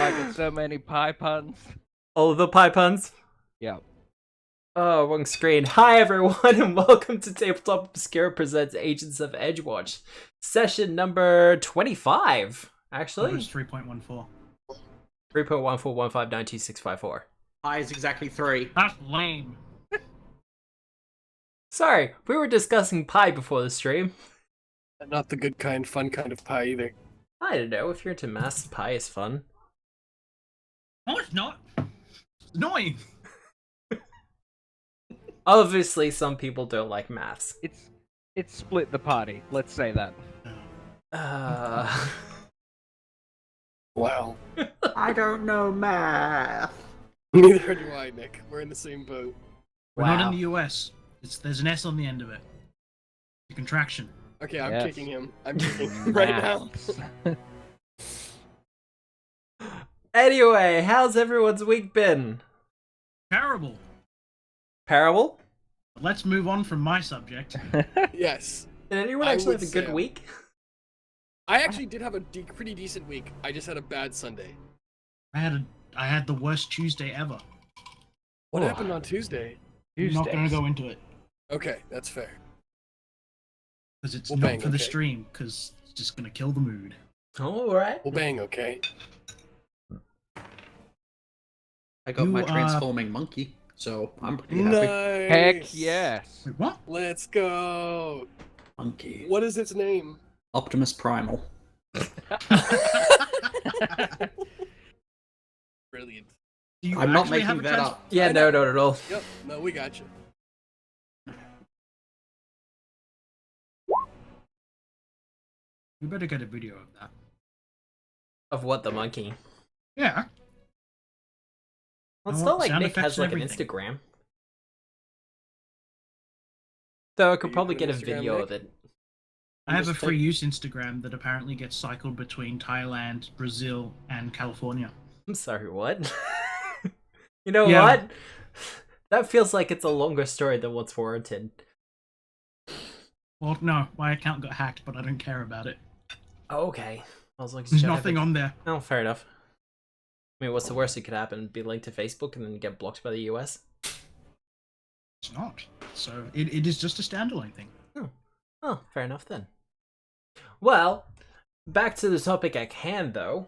I got so many pie puns. All of the pie puns? Yeah. Oh, wrong screen. Hi everyone and welcome to Tabletop Obscura presents Agents of Edgewatch. Session number 25, actually. It's 3.14. 3.141592654. Pi is exactly 3. That's lame. Sorry, we were discussing pie before the stream. Not the good kind, fun kind of pie either. I don't know, if you're into maths, pie is fun. No, it's not. It's annoying. Obviously, some people don't like maths. It's split the party. Let's say that. Wow. I don't know math. Neither do I, Nick. We're in the same boat. We're Wow. not in the US. There's an S on the end of it. The contraction. Okay, I'm Yes. kicking him. I'm kicking him right now. Anyway, how's everyone's week been? Terrible. Parable? Let's move on from my subject. Yes. Did anyone I actually would have a good say- week? I actually did have a pretty decent week. I just had a bad Sunday. I had the worst Tuesday ever. What Oh. happened on Tuesday? I'm not going to Tuesdays. go into it Okay, that's fair. because it's Well, not bang, for the okay. stream because it's just going to kill the mood. Alright. Well, bang, okay. I got my You are- transforming monkey, so I'm pretty happy. Nice. Heck yes. Wait, what? Let's go. Monkey. What is its name? Optimus Primal. Brilliant. Do you I'm not actually have making a that trans- up. Yeah, I no, know. not at all. Yep. No, we got you. We better get a video of that. Of what, the monkey? Yeah. Well, it's I not want like sound Nick effects has and like an everything. Instagram. So I could You probably have get an a Instagram, video Nick? of it. I have a Just free use Instagram that apparently gets cycled between Thailand, Brazil, and California. I'm sorry, what? You know Yeah. what? That feels like it's a longer story than what's warranted. Well, no, my account got hacked, but I don't care about it. Oh, okay. I was like, There's nothing on there. Oh, fair enough. I mean, what's the worst that could happen? Be linked to Facebook and then get blocked by the US? It's not. So it is just a standalone thing. Oh, fair enough then. Well, back to the topic at hand, though.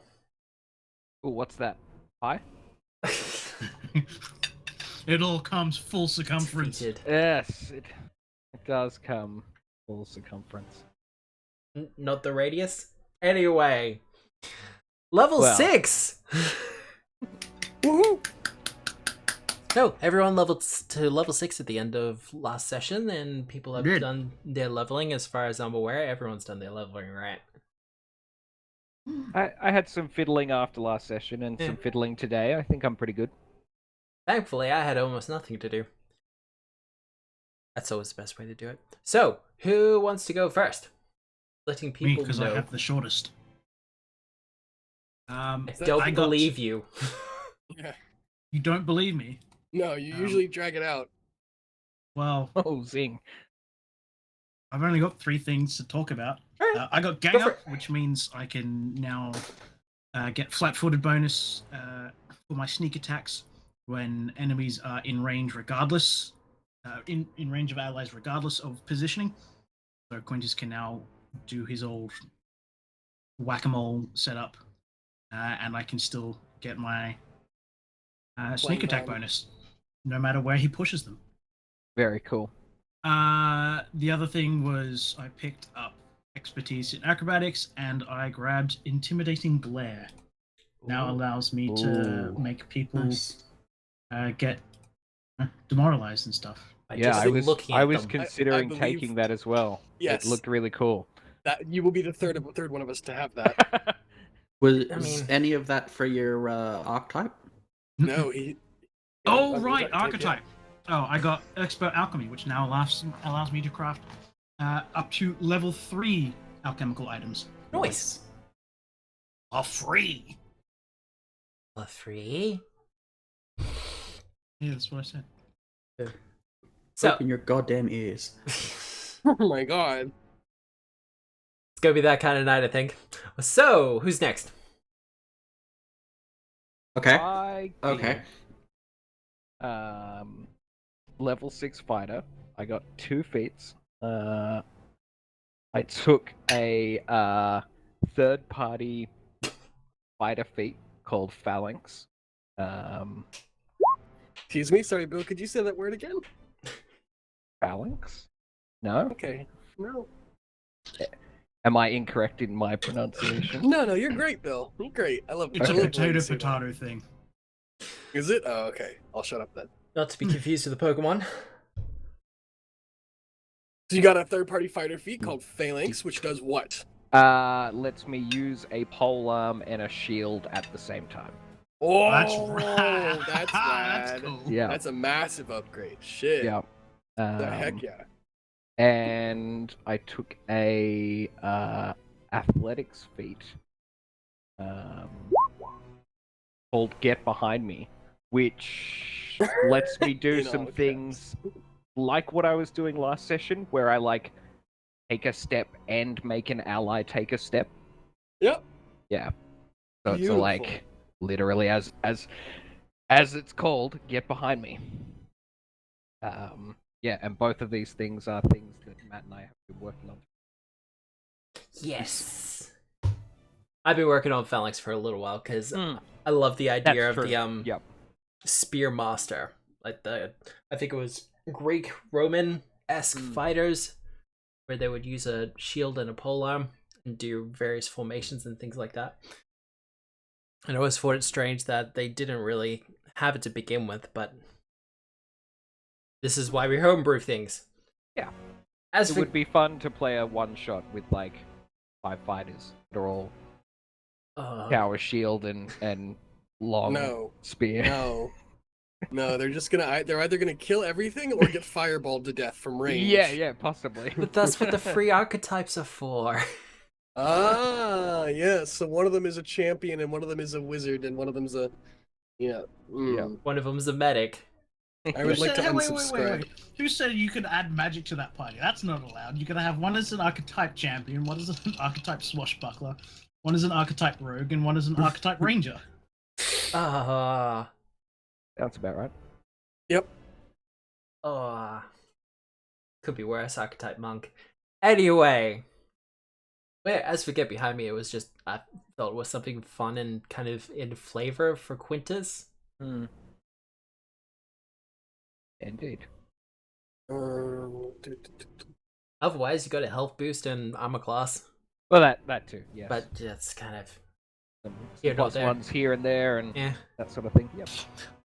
Ooh, what's that? Pie? It all comes full circumference. Defeated. Yes, it does come full circumference. Not the radius? Anyway. Level Well. 6! Woohoo! So, everyone leveled to level 6 at the end of last session, and people have Good. done their leveling. As far as I'm aware, everyone's done their leveling, right? I had some fiddling after last session and Yeah. some fiddling today. I think I'm pretty good. Thankfully, I had almost nothing to do. That's always the best way to do it. So, who wants to go first? Letting Me, people because I know. have the shortest. I don't I got- believe you. Yeah. You don't believe me? No, you Um, usually drag it out. Well, Oh, zing. I've only got 3 things to talk about. Alright. I got Go gang for up, which means I can now get flat-footed bonus for my sneak attacks when enemies are in range, regardless in range of allies, regardless of positioning. So Quintus can now do his old whack-a-mole setup, and I can still get my sneak attack bomb. bonus, no matter where he pushes them. Very cool. The other thing was I picked up expertise in acrobatics and I grabbed intimidating glare. Now Ooh. allows me to Ooh. make people Nice. get demoralized and stuff. Yeah, just I was looking I at was them. considering believe- taking that as well. Yes. It looked really cool. That you will be the third one of us to have that. Was I mean- any of that for your archetype? No, he. Oh, Yeah, right, yeah. archetype. Oh, I got expert alchemy, which now allows me to craft up to level 3 alchemical items. Nice. Are free. A 3? Yeah, that's what I said. So, Open your goddamn ears. Oh my god. it's gonna be that kind of night, I think. So, who's next? Okay. I Okay. did, level 6 fighter. I got 2 feats. I took a third party fighter feat called Phalanx. Excuse me, sorry, Bill. Could you say that word again? Phalanx? No? Okay. No. Am I incorrect in my pronunciation? No, you're great, Bill. You're great. I love. It's I a love the way you say that. potato thing. Is it? Oh, okay. I'll shut up then. Not to be confused with the Pokemon. So you got a third-party fighter feat called Phalanx, which does what? Lets me use a polearm and a shield at the same time. Oh, That's rad. That's That's rad. cool. Yeah. That's a massive upgrade. Shit. Yeah. The heck yeah. And I took a athletics feat called Get Behind Me, which lets me do In some all caps. things like what I was doing last session, where I like take a step and make an ally take a step. Yep. Yeah. So it's Beautiful. like literally as it's called, Get Behind Me. Yeah, and both of these things are things that Matt and I have been working on. Yes. I've been working on Phalanx for a little while because Mm. I love the idea That's of true. the Yep. spear master, like I think it was Greek Roman-esque fighters, where they would use a shield and a polearm and do various formations and things like that. And I always thought it strange that they didn't really have it to begin with, but this is why we homebrew things. Yeah. As It for would be fun to play a one-shot with like 5 fighters that are all power shield and long No. spear. No, they're just gonna. They're either gonna kill everything or get fireballed to death from range. Yeah, possibly. but that's what the free archetypes are for. Ah, yes. So one of them is a champion, and one of them is a wizard, and one of them's a. Yeah. Mm. One of them is a medic. I would like to Hey, unsubscribe. wait. Who said you could add magic to that party? That's not allowed. You're gonna have one as an archetype champion, one as an archetype swashbuckler, one as an archetype rogue, and one as an archetype ranger. Ah. Sounds about right. Yep. Could be worse, archetype monk. Anyway. But as for Get Behind Me, it was just, I thought it was something fun and kind of in flavor for Quintus. Indeed. Otherwise, you got a health boost and armor class. Well, that too. Yes. But that's kind of, some here, not plus there. ones here and there and yeah. that sort of thing. Yep.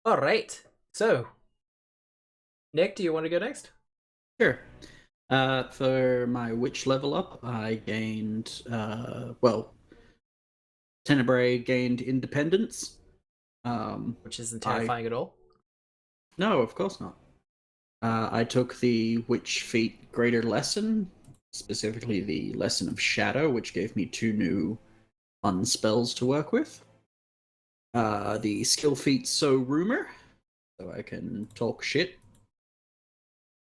Alright. So, Nick, do you want to go next? Sure. For my witch level up, I gained, Tenebrae gained independence. Which isn't terrifying at all. No, of course not. I took the witch feat greater lesson, specifically the lesson of shadow, which gave me 2 new fun spells to work with. The skill feat sow rumor, so I can talk shit.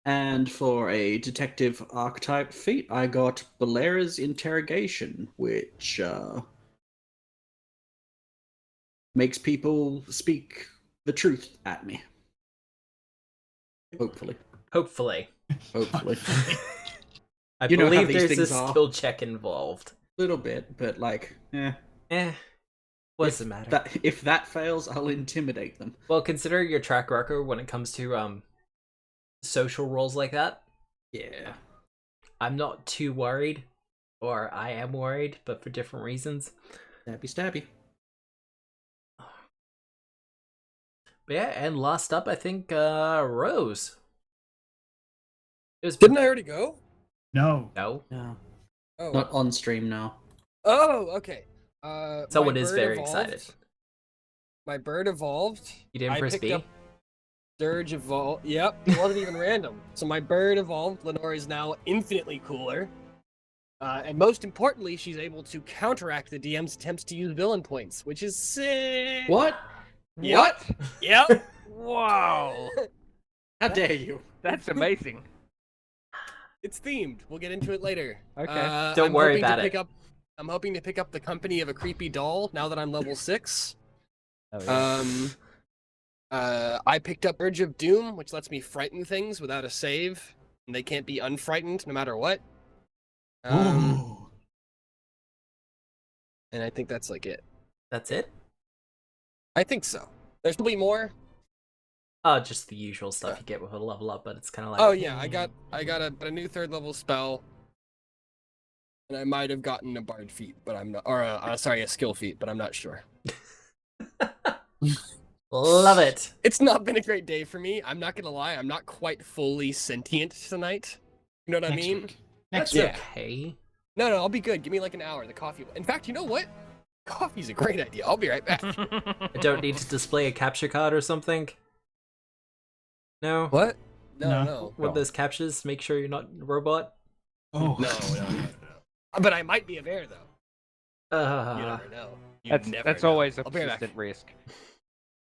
And for a detective archetype feat, I got Balera's interrogation, which makes people speak the truth at me. Hopefully. Hopefully. Hopefully. I You know how believe these there's a things are. skill check involved. Little bit, but like, What's the matter? If that fails, I'll intimidate them. Well, consider your track record when it comes to social roles like that. Yeah. I'm not too worried, or I am worried, but for different reasons. Stabby. But yeah, and last up, I think Rose. It was Didn't I already go? No. No. No. Oh. Not on stream now. Oh, okay. Someone my is bird very evolved. excited. My bird evolved. You didn't press picked B? up Surge evolved. Yep, it wasn't even random. So my bird evolved. Lenore is now infinitely cooler. And most importantly, she's able to counteract the DM's attempts to use villain points, which is sick. What? Yep. Yep. Wow. How dare you? That's amazing. It's themed. We'll get into it later. Okay. Don't I'm worry hoping to about pick it. I'm hoping to pick up the company of a creepy doll now that I'm level 6. Oh, yeah. I picked up Urge of Doom, which lets me frighten things without a save, and they can't be unfrightened no matter what. Ooh. And I think that's like it. That's it? I think so. There's probably more. Oh, just the usual stuff you get with a level up, but it's kind of like... Oh yeah, I got a new 3rd level spell, and I might have gotten a bard feat, but I'm not, or a skill feat, but I'm not sure. Love it. It's not been a great day for me. I'm not gonna lie. I'm not quite fully sentient tonight. You know what I Next mean? week. That's Yeah. okay. No, I'll be good. Give me like an hour. The coffee. In fact, you know what? Coffee's a great idea. I'll be right back. I don't need to display a capture card or something? No? What? No. No. One of those captures, make sure you're not a robot? Oh. No. But I might be a bear though. You never know. That's always a I'll be right back. persistent risk.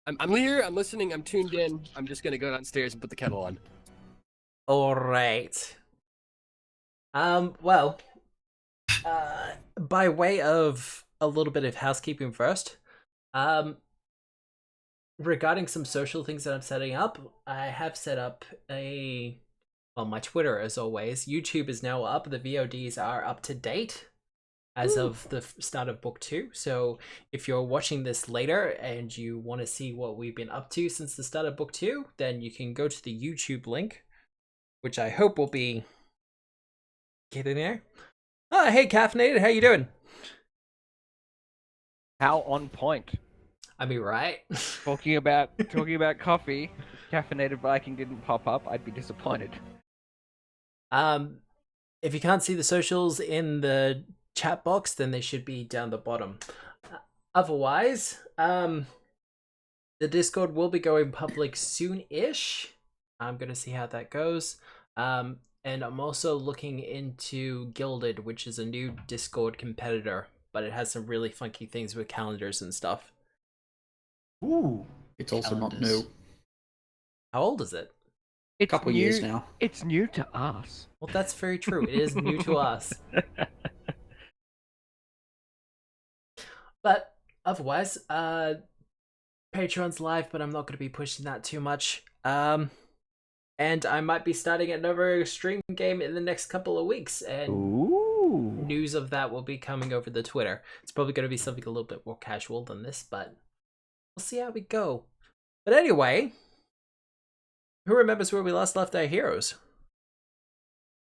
I'm here. I'm listening. I'm tuned in. I'm just gonna go downstairs and put the kettle on. Alright. Well, by way of a little bit of housekeeping first, regarding some social things that I'm setting up, I have set up my Twitter as always. YouTube is now up. The VODs are up to date as of the start of book 2. So if you're watching this later and you want to see what we've been up to since the start of book 2, then you can go to the YouTube link, which I hope will be getting there. Oh, hey, Caffeinated, how you doing? How on point. I mean, right? Talking about coffee, Caffeinated Viking didn't pop up. I'd be disappointed. If you can't see the socials in the chat box, then they should be down the bottom. Otherwise, the Discord will be going public soon-ish. I'm gonna see how that goes. And I'm also looking into Gilded, which is a new Discord competitor, but it has some really funky things with calendars and stuff. Ooh. It's also not Calendars. new. How old is it? It's Couple new, years now. It's new to us. Well, that's very true. It is new to us. But otherwise, Patreon's live, but I'm not going to be pushing that too much. And I might be starting another stream game in the next couple of weeks, and Ooh. news of that will be coming over the Twitter. It's probably going to be something a little bit more casual than this, but we'll see how we go. But anyway, who remembers where we last left our heroes?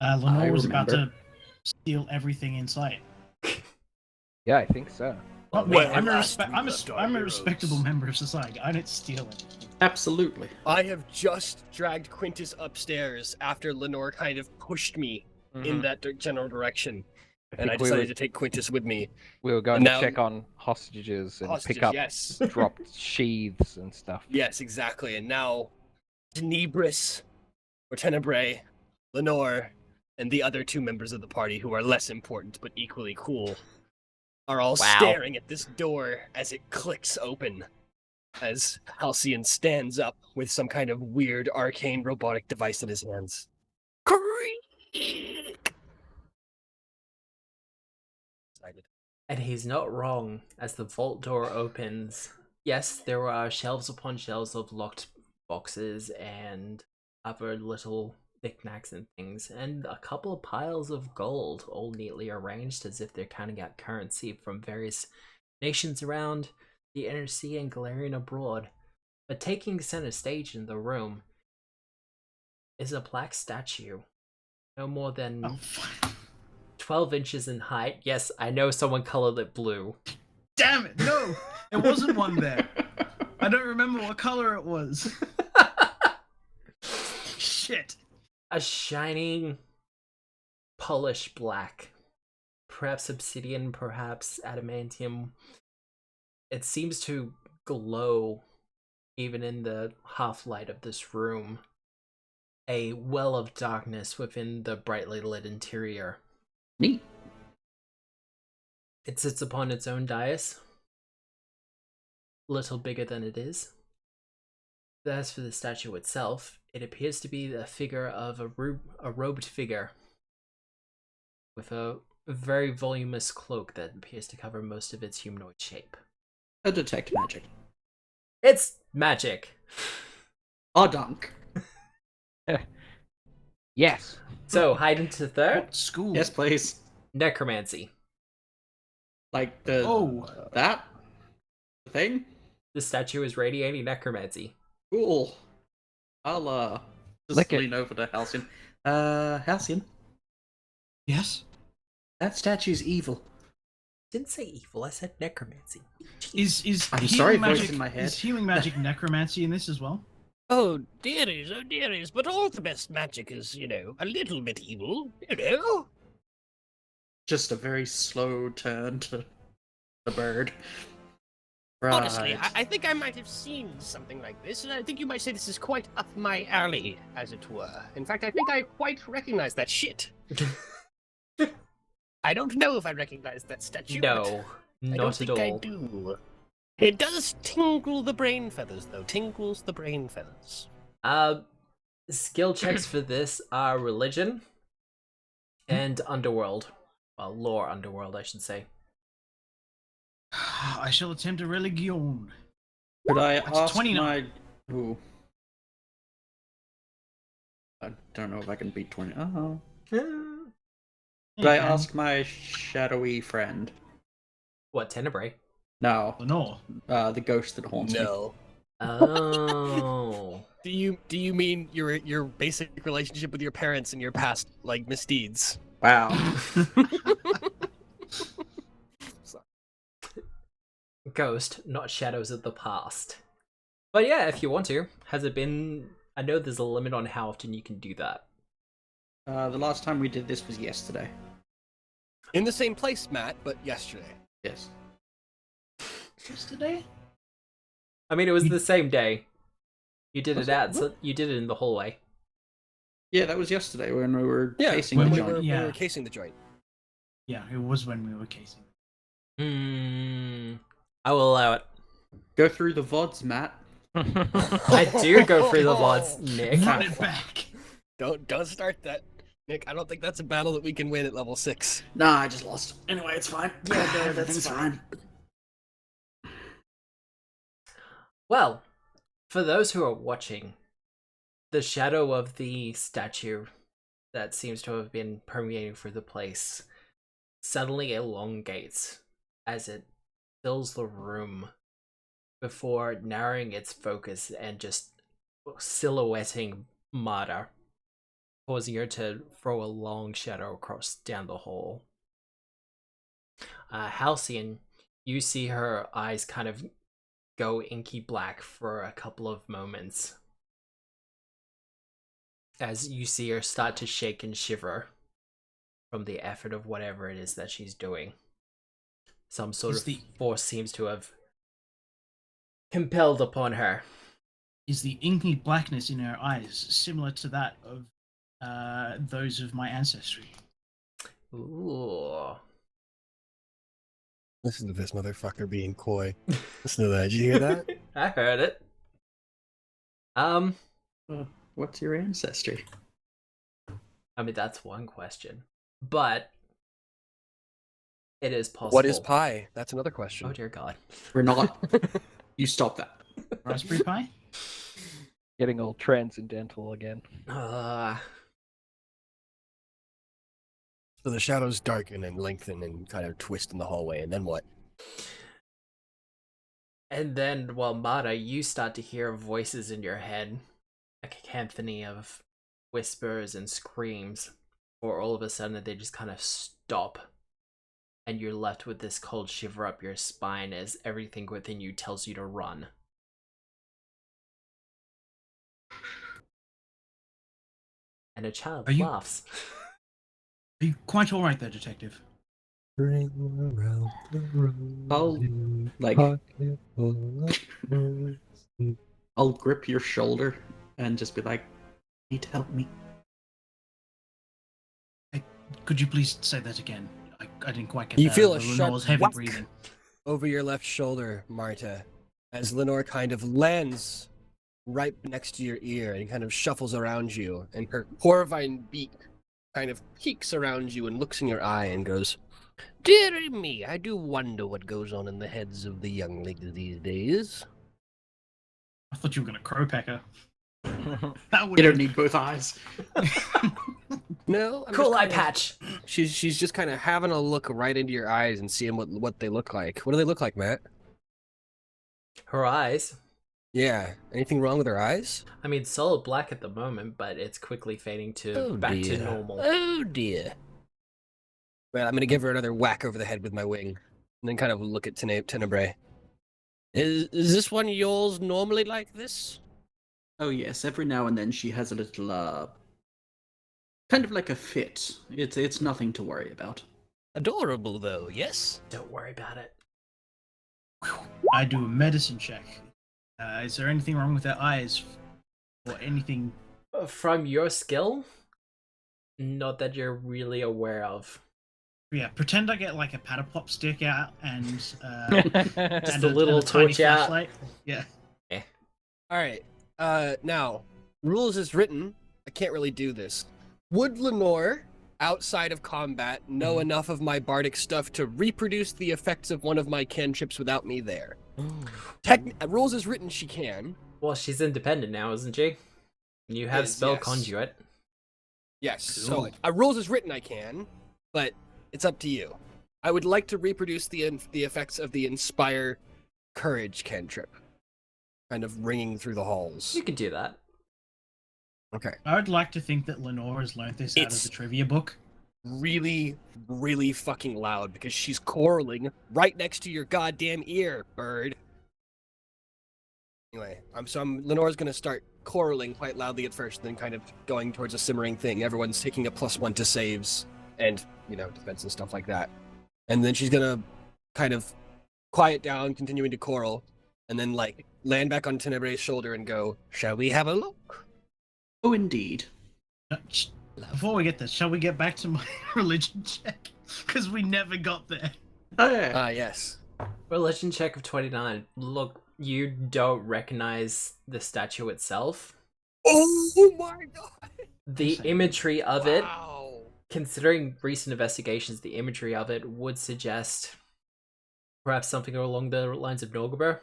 Lenore was about remember. to steal everything in sight. Yeah, I think so. Not me. Well, I'm a, last respe- we I'm, a, left our I'm a heroes. respectable member of society. I don't steal it. Absolutely. I have just dragged Quintus upstairs after Lenore kind of pushed me in that general direction, and I think we decided were- to take Quintus with me. We were going And to now- check on hostages and Hostages, pick up yes. dropped sheaths and stuff. Yes, exactly. And now, Tenebris, or Tenebrae, Lenore, and the other 2 members of the party who are less important but equally cool are all Wow. staring at this door as it clicks open, as Halcyon stands up with some kind of weird arcane robotic device in his hands. Creak! Excited. And he's not wrong. As the vault door opens, yes, there are shelves upon shelves of locked boxes and other little knickknacks and things, and a couple of piles of gold, all neatly arranged as if they're counting out currency from various nations around the inner sea and Galarian abroad. But taking center stage in the room is a black statue, no more than Oh, fuck. 12 inches in height. Yes, I know someone colored it blue. Damn it! No, there wasn't one there. I don't remember what color it was. Shit. A shining, polished black. Perhaps obsidian, perhaps adamantium. It seems to glow even in the half-light of this room. A well of darkness within the brightly lit interior. Neat. It sits upon its own dais. Little bigger than it is. As for the statue itself, it appears to be the figure of a robed figure with a very voluminous cloak that appears to cover most of its humanoid shape. A detect magic. It's magic. Dunk. Yes. So, hide into third? What school? Yes, please. Necromancy. Like the that thing. The statue is radiating necromancy. Cool. I'll just Lick it. lean over to Halcyon. Halcyon, Yes. that statue's evil. Didn't say evil, I said necromancy. Is I'm healing sorry, voice magic, in my head. Is healing magic necromancy in this as well? Oh dearies, but all the best magic is, a little bit evil, Just a very slow turn to the bird. Right. Honestly, I think I might have seen something like this, and I think you might say this is quite up my alley, as it were. In fact, I think I quite recognize that shit. I don't know if I recognize that statue. No, but I not don't at think all. I do. It does tingle the brain feathers, though. Tingles the brain feathers. Skill checks for this are religion and underworld. Well, lore underworld, I should say. I shall attempt a religion. Could I That's ask 29. my... Ooh. I don't know if I can beat 20. Oh. Could I ask my shadowy friend? What, Tenebrae? No. No. The ghost that haunts me. No. Oh. Do you mean your basic relationship with your parents and your past misdeeds? Wow. Ghost, not shadows of the past. But yeah, if you want to. Has it been... I know there's a limit on how often you can do that. The last time we did this was yesterday. In the same place, Matt, but yesterday. Yes. Yesterday? I mean, it was the same day. You did it you did it in the hallway. Yeah, that was yesterday when we were casing when the we joint. were- We Yeah. were casing the joint. Yeah, it was when we were casing. I will allow it. Go through the VODs, Matt. I do go through the VODs, Nick. Run it back. Don't start that, Nick. I don't think that's a battle that we can win at level 6. Nah, I just lost. Anyway, it's fine. Yeah, no, Everything's fine. Well, for those who are watching, the shadow of the statue that seems to have been permeating through the place suddenly elongates as it fills the room before narrowing its focus and just silhouetting Marta, causing her to throw a long shadow across down the hall. Halcyon, you see her eyes kind of go inky black for a couple of moments as you see her start to shake and shiver from the effort of whatever it is that she's doing. Some sort of force seems to have compelled upon her. Is the inky blackness in her eyes similar to that of those of my ancestry? Ooh. Listen to this motherfucker being coy. Listen to that. Did you hear that? I heard it. What's your ancestry? I mean, that's one question. But it is possible. What is pie? That's another question. Oh dear God. We're not. You stop that. Raspberry Pi? Getting all transcendental again. So the shadows darken and lengthen and kind of twist in the hallway, and then what? And then, well, Mata, you start to hear voices in your head, a cacophony of whispers and screams, or all of a sudden they just kind of stop, and you're left with this cold shiver up your spine as everything within you tells you to run. And a child laughs. Are you quite alright there, detective? I'll I'll grip your shoulder and just be like, "Need to help me." Could you please say that again? I didn't quite get You that. feel a Lenore's sharp heavy whack breathing. over your left shoulder, Marta, as Lenore kind of lands right next to your ear and kind of shuffles around you, and her corvine beak kind of peeks around you and looks in your eye and goes, "Dearie me, I do wonder what goes on in the heads of the younglings these days." I thought you were going to crow pecker. That You would don't need both eyes. No, I'm Cool just eye kinda- patch. She's just kind of having a look right into your eyes and seeing what they look like. What do they look like, Matt? Her eyes. Yeah. Anything wrong with her eyes? I mean, solid black at the moment, but it's quickly fading to back to normal. Oh dear. Well, I'm gonna give her another whack over the head with my wing, and then kind of look at Tenebrae. Is this one of yours normally like this? Oh yes, every now and then she has a little, kind of like a fit. It's nothing to worry about. Adorable though, yes. Don't worry about it. I do a medicine check. Is there anything wrong with their eyes? Or anything? From your skill, not that you're really aware of. Yeah, pretend I get like a Patapop stick out and Just and a little tiny torch out. flashlight. Yeah. All right. Now, rules as written. I can't really do this. Would Lenore, outside of combat, know enough of my bardic stuff to reproduce the effects of one of my cantrips without me there? Rules as written, she can. Well, she's independent now, isn't she? You have Is, spell yes. conduit. Yes. So, Cool. rules as written, I can, but it's up to you. I would like to reproduce the effects of the Inspire Courage cantrip, kind of ringing through the halls. You can do that. Okay. I would like to think that Lenore has learned this out of It's- the trivia book. Really, really fucking loud because she's quarreling right next to your goddamn ear, bird. Anyway, Lenore's gonna start quarreling quite loudly at first, then kind of going towards a simmering thing. Everyone's taking a +1 to saves and, defense and stuff like that. And then she's gonna kind of quiet down, continuing to quarrel, and then land back on Tenebrae's shoulder and go, "Shall we have a look?" Oh, indeed. Before we get this, shall we get back to my religion check? Because we never got there. Oh, yeah. Ah, yes. Religion check of 29. Look, you don't recognize the statue itself. Oh my god! The Insane. imagery of it, Wow. considering recent investigations, the imagery of it would suggest perhaps something along the lines of Nogabur.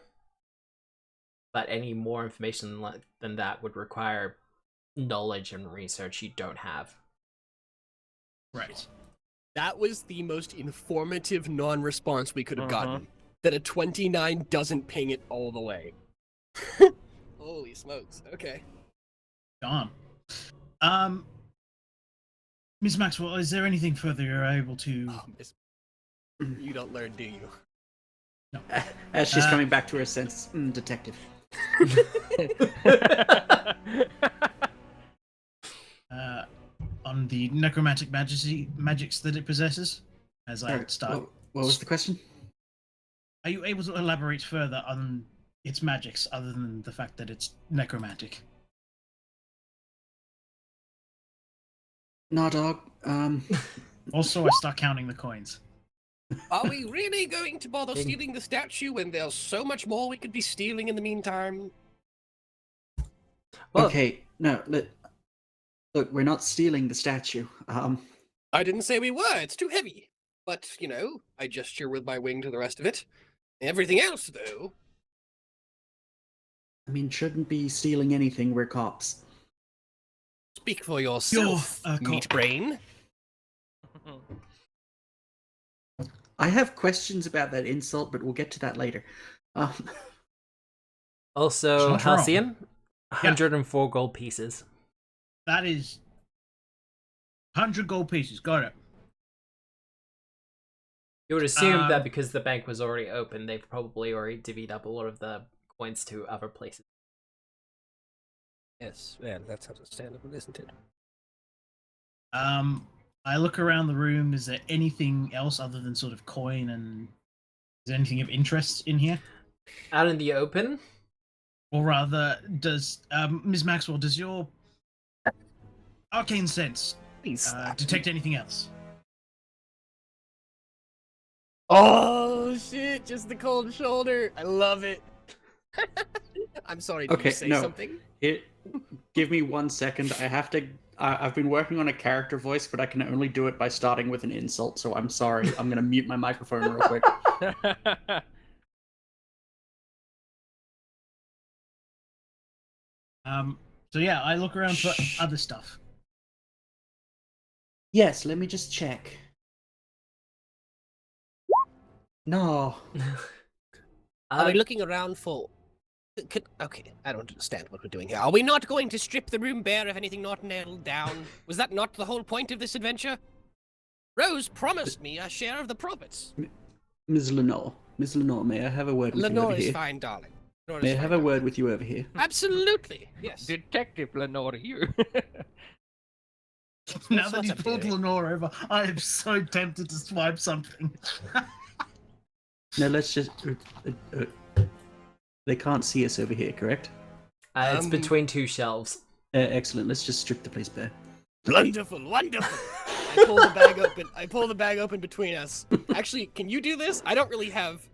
But any more information than that would require knowledge and research you don't have. Right. That was the most informative non-response we could have Uh-huh. gotten. That a 29 doesn't ping it all the way. Holy smokes. Okay. Gone. Ms. Maxwell, is there anything further you're able to... You don't learn, do you? As she's Uh, coming back to her senses, detective. On the necromantic magics that it possesses? As I Alright, start... what was the question? Are you able to elaborate further on its magics, other than the fact that it's necromantic? Nah, dog. Also, I start counting the coins. Are we really going to bother stealing the statue when there's so much more we could be stealing in the meantime? Well, Okay, no, look, we're not stealing the statue. I didn't say we were, it's too heavy. But, I gesture with my wing to the rest of it. Everything else, though. I mean, shouldn't be stealing anything. We're cops. Speak for yourself, You're a cop. meat brain. I have questions about that insult, but we'll get to that later. also, It's not wrong. Halcyon, 104 gold pieces. That is 100 gold pieces. Got it. You would assume Um, that because the bank was already open, they've probably already divvied up a lot of the coins to other places. Yes, yeah, that's understandable, isn't it? I look around the room. Is there anything else other than sort of coin, and is there anything of interest in here? Out in the open, Or rather, does Ms. Maxwell, does your arcane sense Please. detect anything else? Oh shit! Just the cold shoulder. I love it. I'm sorry. Did Okay, you say no. something? Give me 1 second. I have to. I've been working on a character voice, but I can only do it by starting with an insult. So I'm sorry. I'm gonna mute my microphone real quick. So yeah, I look around for other stuff. Yes, let me just check. No. Are we looking around for? Okay, I don't understand what we're doing here. Are we not going to strip the room bare of anything not nailed down? Was that not the whole point of this adventure? Rose promised me a share of the profits. Ms. Lenore, may I have a word with you Lenore over is here? fine, darling. Lenore May is I have fine, a word darling. with you over here? Absolutely, yes. Detective Lenore, you. Now that what's he's up, pulled dearie? Lenore over, I am so tempted to swipe something. No, let's just... they can't see us over here, correct? It's between two shelves. Excellent, let's just strip the place bare. Wonderful, wonderful. I pull the bag open. I pull the bag open between us. Actually, can you do this? I don't really have.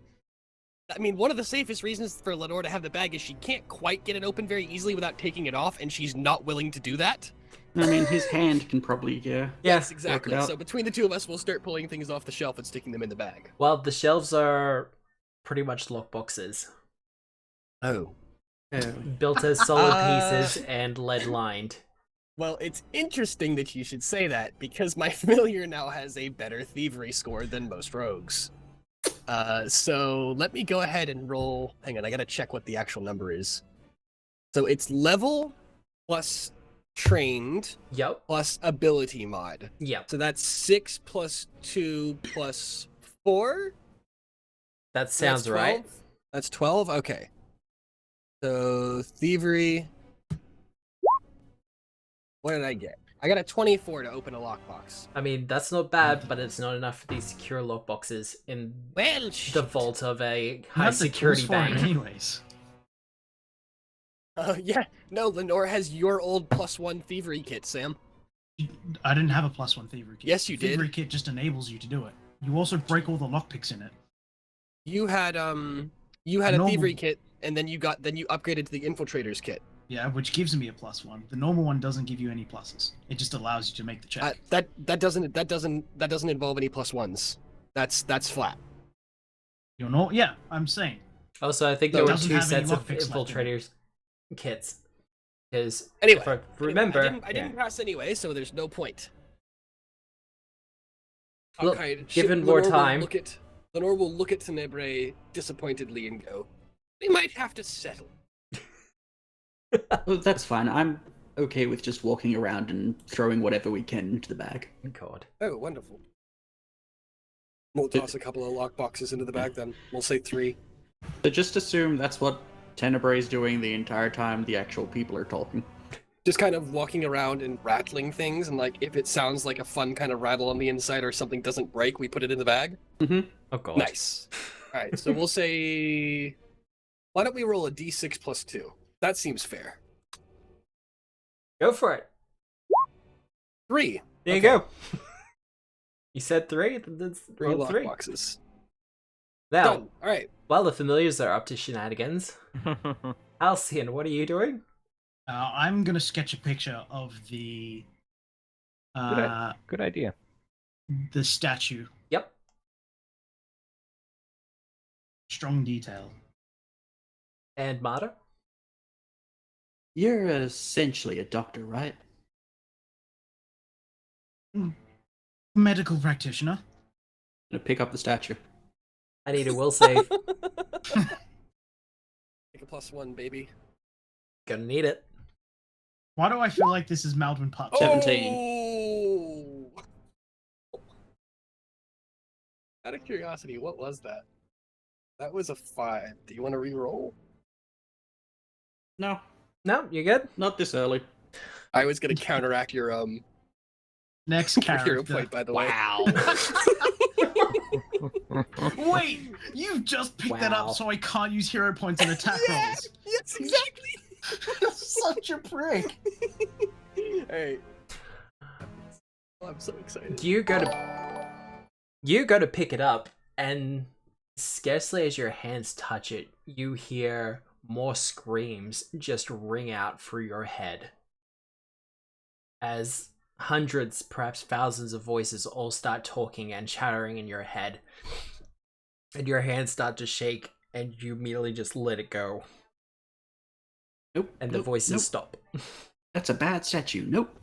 I mean, one of the safest reasons for Lenore to have the bag is she can't quite get it open very easily without taking it off, and she's not willing to do that. I mean, his hand can probably, Yes, exactly. out. So between the two of us, we'll start pulling things off the shelf and sticking them in the bag. Well, the shelves are pretty much lockboxes, Oh. built as solid pieces and lead lined. Well, it's interesting that you should say that, because my familiar now has a better thievery score than most rogues. So let me go ahead and roll. Hang on, I gotta check what the actual number is. So it's level plus trained Yep. plus ability mod. Yep. So that's 6 plus 2 plus 4? That So sounds that's right. 12? That's 12? Okay. So thievery. What did I get? I got a 24 to open a lockbox. I mean, that's not bad, but it's not enough for these secure lockboxes in Well, the shit. vault of a You high have the security tools for it bank. anyways. Yeah. No, Lenore has your old +1 thievery kit, Sam. I didn't have a +1 thievery kit. Yes, you did. Thievery kit just enables you to do it. You also break all the lockpicks in it. You had a Normal- thievery kit, and then you upgraded to the infiltrators kit. Yeah, which gives me a +1. The normal one doesn't give you any pluses. It just allows you to make the check. That doesn't involve any +1s. That's flat. You're not. Yeah, I'm saying. Also, I think So there it were doesn't 2 have any sets of lockpicks left in it. infiltrators kits. Because Anyway, if I remember, I didn't pass anyway, so there's no point. Look, Okay, given more time- Lenore will look at Tenebrae disappointedly and go, "We might have to settle." Oh, that's fine. I'm okay with just walking around and throwing whatever we can into the bag. God. Oh, wonderful. We'll toss a couple of lockboxes into the bag then. We'll say 3. So just assume that's what Tenebrae is doing the entire time the actual people are talking. Just kind of walking around and rattling things, and like if it sounds like a fun kind of rattle on the inside or something doesn't break, we put it in the bag. Mm-hmm. Oh God. Nice. All right, so we'll say, why don't we roll a d6 plus 2? That seems fair. Go for it. 3. There Okay. you go. You said 3? That's 3 roll 3. lockboxes. Now, Done. All right. while the familiars are up to shenanigans, Halcyon, what are you doing? I'm gonna sketch a picture of the Good idea. the statue. Yep. Strong detail. And Marta? You're essentially a doctor, right? Medical practitioner. Gonna pick up the statue. I need a will save. Take a +1, baby. Gonna need it. Why do I feel like this is Malvin Putz? 17. Oh! Out of curiosity, what was that? That was a 5. Do you want to re-roll? No, No, you good? not this early. I was gonna counteract your Next hero character. point, by the Wow. Wait, you've just picked that Wow. up, so I can't use hero points in attack rolls. Yes, exactly. Such a prick. Hey. Oh, I'm so excited. You go to pick it up, and scarcely as your hands touch it, you hear more screams just ring out through your head. As hundreds, perhaps thousands of voices all start talking and chattering in your head. And your hands start to shake, and you immediately just let it go. Nope. And the nope, voices nope. stop. That's a bad statue. Nope.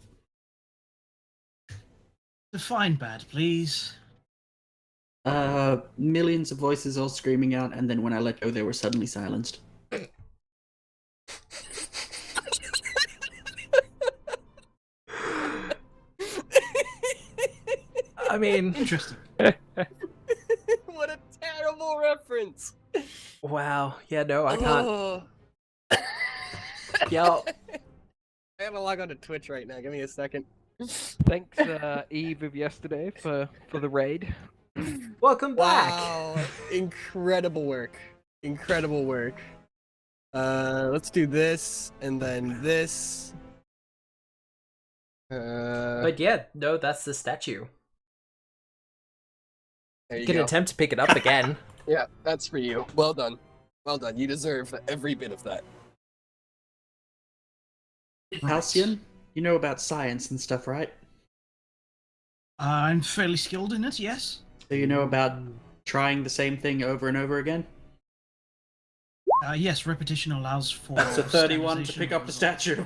Define bad, please. Millions of voices all screaming out, and then when I let go, they were suddenly silenced. I mean, Interesting. What a terrible reference. wow. Yeah, no, I can't. Oh. Yo, I gotta log on to Twitch right now. Give me a second. Thanks, Eve of yesterday for the raid. welcome back. Wow, incredible work. Incredible work. Let's do this and then this. But yeah, no, that's the statue. There You you can go. attempt to pick it up again. Yeah, that's for you. Well done. Well done. You deserve every bit of that. Halcyon, you know about science and stuff, right? I'm fairly skilled in it, yes. So you know about trying the same thing over and over again? Yes, repetition allows for. That's a 31 to standardization pick of up the results. statue.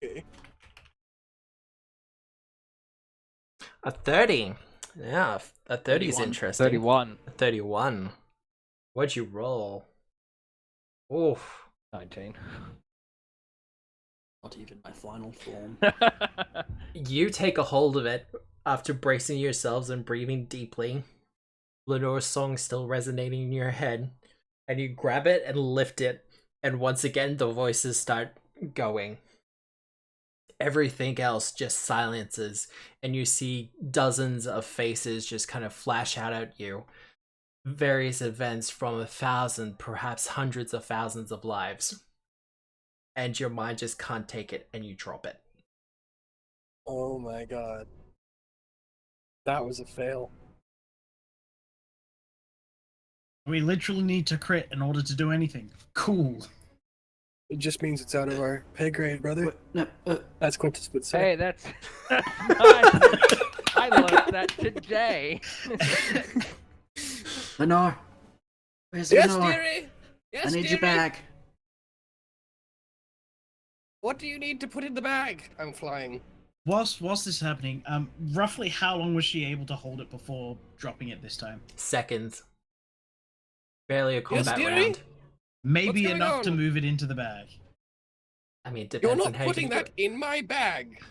Okay. A 30. Yeah, a 30 is 31. interesting. 31. A 31. What'd you roll? Oof. 19. Not even my final form. You take a hold of it after bracing yourselves and breathing deeply. Lenore's song still resonating in your head. And you grab it and lift it. And once again, the voices start going. Everything else just silences. And you see dozens of faces just kind of flash out at you. Various events from 1,000, perhaps hundreds of thousands of lives. And your mind just can't take it and you drop it. Oh my god. That was a fail. We literally need to crit in order to do anything. Cool. It just means it's out of our pay grade, brother. What? No, That's Quintus would say. Hey, that's I learned that today. Lenore, where's Yes, Lenore? dearie! Yes, I need dearie! your bag. What do you need to put in the bag? I'm flying. Whilst this is happening, roughly how long was she able to hold it before dropping it this time? Seconds. Barely a combat dearie? round. Maybe going enough to on? move it into the bag. I mean, it You're depends not on how you putting do that it. in my bag.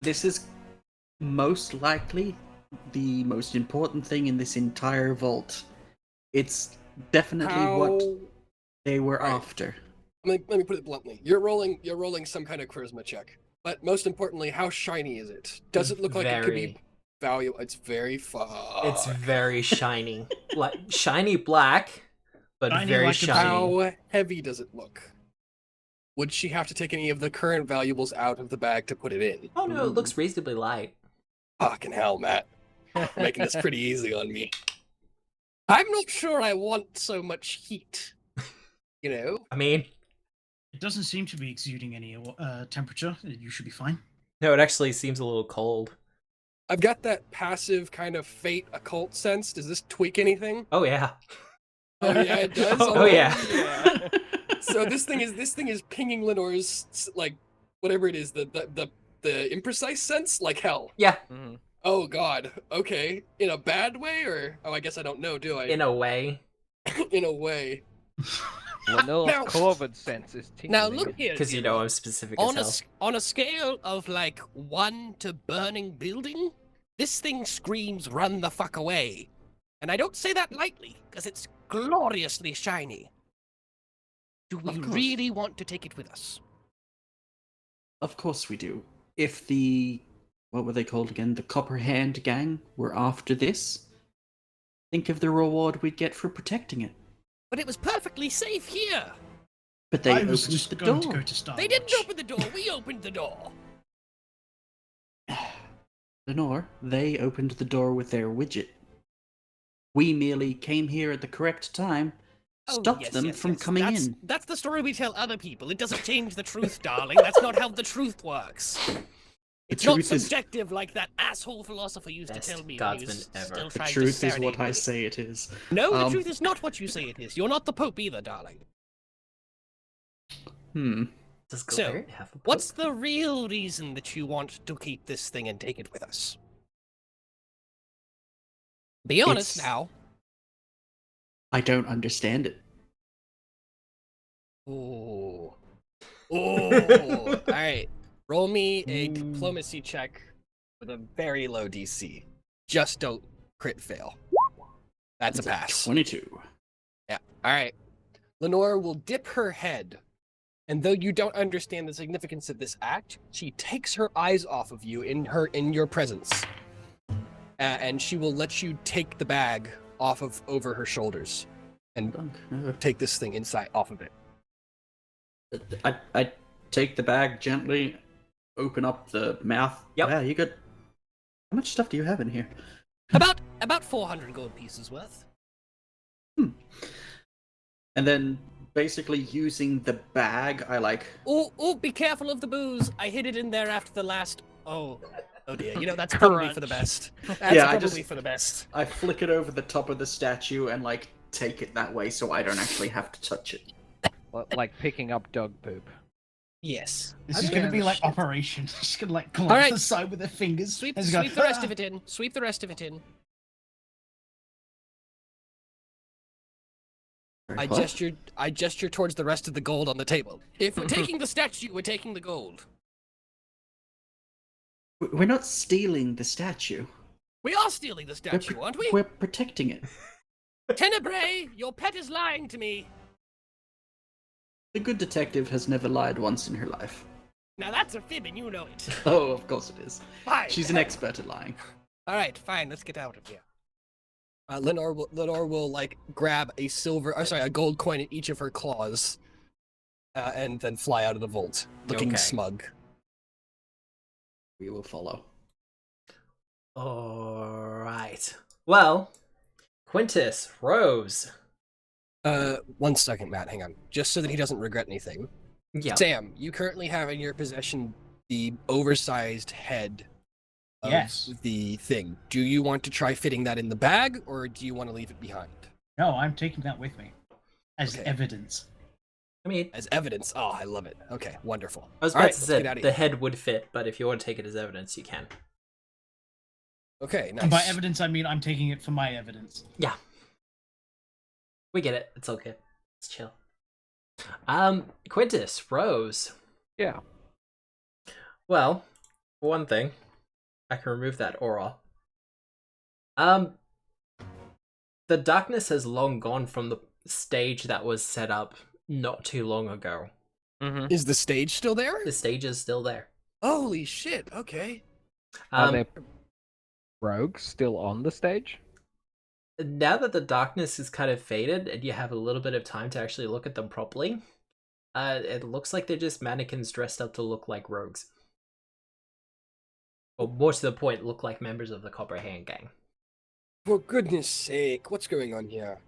This is most likely the most important thing in this entire vault. It's definitely what they were Right. after. Let me put it bluntly. You're rolling some kind of charisma check. But most importantly, how shiny is it? Does it look like it could be Very. valuable? It's very far. It's very shiny. Like shiny black, but Shiny very like a shiny. How heavy does it look? Would she have to take any of the current valuables out of the bag to put it in? Oh no, it looks reasonably light. Fucking hell, Matt. Making this pretty easy on me. I'm not sure I want so much heat. You know? I mean, It doesn't seem to be exuding any temperature. You should be fine. no, it actually seems a little cold. I've got that passive kind of fate occult sense. Does this tweak anything? Oh yeah. Oh yeah, it does. Oh, yeah. So this thing is pinging Lenore's like whatever it is, the imprecise sense like hell. Yeah, Mhm. Oh god. Okay. In a bad way or I guess I don't know, do I? in a way. In a way. Lenore's Now- Corvid sense is tingling. Now look here. Because you dearie. know I'm specific as hell. On a scale of like 1 to burning building, this thing screams run the fuck away. And I don't say that lightly, because it's gloriously shiny. Do we Of course. really want to take it with us? Of course we do. If the... what were they called again? The Copperhand Gang were after this, think of the reward we'd get for protecting it. But it was perfectly safe here. But they I was opened just the going door. to go to Star They didn't Watch. open the door, we opened the door. Lenore, they opened the door with their widget. We merely came here at the correct time, stopped them from coming in. That's the story we tell other people. It doesn't change the truth, darling. That's not how the truth works. It's not truth is, subjective like that asshole philosopher used to Best tell me when he guardsman was ever. still the trying truth to is what serenade I me. say it is. No, the Um, truth is not what you say it is. You're not the Pope either, darling. Does So, Galarian have a pope? What's the real reason that you want to keep this thing and take it with us? Be honest It's- now. I don't understand it. Ooh. Ooh. Alright. Roll me a diplomacy check with a very low DC. Just don't crit fail. That's a pass. 22. Yeah. Alright. Lenore will dip her head, and though you don't understand the significance of this act, she takes her eyes off of you in your presence. And she will let you take the bag over her shoulders and take this thing inside off of it. I take the bag gently, open up the mouth. Yep. Yeah, you got. How much stuff do you have in here? About 400 gold pieces worth. And then basically using the bag, I like. Oh, be careful of the booze. I hid it in there after the last. Oh dear. You know, that's probably for the best. That's Yeah, probably for the best. I flick it over the top of the statue and like take it that way, so I don't actually have to touch it. Like picking up dog poop. Yes. This is going to be like Operation. She's going to like come Alright. off the side with her fingers. Sweep and the go, rest "Ah!" of it in. Sweep the rest of it in. I gesture towards the rest of the gold on the table. If we're taking the statue, we're taking the gold. We're not stealing the statue. We are stealing the We're statue, aren't we? We're protecting it. Tenebrae, your pet is lying to me. The good detective has never lied once in her life. Now that's a fib and you know it. Oh, of course it is. Fine. She's an expert at lying. Alright, fine, let's get out of here. Lenore will like grab a gold coin in each of her claws, and then fly out of the vault, looking Okay. smug. We will follow. Alright. Well, Quintus, Rose. 1 second, Matt, hang on. Just so that he doesn't regret anything. Yeah. Sam, you currently have in your possession the oversized head of Yes. the thing. Do you want to try fitting that in the bag, or do you want to leave it behind? No, I'm taking that with me as Okay. evidence. I mean, As evidence. Oh, I love it. Okay, wonderful. I was All about right, to let's say get out of the here. head would fit, but if you want to take it as evidence, you can. Okay, nice. And by evidence, I mean I'm taking it for my evidence. Yeah. We get it. It's okay. It's chill. Quintus, Rose. Yeah. Well, for one thing, I can remove that aura. The darkness has long gone from the stage that was set up not too long ago. Mm-hmm. Is the stage still there? The stage is still there. Holy shit, okay. Are there rogues still on the stage? Now that the darkness is kind of faded and you have a little bit of time to actually look at them properly, it looks like they're just mannequins dressed up to look like rogues. Or more to the point, look like members of the Copperhand Gang. For goodness sake, what's going on here?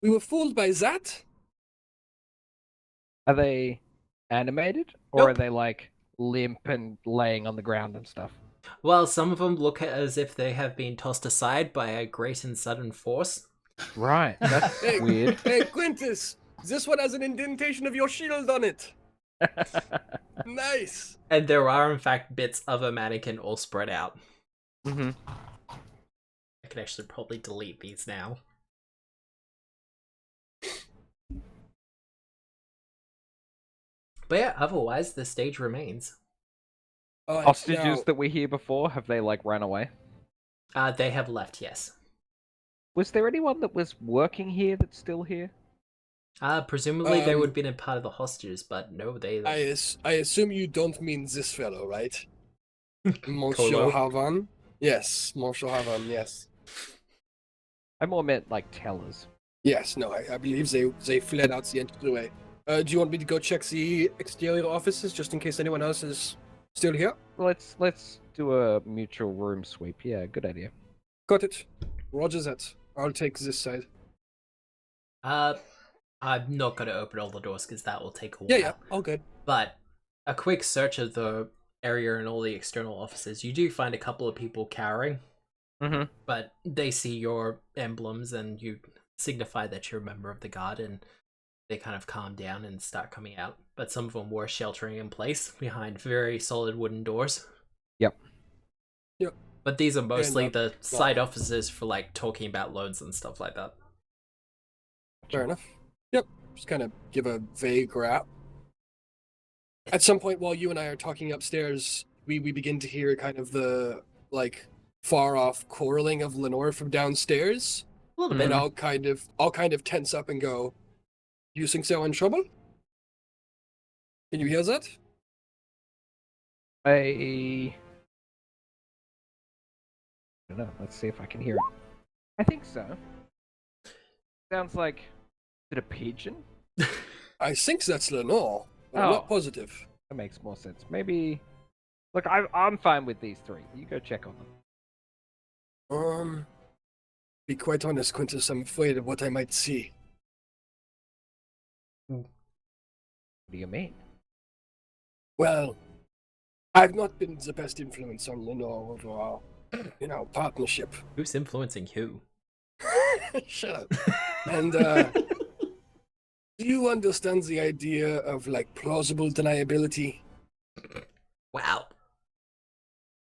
We were fooled by that? Are they animated? Or are Nope. they like limp and laying on the ground and stuff? Well, some of them look as if they have been tossed aside by a great and sudden force. Right, that's Hey, weird. Hey, Quintus! This one has an indentation of your shield on it! Nice! And there are, in fact, bits of a mannequin all spread out. Mm-hmm. I can actually probably delete these now. But yeah, otherwise, the stage remains. Alright, Hostages now, that were here before, have they like run away? They have left, yes. Was there anyone that was working here that's still here? Presumably they Um, would have been a part of the hostages, but no, they... I assume you don't mean this fellow, right? Monsieur Colo? Havan? Yes, Monsieur Havan, yes. I more meant like tellers. Yes, no, I believe they fled out the entryway. Do you want me to go check the exterior offices just in case anyone else is still here? Let's do a mutual room sweep. Yeah, good idea. Got it. Roger that. I'll take this side. I'm not going to open all the doors because that will take a while. Yeah, all good. But a quick search of the area and all the external offices, you do find a couple of people cowering, but they see your emblems and you signify that you're a member of the guard, and they kind of calm down and start coming out. But some of them were sheltering in place behind very solid wooden doors. Yep. But these are mostly the side offices for like talking about loans and stuff like that. Fair enough. Yep. Just kind of give a vague rap. At some point while you and I are talking upstairs, we begin to hear kind of the like far off quarreling of Lenore from downstairs. A little bit. And I'll kind of tense up and go, "You think they're in trouble? Can you hear that?" I don't know. Let's see if I can hear it. I think so. Sounds like, is it a pigeon? I think that's Lenore, but I'm Oh. not positive. That makes more sense. Maybe. Look, I'm fine with these three. You go check on them. Be quite honest, Quintus, I'm afraid of what I might see. What do you mean? Well, I've not been the best influence on Lenore over our, partnership. Who's influencing who? Shut up. And, do you understand the idea of, like, plausible deniability? Wow.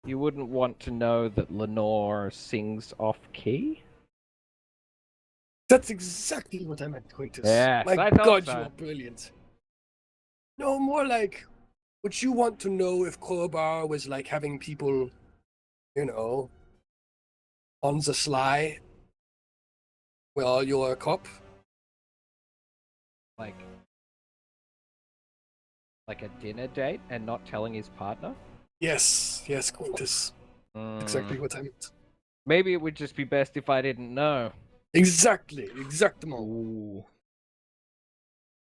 You wouldn't want to know that Lenore sings off key? That's exactly what I meant, Quintus. Yes, My I thought God, so. you are brilliant. No, more like, would you want to know if Crowbar was, like, having people, on the sly while you're a cop? Like a dinner date and not telling his partner? Yes, Quintus. Exactly what I meant. Maybe it would just be best if I didn't know. Exactly, exactement. Ooh.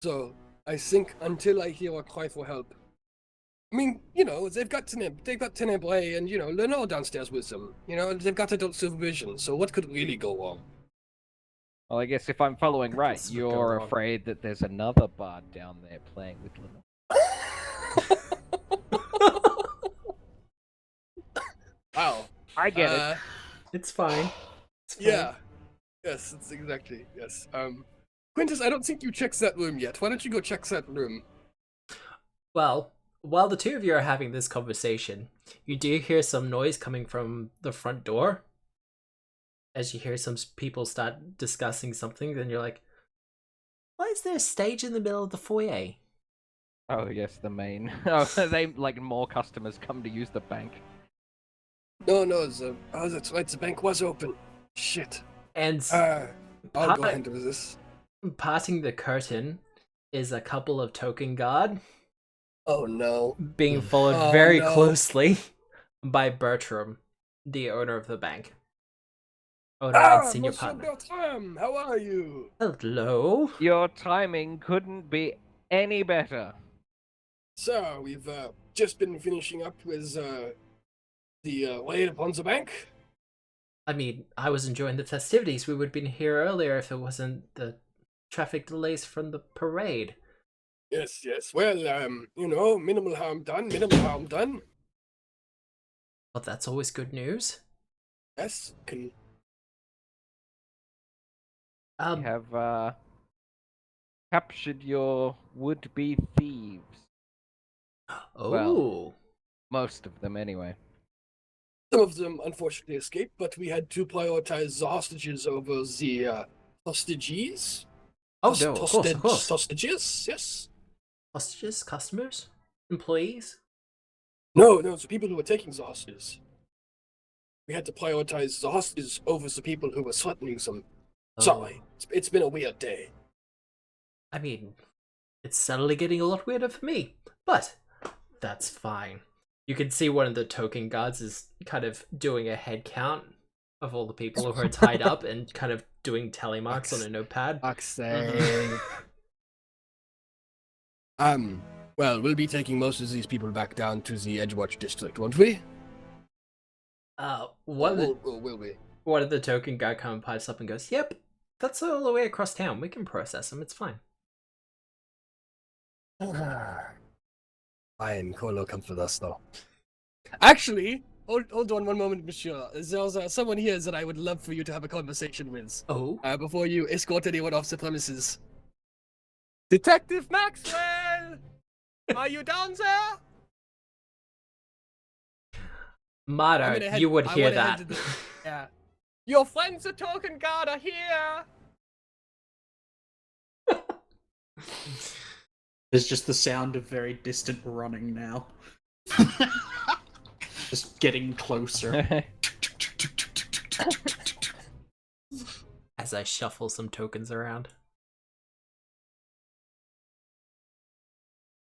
So, I think until I hear a cry for help, I mean, they've got Tenebrae and, Lenore downstairs with them. They've got adult supervision, so what could really go wrong? Well, I guess if I'm following right, This would go you're wrong. afraid that there's another bard down there playing with Lenore. Wow. I get it. It's fine. It's fine. Yeah. Yes, it's exactly. Yes. Quintus, I don't think you checked that room yet. Why don't you go check that room? Well, while the two of you are having this conversation, you do hear some noise coming from the front door. As you hear some people start discussing something, then you're like, why is there a stage in the middle of the foyer? Oh, yes, the main. Oh, they, more customers come to use the bank. No, that's right. The bank was open. Shit. And I'll go handle this. parting the curtain is a couple of token guard Oh no. being followed Oh, very no. closely by Bertram, the owner of the bank. Owner and senior Monsieur partner. Bertram, how are you? Hello. Your timing couldn't be any better. So, we've just been finishing up with the raid upon the bank. I mean, I was enjoying the festivities. We would have been here earlier if it wasn't the traffic delays from the parade. Yes. Well, minimal harm done. Well, that's always good news. Yes, can... We have captured your would-be thieves. Oh. Well. Most of them, anyway. Some of them unfortunately escaped, but we had to prioritize the hostages over the hostages. Oh, no, of course. Hostages, yes. Hostages? Customers? Employees? No, the people who were taking the hostages. We had to prioritize the hostages over the people who were threatening them. Oh. Sorry, it's been a weird day. I mean, it's suddenly getting a lot weirder for me, but that's fine. You can see one of the token guards is kind of doing a head count of all the people who are tied up and kind of doing tally marks on a notepad. Well, we'll be taking most of these people back down to the Edgewatch district, won't we? One Will we? of the token guard kind of pipes up and goes, "Yep, that's all the way across town. We can process them. It's fine." Fine, Kolo, come for us, though. Actually, hold on one moment, monsieur. There's someone here that I would love for you to have a conversation with. Oh, Before you escort anyone off the premises. Detective Maxwell! Are you down there? Mata, you would hear that. Yeah. Your friends, the token guard, are here! There's just the sound of very distant running now. Just getting closer. As I shuffle some tokens around.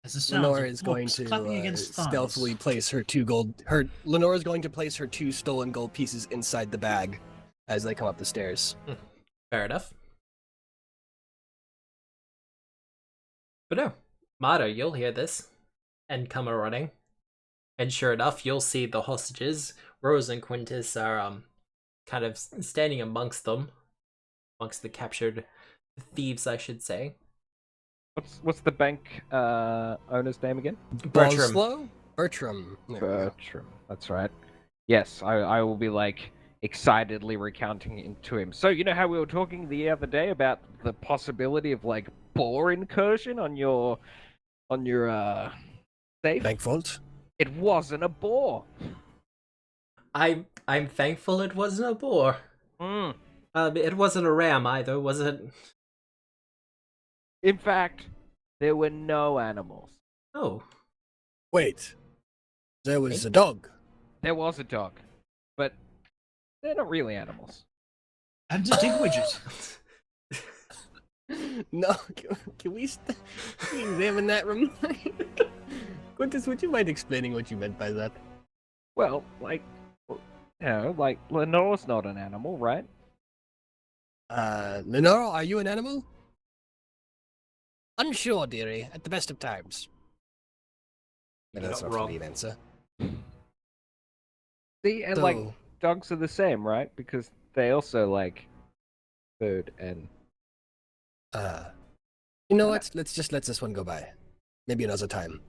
As the sounds Lenore of is going hooks to clapping against thighs. stealthily place her Lenore is going to place her 2 stolen gold pieces inside the bag as they come up the stairs. Fair enough. But no, Mata, you'll hear this and come a running. And sure enough, you'll see the hostages. Rose and Quintus are kind of standing amongst them. Amongst the captured thieves, I should say. What's the bank owner's name again? Bertram. Boslow? Bertram. There we go. Bertram. That's right. Yes, I will be like excitedly recounting it to him. So you know how we were talking the other day about the possibility of like boar incursion on your safe? Bank vault? It wasn't a boar. I'm thankful it wasn't a boar. It wasn't a ram either, was it? In fact, there were no animals. Oh. Wait. There was a dog. There was a dog, but they're not really animals. And a dig widget. No, can we examine that room? Quintus, would you mind explaining what you meant by that? Well, like, you know, like Lenore's not an animal, right? Lenore, are you an animal? Unsure, dearie, at the best of times. You're That's not not wrong. really an answer. See, and like dogs are the same, right? Because they also like food and. You know what? Let's let this one go by. Maybe another time.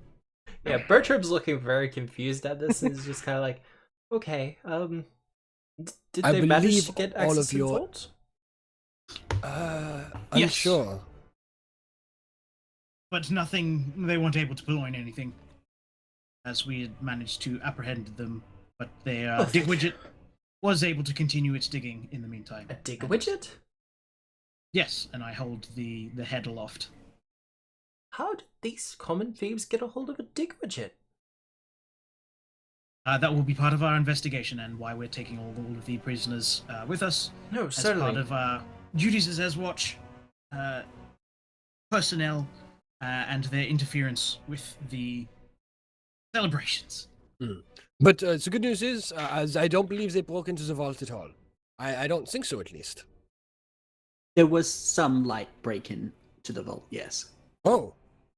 Yeah, Bertram's looking very confused at this and is just kind of like, okay, did I they manage believe to get all access of to your- the vault? Yes. Unsure. But nothing, they weren't able to purloin anything, as we had managed to apprehend them. But their dig widget was able to continue its digging in the meantime. A dig widget? Yes, and I hold the head aloft. How did these common thieves get a hold of a dig widget? That will be part of our investigation and why we're taking all of the prisoners with us No, as certainly. part of our duties as Edgewatch personnel and their interference with the celebrations. But the good news is, as I don't believe they broke into the vault at all. I don't think so, at least. There was some light break-in to the vault, yes. Oh.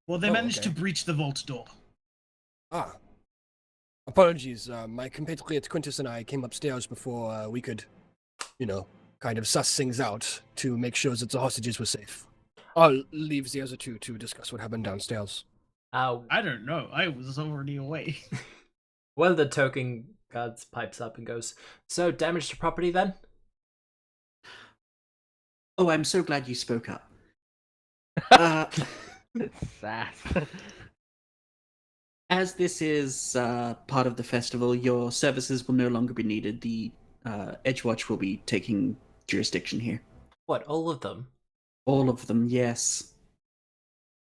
Well, they Oh, managed okay. to breach the vault door. Ah. Apologies. My compatriot Quintus and I came upstairs before we could, kind of suss things out to make sure that the hostages were safe. I'll leave the other two to discuss what happened downstairs. Uh, I don't know. I was already away. One of the token guards pipes up and goes, so damage to property then? Oh, I'm so glad you spoke up. Sass. As this is part of the festival, your services will no longer be needed. The Edgewatch will be taking jurisdiction here. What, all of them? All of them, yes.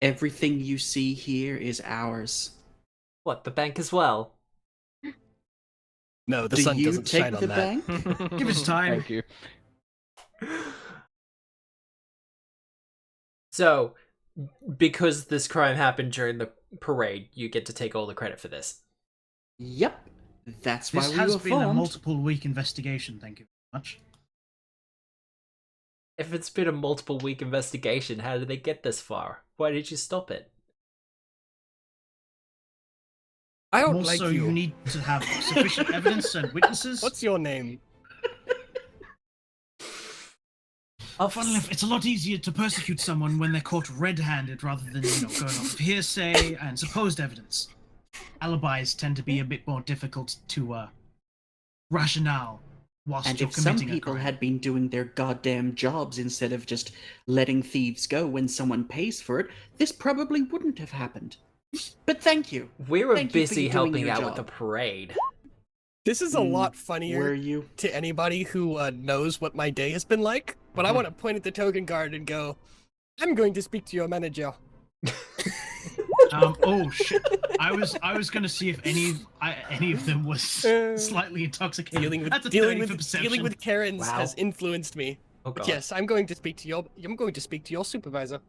Everything you see here is ours. What, the bank as well? No, the Do sun you doesn't take shine on the that. bank? Give us time. Thank you. So, because this crime happened during the parade, you get to take all the credit for this. Yep. That's why This we has were been a formed. multiple-week investigation, thank you very much. If it's been a multiple week investigation, how did they get this far? Why did you stop it? I don't More like so, you. you need to have sufficient evidence and witnesses. What's your name? Funnily enough, it's a lot easier to persecute someone when they're caught red-handed rather than, going off of hearsay and supposed evidence. alibis tend to be a bit more difficult to rationale whilst And you're if some committing a people crime. had been doing their goddamn jobs instead of just letting thieves go when someone pays for it, this probably wouldn't have happened. But thank you. We were Thank you for busy doing helping your out with the job. parade. This is a lot funnier Were you? to anybody who knows what my day has been like, but I want to point at the token guard and go, I'm going to speak to your manager. Oh shit! I was gonna see if any of them was slightly intoxicated. That's a 30 for perception. Dealing with Karens Wow. has influenced me. Oh god. But yes, I'm going to speak to your supervisor.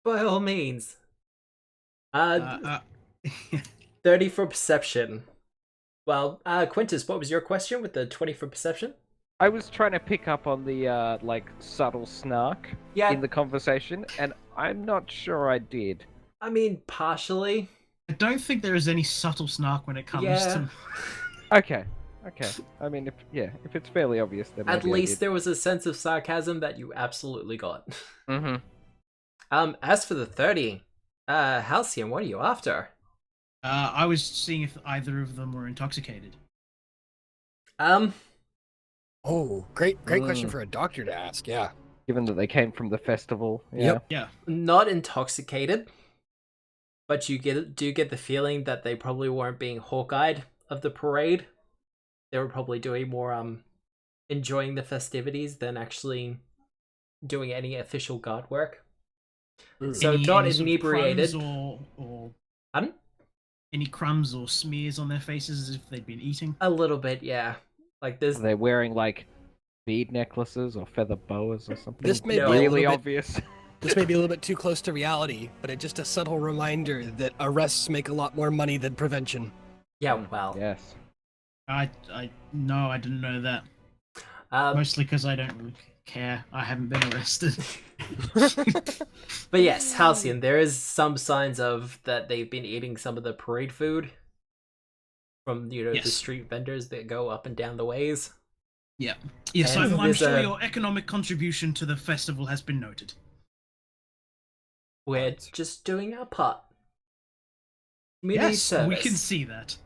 By all means. 30 for perception. Well, Quintus, what was your question with the 20 for perception? I was trying to pick up on the like subtle snark Yeah, in the conversation, and I'm not sure I did. I mean, partially. I don't think there is any subtle snark when it comes Yeah. to. Okay. I mean, if it's fairly obvious, then At maybe I least did. there was a sense of sarcasm that you absolutely got. Mm-hmm. As for the 30, Halcyon, what are you after? I was seeing if either of them were intoxicated. Oh, great question Mm. for a doctor to ask. Yeah. Given that they came from the festival. Yeah. Yep. Yeah. Not intoxicated, but you do get the feeling that they probably weren't being hawk-eyed of the parade. They were probably doing more enjoying the festivities than actually doing any official guard work. So Any not sort of inebriated. crumbs or Pardon? any crumbs or smears on their faces as if they'd been eating. A little bit, yeah. Like there's They're wearing like bead necklaces or feather boas or something. This may be a really little bit- obvious. This may be a little bit too close to reality, but it's just a subtle reminder that arrests make a lot more money than prevention. yeah, well. Yes. No, I didn't know that. Mostly because I don't really care. I haven't been arrested. But yes, Halcyon, there is some signs of that they've been eating some of the parade food from the Yes. street vendors that go up and down the ways. Yeah. Yes, And I'm there's sure a- your economic contribution to the festival has been noted. We're just doing our part. Community Yes, service. we can see that.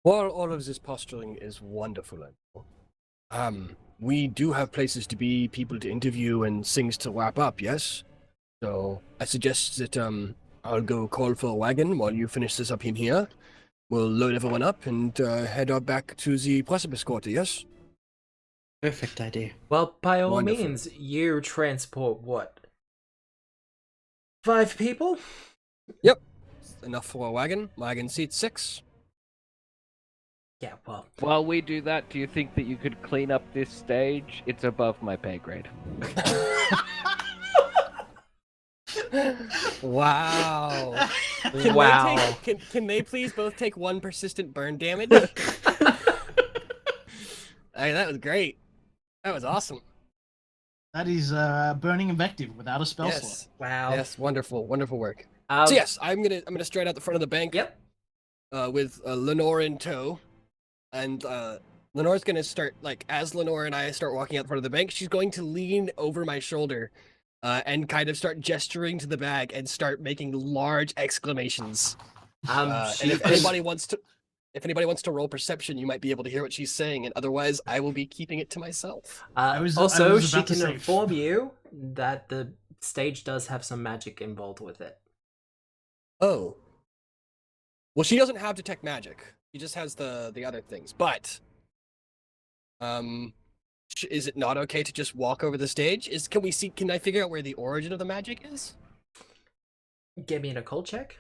While all of this posturing is wonderful, we do have places to be, people to interview, and things to wrap up. Yes, so I suggest that I'll go call for a wagon while you finish this up in here. We'll load everyone up and head out back to the precipice quarter. Yes. Perfect idea. Well, by all Wonderful. means, you transport what? 5 people? Enough for a wagon. Wagon seats 6. Yeah, well. While we do that, do you think that you could clean up this stage? It's above my pay grade. Wow. Wow. Can they please both take 1 persistent burn damage? Hey, that was great. That was awesome. That is burning invective without a spell slot. Yes. Wow. Yes, wonderful work. Um, So yes, I'm gonna straight out the front of the bank. Yep. With Lenore in tow, and Lenore's gonna start as Lenore and I start walking out the front of the bank. She's going to lean over my shoulder, and kind of start gesturing to the bag and start making large exclamations. And if anybody wants to roll perception, you might be able to hear what she's saying, and otherwise, I will be keeping it to myself. I was also, she about to can say- inform you that the stage does have some magic involved with it. Oh. Well, she doesn't have detect magic. She just has the other things. But, is it not okay to just walk over the stage? Can I figure out where the origin of the magic is? Give me an occult check.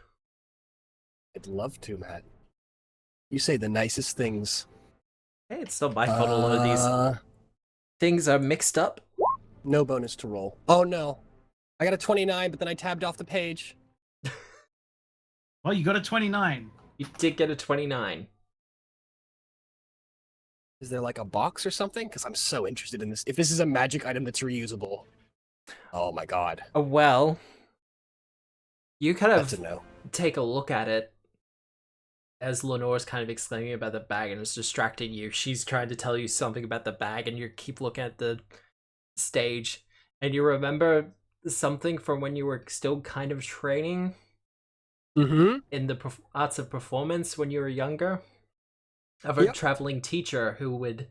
I'd love to, Matt. You say the nicest things. Hey, it's not my fault a lot of these things are mixed up. No bonus to roll. Oh no. I got a 29, but then I tabbed off the page. Well, you got a 29. You did get a 29. Is there a box or something? Because I'm so interested in this. If this is a magic item that's reusable. Oh my god. Well, you kind That's of a no. take a look at it as Lenore's kind of exclaiming about the bag and it's distracting you. She's trying to tell you something about the bag and you keep looking at the stage and you remember something from when you were still kind of training Mm-hmm. in the arts of performance when you were younger, of a traveling teacher who would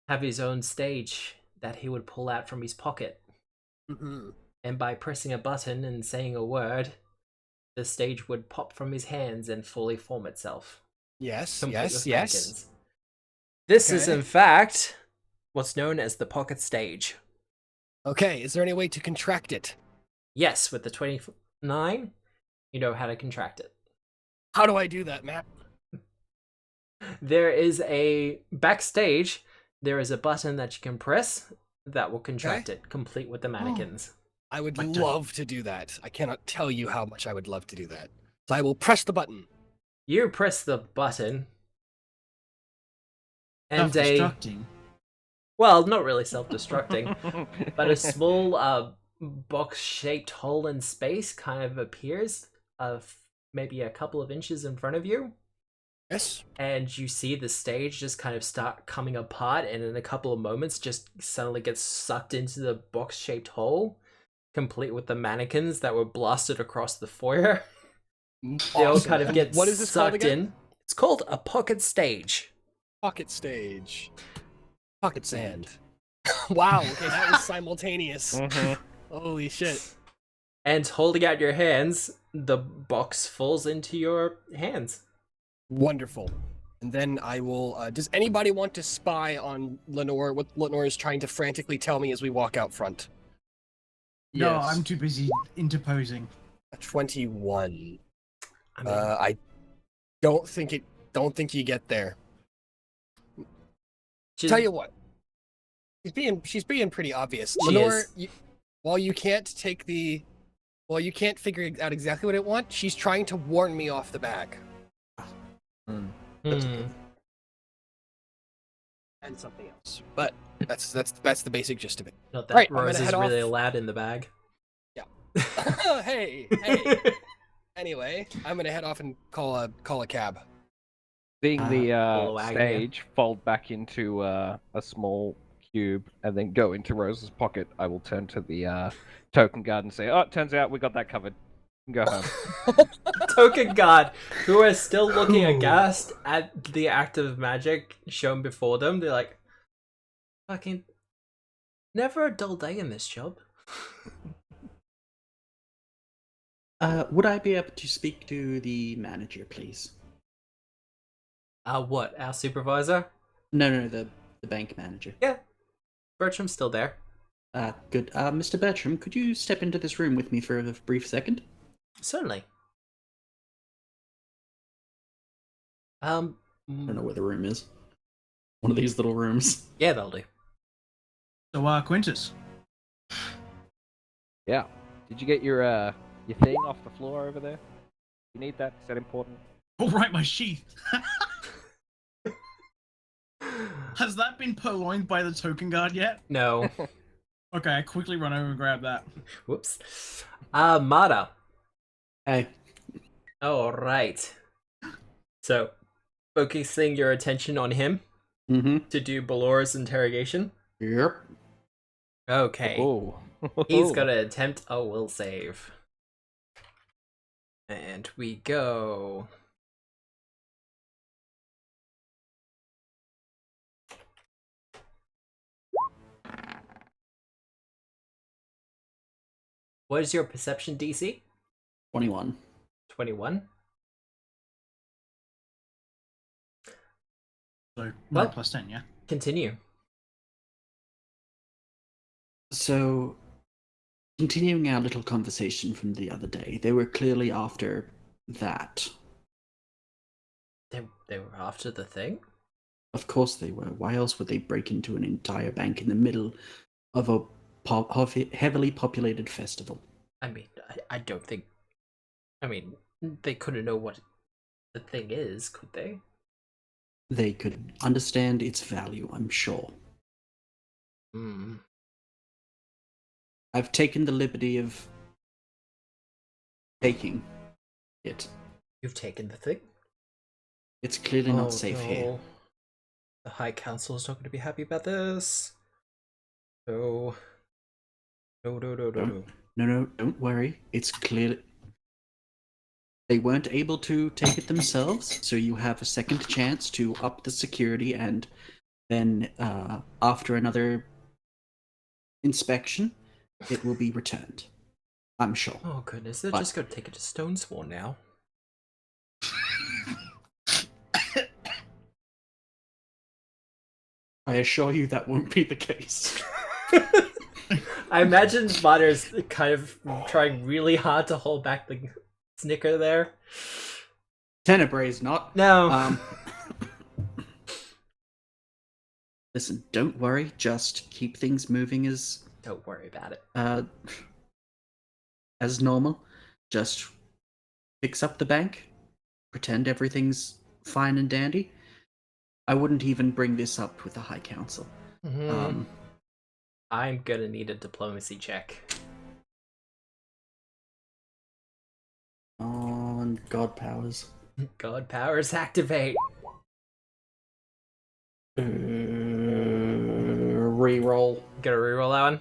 have his own stage that he would pull out from his pocket. Mm-hmm. And by pressing a button and saying a word, the stage would pop from his hands and fully form itself. Yes, Complete yes, with yes. mannequins. This is, Okay. in fact, what's known as the pocket stage. Okay, is there any way to contract it? Yes, with the 29, you know how to contract it. How do I do that, Matt? There is a backstage, there is a button that you can press that will contract it, complete with the mannequins. I would But, love to do that. I cannot tell you how much I would love to do that. So I will press the button. You press the button, and Self-destructing. well, not really self-destructing, but a small box-shaped hole in space kind of appears, maybe a couple of inches in front of you. Yes. And you see the stage just kind of start coming apart, and in a couple of moments just suddenly gets sucked into the box-shaped hole, complete with the mannequins that were blasted across the foyer. They all kind of get What is this called sucked again? in. It's called a pocket stage. Pocket stage. Pocket sand. Wow, okay, that was simultaneous. Mhm. Holy shit. And holding out your hands, the box falls into your hands. Wonderful. And then I will, does anybody want to spy on Lenore, what Lenore is trying to frantically tell me as we walk out front? No, Yes. I'm too busy interposing. A 21. I mean, I don't think you get there. Tell you what. She's being pretty obvious. She Lenore, is. while you can't figure out exactly what it wants, she's trying to warn me off the bag. hmm. And something else. But that's the basic gist of it. Not that Right, I'm Rose gonna is head really off. loud in the bag. hey. Anyway, I'm gonna head off and call a cab. Seeing the Hello, Agnia. stage fold back into a small cube and then go into Rose's pocket, I will turn to the token guard and say, "Oh, it turns out we got that covered. You can go home." Token guard, who are still looking aghast at the act of magic shown before them. They're like, fucking, never a dull day in this job. Would I be able to speak to the manager, please? What, our supervisor? No, the bank manager. Yeah, Bertram's still there. Good. Mr. Bertram, could you step into this room with me for a brief second? Certainly. I don't know where the room is. One of these little rooms. Yeah, that'll do. So, Quintus. Yeah. Did you get your thing off the floor over there? You need that? Is that important? All right, my sheath. Has that been purloined by the token guard yet? No. Okay, I quickly run over and grab that. Whoops. Mata. Hey. Alright. So, focusing your attention on him Mm-hmm. to do Balora's interrogation. Yep. Okay. Oh. He's gonna attempt a will save. And we go. What is your perception DC? 21. 21? So, Well- 9 plus 10, yeah? Continue. So, continuing our little conversation from the other day, they were clearly after that. They were after the thing? Of course they were. Why else would they break into an entire bank in the middle of a heavily populated festival? I mean, I don't think. I mean, they couldn't know what the thing is, could they? They could understand its value, I'm sure. Hmm. I've taken the liberty of taking it. You've taken the thing? It's clearly Oh, not safe here. no. The High Council is not going to be happy about this. No. No. No, don't worry. It's clear. They weren't able to take it themselves, so you have a second chance to up the security, and then after another inspection, it will be returned. I'm sure. Oh goodness, they're just gonna take it to Stone Sworn now. I assure you that won't be the case. I imagine Spotter's kind of trying really hard to hold back the snicker there. Tenebrae's not. No. Listen, don't worry. Just keep things moving Don't worry about it. As normal. Just fix up the bank. Pretend everything's fine and dandy. I wouldn't even bring this up with the High Council. I'm gonna need a diplomacy check. On God powers. God powers activate. Reroll. Gonna reroll that one.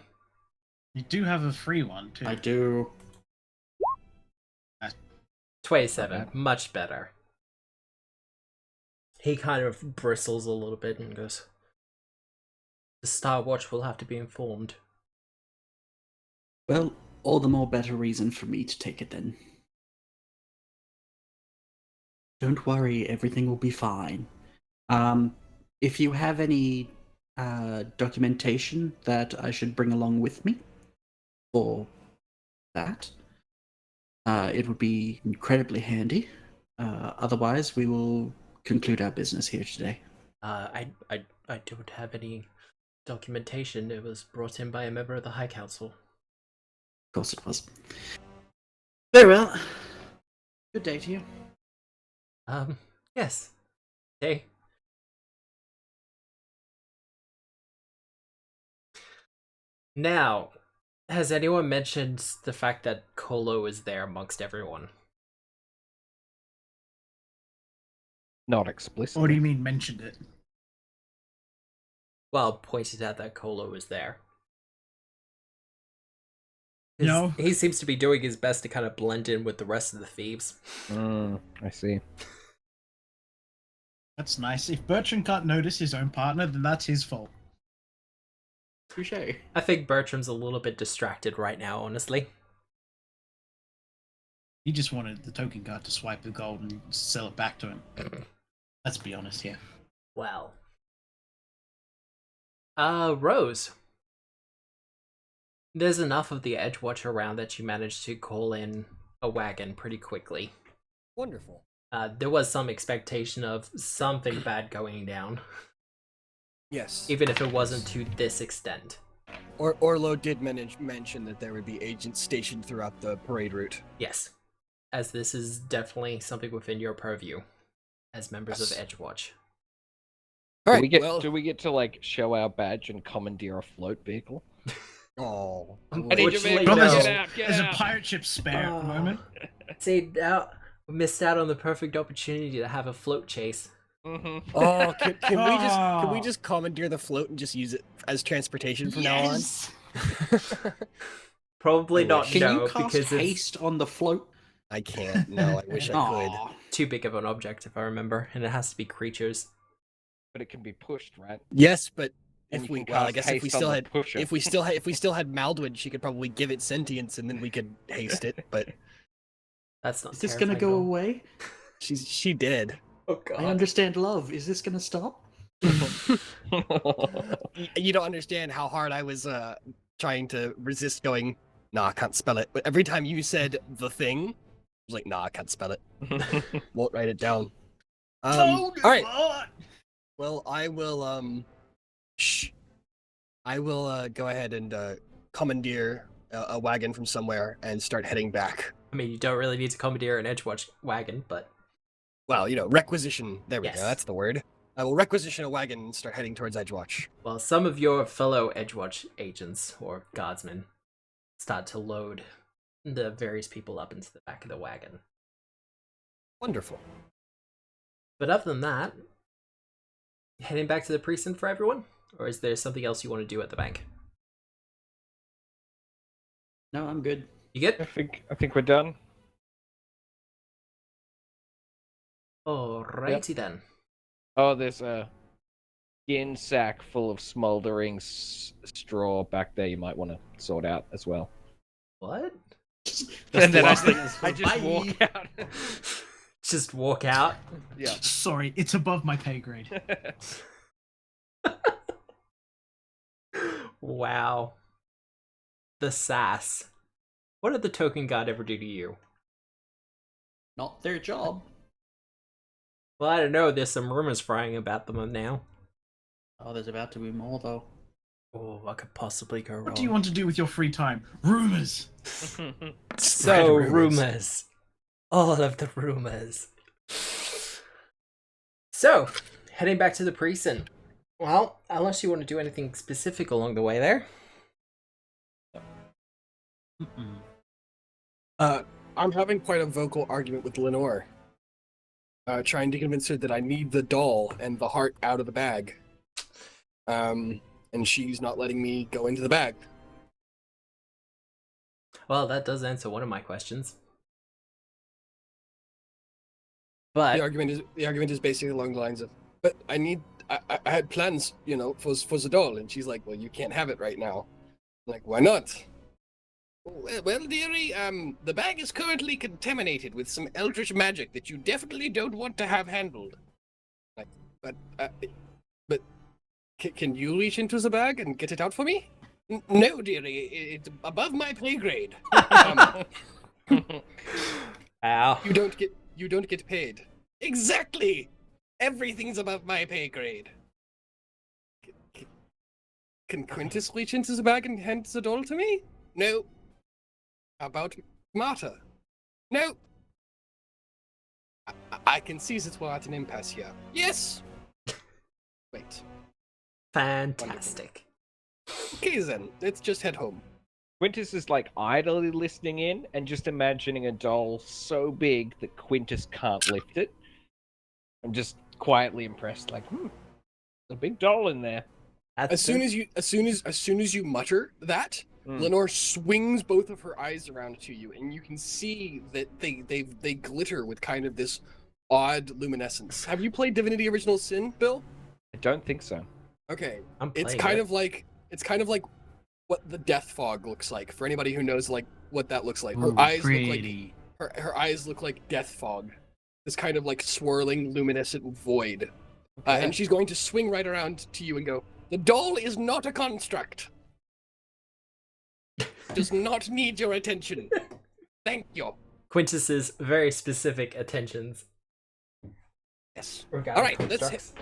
You do have a free one too. I do. 27. Much better. He kind of bristles a little bit and goes, "The Star Watch will have to be informed." Well, all the more better reason for me to take it then. Don't worry, everything will be fine. If you have any documentation that I should bring along with me for that, it would be incredibly handy. Otherwise, we will conclude our business here today. I don't have any documentation. It was brought in by a member of the High Council. Of course it was. Very well. Good day to you. Yes. Hey. Now, has anyone mentioned the fact that Kolo is there amongst everyone? Not explicitly. What do you mean mentioned it? Well, pointed out that Kolo is there. 'Cause No. he seems to be doing his best to kind of blend in with the rest of the thieves. I see. That's nice. If Bertrand can't notice his own partner, then that's his fault. Touche. I think Bertram's a little bit distracted right now, honestly. He just wanted the token card to swipe the gold and sell it back to him. Let's be honest here. Well. Rose. There's enough of the Edgewatch around that you managed to call in a wagon pretty quickly. Wonderful. There was some expectation of something bad going down, Yes. even if it wasn't to this extent. Orlo did mention that there would be agents stationed throughout the parade route. Yes, as this is definitely something within your purview as members of Edgewatch. All Do right. we get to like show our badge and commandeer a float vehicle? Oh. I need your Unfortunately, vehicle. no. There's a pirate ship spare at the moment. See, now we missed out on the perfect opportunity to have a float chase. Mm-hmm. Oh, can we Oh. just commandeer the float and just use it as transportation from now on? Yes! Probably not, Can no, you cast because it's haste on the float? I can't. No, I wish I could. Aw. too big of an object, if I remember, and it has to be creatures. But it can be pushed, right? Yes, but And if you we, can well, I cast guess if we haste on still the had, pusher. if we still had Maldwin, she could probably give it sentience, and then we could haste it. But That's not. Is this gonna go terrifying away? she did. at all. Oh I god. understand love. Is this gonna stop? You don't understand how hard I was trying to resist going. Nah, I can't spell it. But every time you said the thing, I was like, nah, I can't spell it. Won't write it down. All right. Well, I will I will go ahead and commandeer a wagon from somewhere and start heading back. I mean, you don't really need to commandeer an Edgewatch wagon, but Well, requisition. There we Yes. go. That's the word. I will requisition a wagon and start heading towards Edgewatch. well, some of your fellow Edgewatch agents or guardsmen start to load the various people up into the back of the wagon. Wonderful. But other than that, heading back to the precinct for everyone, or is there something else you want to do at the bank? No, I'm good. You good? I think we're done. Alrighty then. Oh, there's a skin sack full of smoldering straw back there. You might want to sort out as well. What? And then I last thing just walk out. Just walk out. Yeah. Sorry, it's above my pay grade. Wow. The sass. What did the token god ever do to you? Not their job. Well, I don't know. There's some rumors flying about them now. Oh, there's about to be more though. Oh, what could possibly go wrong? What do you want to do with your free time? Rumors. So, rumors. rumors. All of the rumors. So, heading back to the precinct. Well, unless you want to do anything specific along the way there. I'm having quite a vocal argument with Lenore. Trying to convince her that I need the doll and the heart out of the bag. And she's not letting me go into the bag. Well, that does answer one of my questions. But The argument is basically along the lines of, but I had plans, for the doll, and she's like, well, you can't have it right now. I'm like, why not? Well, dearie, the bag is currently contaminated with some eldritch magic that you definitely don't want to have handled. Like, but can you reach into the bag and get it out for me? No, dearie, it's above my pay grade. ow. You don't get paid. Exactly. Everything's above my pay grade. Can Quintus reach into the bag and hand the doll to me? No. How about Marta? No. I can see that we're at an impasse here. Yes. Wait. Fantastic. Okay then, let's just head home. Quintus is like idly listening in and just imagining a doll so big that Quintus can't lift it. I'm just quietly impressed, like, there's a big doll in there. That's As soon as you mutter that, Lenore swings both of her eyes around to you, and you can see that they glitter with kind of this odd luminescence. Have you played Divinity Original Sin, Bill? I don't think so. Okay, I'm it's playing kind it. of like what the death fog looks like. For anybody who knows like what that looks like, her Ooh, eyes pretty. look like her eyes look like death fog. This kind of like swirling, luminescent void. And she's going to swing right around to you and go, "The doll is not a construct. Does not need your attention. Thank you." Quintus's very specific attentions. Yes. regarding All right, constructs.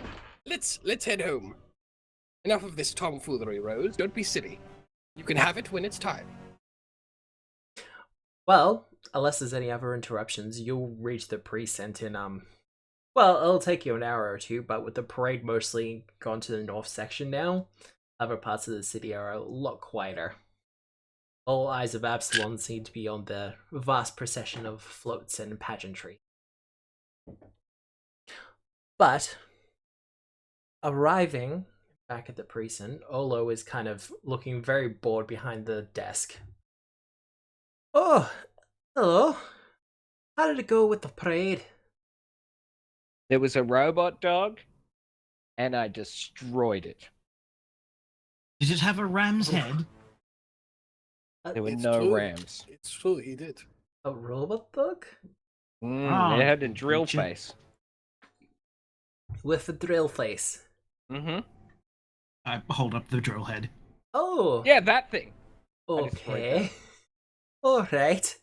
let's head home. Enough of this tomfoolery, Rose. Don't be silly. You can have it when it's time. Well, unless there's any other interruptions, you'll reach the precinct in well, it'll take you an hour or two, but with the parade mostly gone to the north section now, other parts of the city are a lot quieter. All eyes of Absalom seem to be on the vast procession of floats and pageantry. But arriving back at the precinct, Olo is kind of looking very bored behind the desk. Oh, hello. How did it go with the parade? There was a robot dog, and I destroyed it. Did it have a ram's head? There were It's no true. rams. It's true, he did. A robot dog? It had a drill creature. face. With a drill face. Mm-hmm. I hold up the drill head. Oh, Yeah, that thing. I destroyed okay. Alright.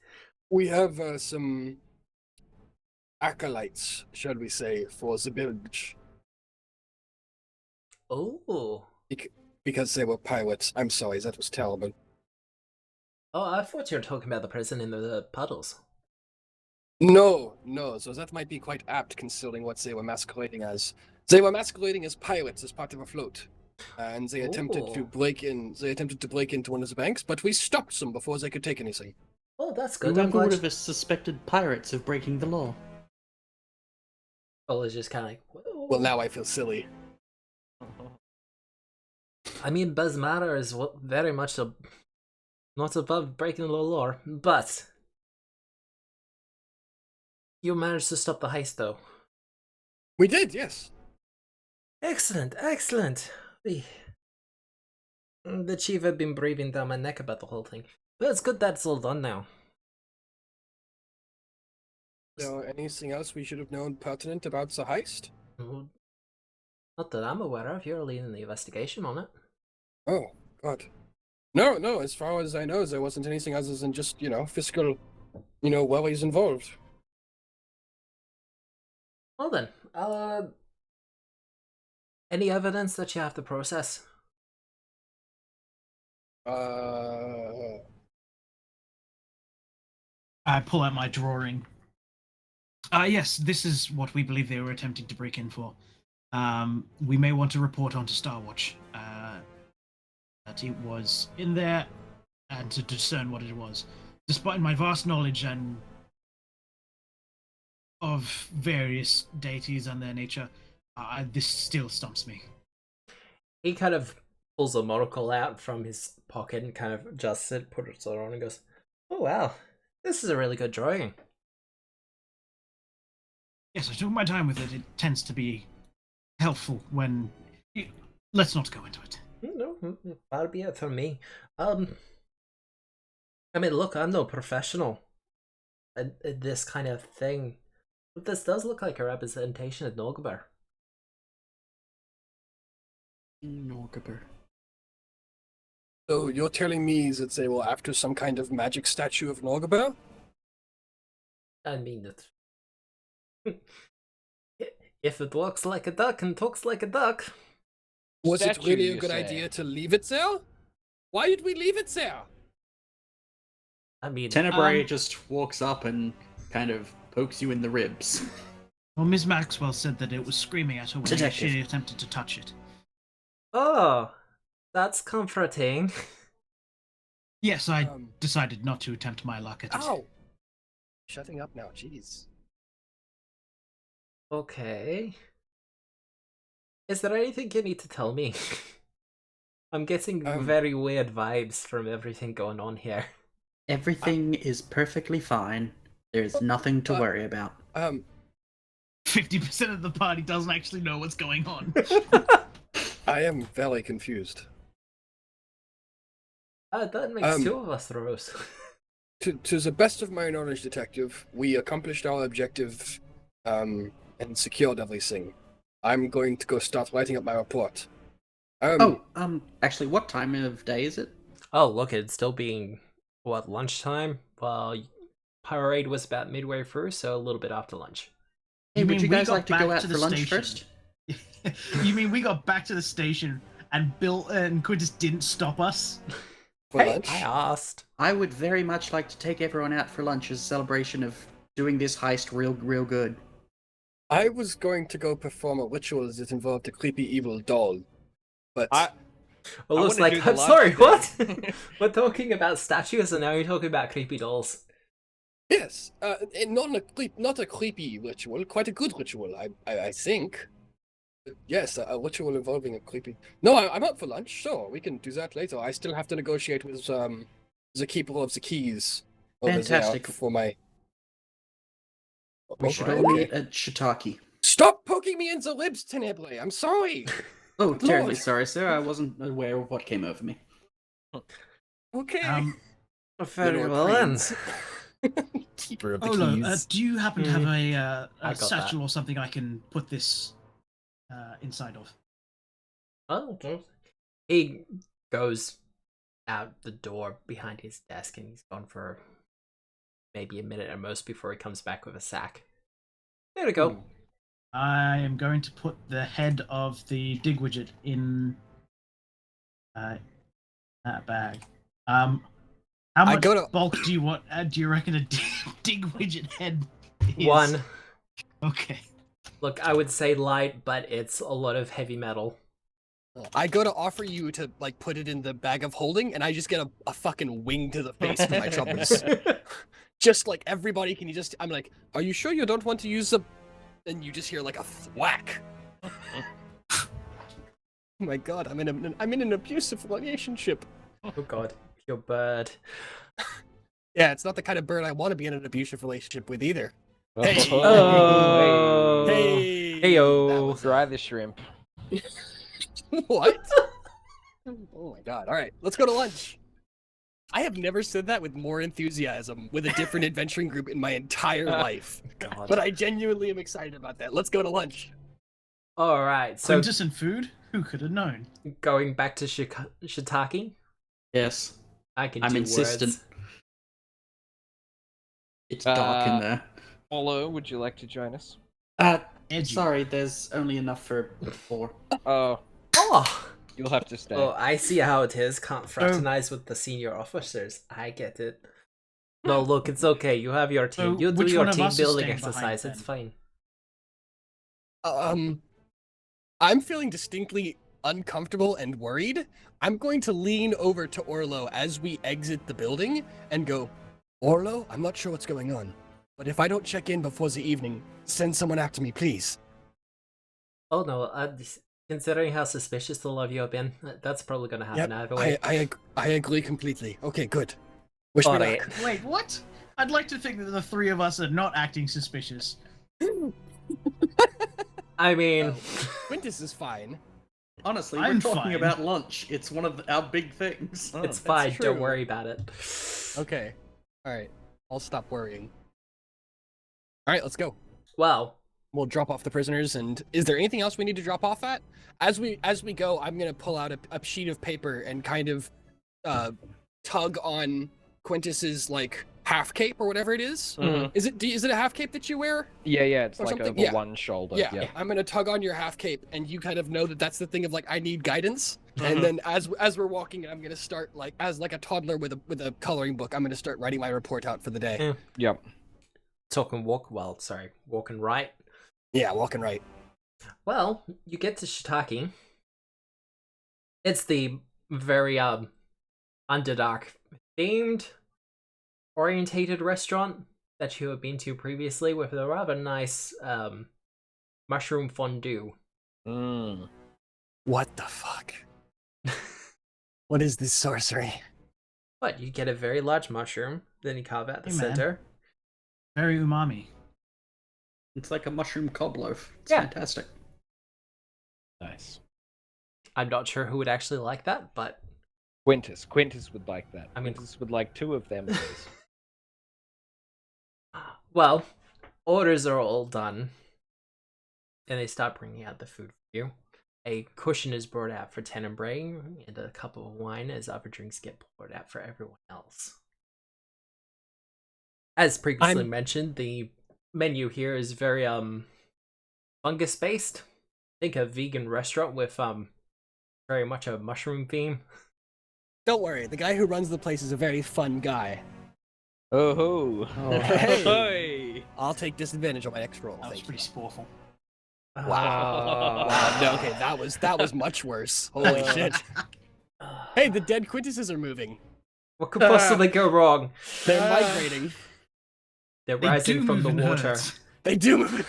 We have some acolytes, shall we say, for the bilge. Oh. Because they were pirates. I'm sorry, that was terrible. Oh, I thought you were talking about the prison in the puddles. No, so that might be quite apt considering what they were masquerading as. They were masquerading as pirates as part of a float. And they attempted to Ooh. break in. They attempted to break into one of the banks, but we stopped them before they could take anything. Oh, that's good. I'm Whoever glad would have suspected pirates of breaking the law? Ola's just kind of like, whoa. Well, now I feel silly. I mean, Basmara is very much not above breaking the law, but you managed to stop the heist, though. We did, yes. Excellent, excellent. The chief had been breathing down my neck about the whole thing. But it's good that's all done now. So, anything else we should have known pertinent about the heist? Well, not that I'm aware of. You're leading the investigation on it. Oh, God. No, as far as I know, there wasn't anything other than just, fiscal, worries involved. Well then, any evidence that you have to process? I pull out my drawing. Yes, this is what we believe they were attempting to break in for. We may want to report on to Starwatch that it was in there and to discern what it was. Despite my vast knowledge and of various deities and their nature, this still stumps me. He kind of pulls a monocle out from his pocket and kind of adjusts it, puts it on, and goes, "Oh wow, this is a really good drawing." Yes, I took my time with it. It tends to be helpful when... Let's not go into it. No, that'll be it for me. I mean, look, I'm no professional at this kind of thing, but this does look like a representation of Norgaber. Norgaber. So you're telling me that they were after some kind of magic statue of Norgaber? I mean, that if it walks like a duck and talks like a duck. Was it Statue, really a you good say? idea to leave it there? Why did we leave it there? I mean, Tenebrae just walks up and kind of pokes you in the ribs. Well, Ms. Maxwell said that it was screaming at her when Detective. she attempted to touch it. oh, that's comforting. Yes, I decided not to attempt my luck at it. Ow! Shutting up now, jeez. Okay. Is there anything you need to tell me? I'm getting very weird vibes from everything going on here. Everything is perfectly fine. There's nothing to worry about. 50% of the party doesn't actually know what's going on. I am very confused. That makes two of us, Rose. To the best of my knowledge, Detective, we accomplished our objective, and secured everything. I'm going to go start writing up my report. Actually, what time of day is it? Oh, look, it's still being, what, lunchtime? Well, parade was about midway through, so a little bit after lunch. Hey, would you we guys got like to back go out to for the lunch station? first? You mean we got back to the station and Bill and Quintus didn't stop us? For Hey, lunch? I asked. I would very much like to take everyone out for lunch as a celebration of doing this heist real good. I was going to go perform a ritual that involved a creepy evil doll, but Well, I looks wanna like, do the I'm lunch sorry, thing. what? We're talking about statues and now you're talking about creepy dolls. yes, and not a creepy ritual, quite a good ritual, I think. But yes, a ritual involving a creepy. No, I'm up for lunch. Sure, we can do that later. I still have to negotiate with the keeper of the keys. over there Fantastic. for my. We should Okay. all meet at Shiitake. Stop poking me in the ribs, Tenebrae. I'm sorry. Oh, terribly Lord. sorry, sir. I wasn't aware of what came over me. Okay. Very Lenore well then. Cranes. Keeper of the Olo, keys. do you happen to have I a got satchel that. or something I can put this inside of? Oh, okay. He goes out the door behind his desk and he's gone for maybe a minute at most before he comes back with a sack. There we go. I am going to put the head of the dig widget in that bag. How much go to- bulk do you want? Do you reckon a dig widget head is? One. Okay. Look, I would say light, but it's a lot of heavy metal. I go to offer you to like put it in the bag of holding, and I just get a fucking wing to the face for my troubles. Just like everybody, can you just? I'm like, are you sure you don't want to use the? And you just hear like a thwack. Oh my god, I'm in an abusive relationship. Oh god, your bird. Yeah, it's not the kind of bird I want to be in an abusive relationship with either. Oh, Hey. Oh. Hey. Heyo. Dry the shrimp. What? Oh my god. All right, let's go to lunch. I have never said that with more enthusiasm with a different adventuring group in my entire life. God. But I genuinely am excited about that. Let's go to lunch. All right, so Quintus and food? Who could have known? going back to shiitake, Yes. I can I'm do insistent. words. It's dark in there. Olo, would you like to join us? Edgy. Sorry, there's only enough for 4. Oh, Oh, you'll have to stay. oh, I see how it is. Can't fraternize with the senior officers. I get it. No, look, it's okay. You have your team. So You do which your one of team us is building staying behind exercise. then? It's fine. I'm feeling distinctly uncomfortable and worried. I'm going to lean over to Orlo as we exit the building and go, Orlo, I'm not sure what's going on, but if I don't check in before the evening, send someone after me, please. Oh no, considering how suspicious all of you have been, that's probably going to happen either way. I agree completely. Okay, good. Wish me Alright. luck. Wait, what? I'd like to think that the 3 of us are not acting suspicious. I mean, Quintus is fine. Honestly, I'm we're talking fine. about lunch. It's one of our big things. Oh, it's that's fine. Don't true. worry about it. Okay. All right. I'll stop worrying. All right, let's go. Well, We'll drop off the prisoners. And is there anything else we need to drop off at? As we go, I'm gonna pull out a sheet of paper and kind of tug on Quintus's like half cape or whatever it is. Mhm. Is it a half cape that you wear? Yeah, it's Or like something? over Yeah. one shoulder. Yeah. I'm gonna tug on your half cape, and you kind of know that that's the thing of like I need guidance. Mhm. And then as we're walking, I'm gonna start like as like a toddler with a coloring book. I'm gonna start writing my report out for the day. Yeah. Yep. walking right. Yeah, walking right. Well, you get to shiitake. It's the very Underdark themed orientated restaurant that you have been to previously with a rather nice mushroom fondue. Mm. What the fuck? What is this sorcery? But you get a very large mushroom, then you carve out the Hey, man. center. Very umami. It's like a mushroom cob loaf. It's Yeah. fantastic. Nice. I'm not sure who would actually like that, but Quintus would like that. I mean- Quintus would like 2 of them, please. well, orders are all done. And they start bringing out the food for you. A cushion is brought out for Tenebrae, and a cup of wine as other drinks get poured out for everyone else. As previously mentioned, the menu here is very fungus based. Think a vegan restaurant with very much a mushroom theme. Don't worry, the guy who runs the place is a very fun guy. Oh ho! Hey. Hey! I'll take disadvantage on my next roll. That was thank pretty you. sporful. Wow. No, okay, that was much worse. Holy shit. Hey, the dead Quintuses are moving. What could possibly go wrong? They're migrating. They're They rising do from the move in water. herds. They do move.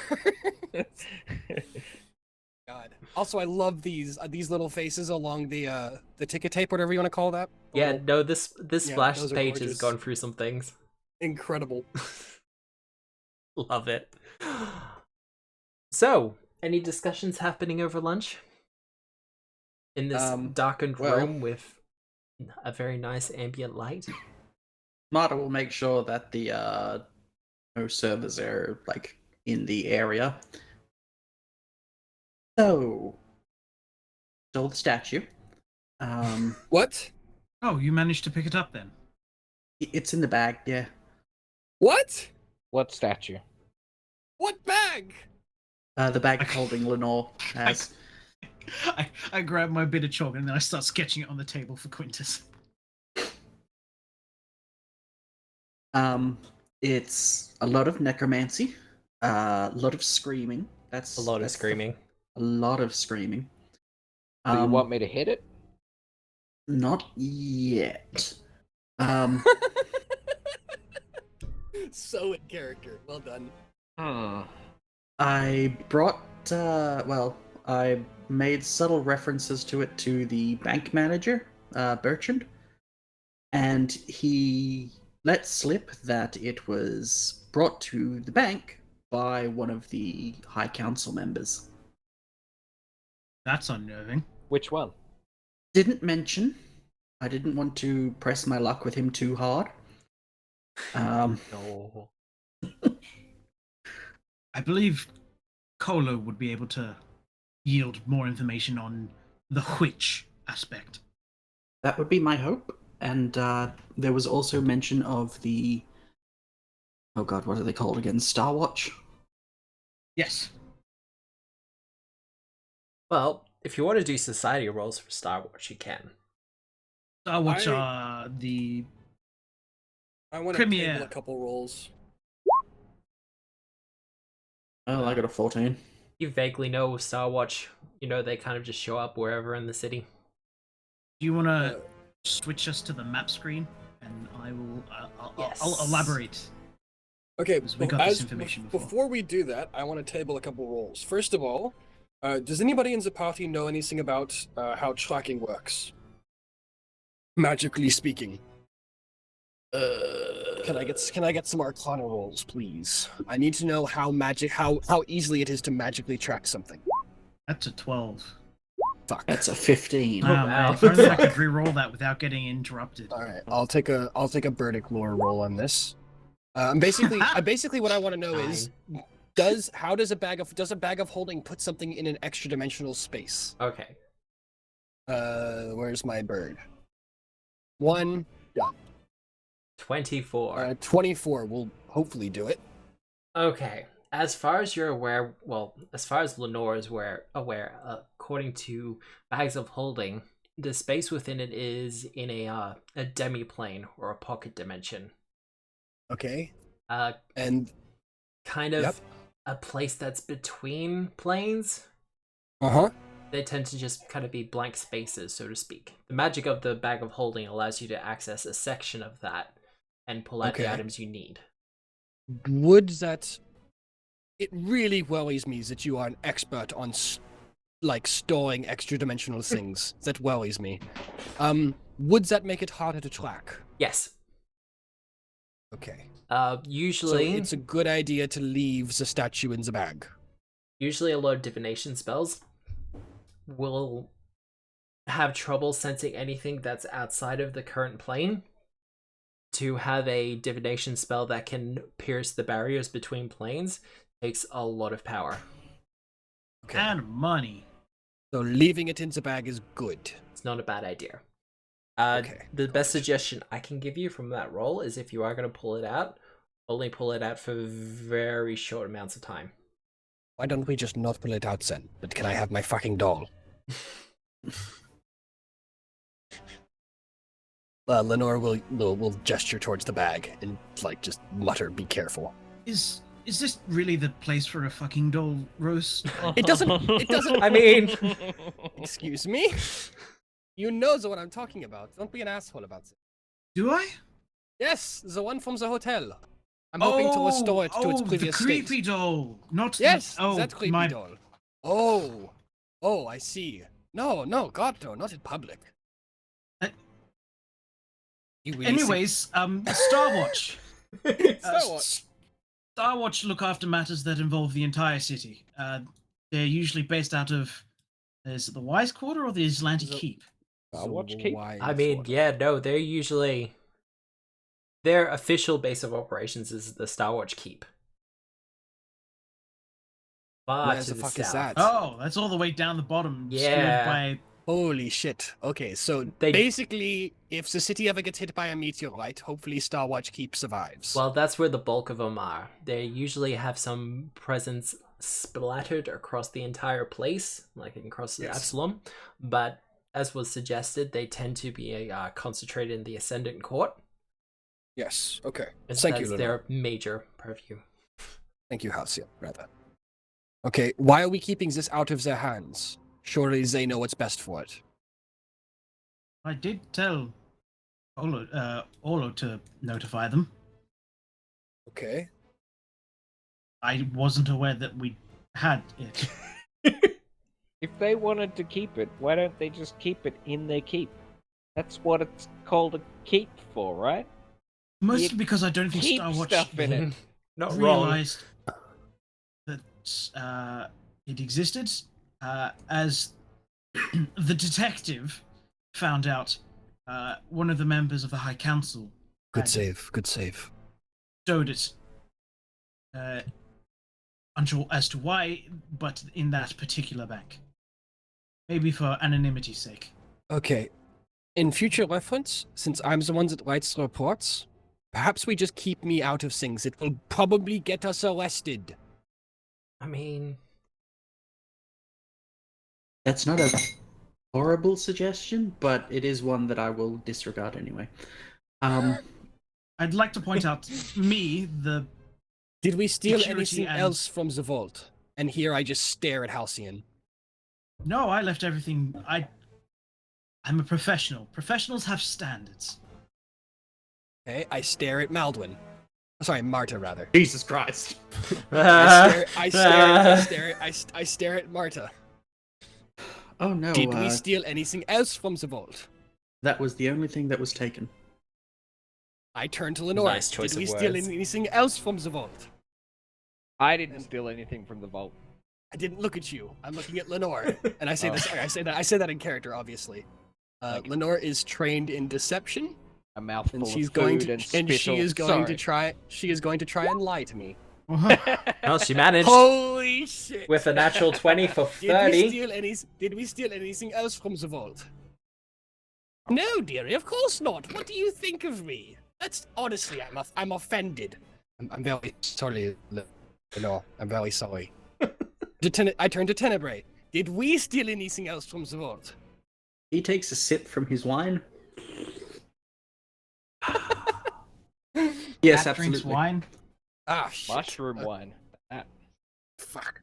God. Also, I love these little faces along the ticket tape, whatever you want to call that. Yeah, Oh, no, this Yeah, splash those are page has gorgeous. gone through some things. incredible. Love it. So, any discussions happening over lunch? In this darkened well- room with a very nice ambient light? Marta will make sure that the no servers are like in the area. So, stole the statue. What? Oh, you managed to pick it up then? It's in the bag. Yeah. What? What statue? What bag? The bag holding Lenore has. I grab my bit of chalk and then I start sketching it on the table for Quintus. It's a lot of necromancy, a lot of screaming. That's A lot of that's the- screaming. a lot of screaming. Do you want me to hit it? Not yet. So in character. Well done. I brought, I made subtle references to it to the bank manager, Bertrand, and he let slip that it was brought to the bank by one of the High Council members. That's unnerving. Which one? Didn't mention. I didn't want to press my luck with him too hard. No. I believe Kolo would be able to yield more information on the witch aspect. That would be my hope. And there was also mention of the... Oh god, what are they called again? Starwatch? Yes. Well, if you want to do society roles for Starwatch, you can. Starwatch are the I want to Premier. table a couple rolls. Oh, I got a 14. You vaguely know Starwatch. You know they kind of just show up wherever in the city. Do you want to switch us to the map screen, and I will. I'll elaborate. Okay, Because we got this information before we do that, I want to table a couple rolls. First of all, does anybody in the party know anything about how tracking works? Magically speaking. Can I get some Arcana rolls, please? I need to know how easily it is to magically track something. That's a 12. Fuck. That's a 15. Oh, man, if only I could re-roll that without getting interrupted. All right, I'll take a Burdick lore roll on this. Basically what I want to know is, does a bag of holding put something in an extra dimensional space? Okay. Where's my bird? 1 done. 24. 24 will hopefully do it. Okay. As far as you're aware, well, as far as Lenore is aware, according to Bags of Holding, the space within it is in a demi-plane or a pocket dimension. Okay. And kind of Yep. a place that's between planes. Uh-huh. They tend to just kind of be blank spaces, so to speak. The magic of the Bag of Holding allows you to access a section of that and pull out the Okay. items you need. It really worries me that you are an expert on storing extra dimensional things. That worries me. Would that make it harder to track? Yes. Okay. Usually So it's a good idea to leave the statue in the bag. Usually a lot of divination spells will have trouble sensing anything that's outside of the current plane. To have a divination spell that can pierce the barriers between planes takes a lot of power. Okay. And money. So leaving it in the bag is good. It's not a bad idea. Okay, The best suggestion I can give you from that roll is if you are going to pull it out, only pull it out for very short amounts of time. Why don't we just not pull it out then? But can I have my fucking doll? Lenore will gesture towards the bag and just mutter, "Be careful." Is this really the place for a fucking doll, Rose? It doesn't. I mean, Excuse me. You know the one I'm talking about. Don't be an asshole about it. Do I? Yes, the one from the hotel. I'm hoping to restore it to its previous the creepy state. doll, not Yes, the, that creepy my, doll. Oh, I see. No, God, no, not in public. Uh, You really Anyways, Starwatch. Starwatch. Starwatch look after matters that involve the entire city. They're usually based out of, is it the Wise Quarter or the Islandi Keep? Watch keep. I mean, yeah, no, they're usually... Their official base of operations is the Starwatch Keep. Far Where to the the fuck is south. that? Oh, that's all the way down the bottom. Yeah. Steered by... Holy shit. Okay, so basically, if the city ever gets hit by a meteorite, hopefully Starwatch Keep survives. Well, that's where the bulk of them are. They usually have some presence splattered across the entire place, like across the Absalom. But as was suggested, they tend to be concentrated in the Ascendant Court. Yes, okay. As Thank you, that's Lenore. their major purview. Thank you, Halcyon, rather. Okay, why are we keeping this out of their hands? Surely they know what's best for it. I did tell Olo to notify them. Okay. I wasn't aware that we had it. If they wanted to keep it, why don't they just keep it in their keep? That's what it's called a keep for, right? Mostly because I don't think Keep Starwatch stuff in it. Not wrong. realized it existed, as the detective found out one of the members of the High Council. Good save. Stowed it. Unsure as to why, but in that particular bank. Maybe for anonymity's sake. Okay. In future reference, since I'm the one that writes the reports, perhaps we just keep me out of things. It will probably get us arrested. I mean, That's not a horrible suggestion, but it is one that I will disregard anyway. I'd like to point out, Did we steal Security anything and- else from the vault? And here I just stare at Halcyon. No, I left everything. I'm a professional. Professionals have standards. Okay, I stare at Maldwin. Sorry, Marta, rather. Jesus Christ. I stare at Marta. Oh no. Did we steal anything else from the vault? That was the only thing that was taken. I turn to Lenore. Nice choice Did we of steal words. anything else from the vault? I didn't steal anything from the vault. I didn't look at you. I'm looking at Lenore, and I say this. I say that in character, obviously. Lenore is trained in deception, A mouthful and she's of going food to, and and she spittle. is going to try. She is going to try and lie to me. well, she managed Holy shit! with a natural 20 for Did 30. Did we steal anything else from the vault? No, dearie. Of course not. What do you think of me? That's honestly, I'm offended. I'm very sorry, Lenore. I'm very sorry. I turn to Tenebrae. Did we steal anything else from the vault? He takes a sip from his wine. Yes, Cat drinks absolutely. wine. Ah, shit. Mushroom wine. Fuck.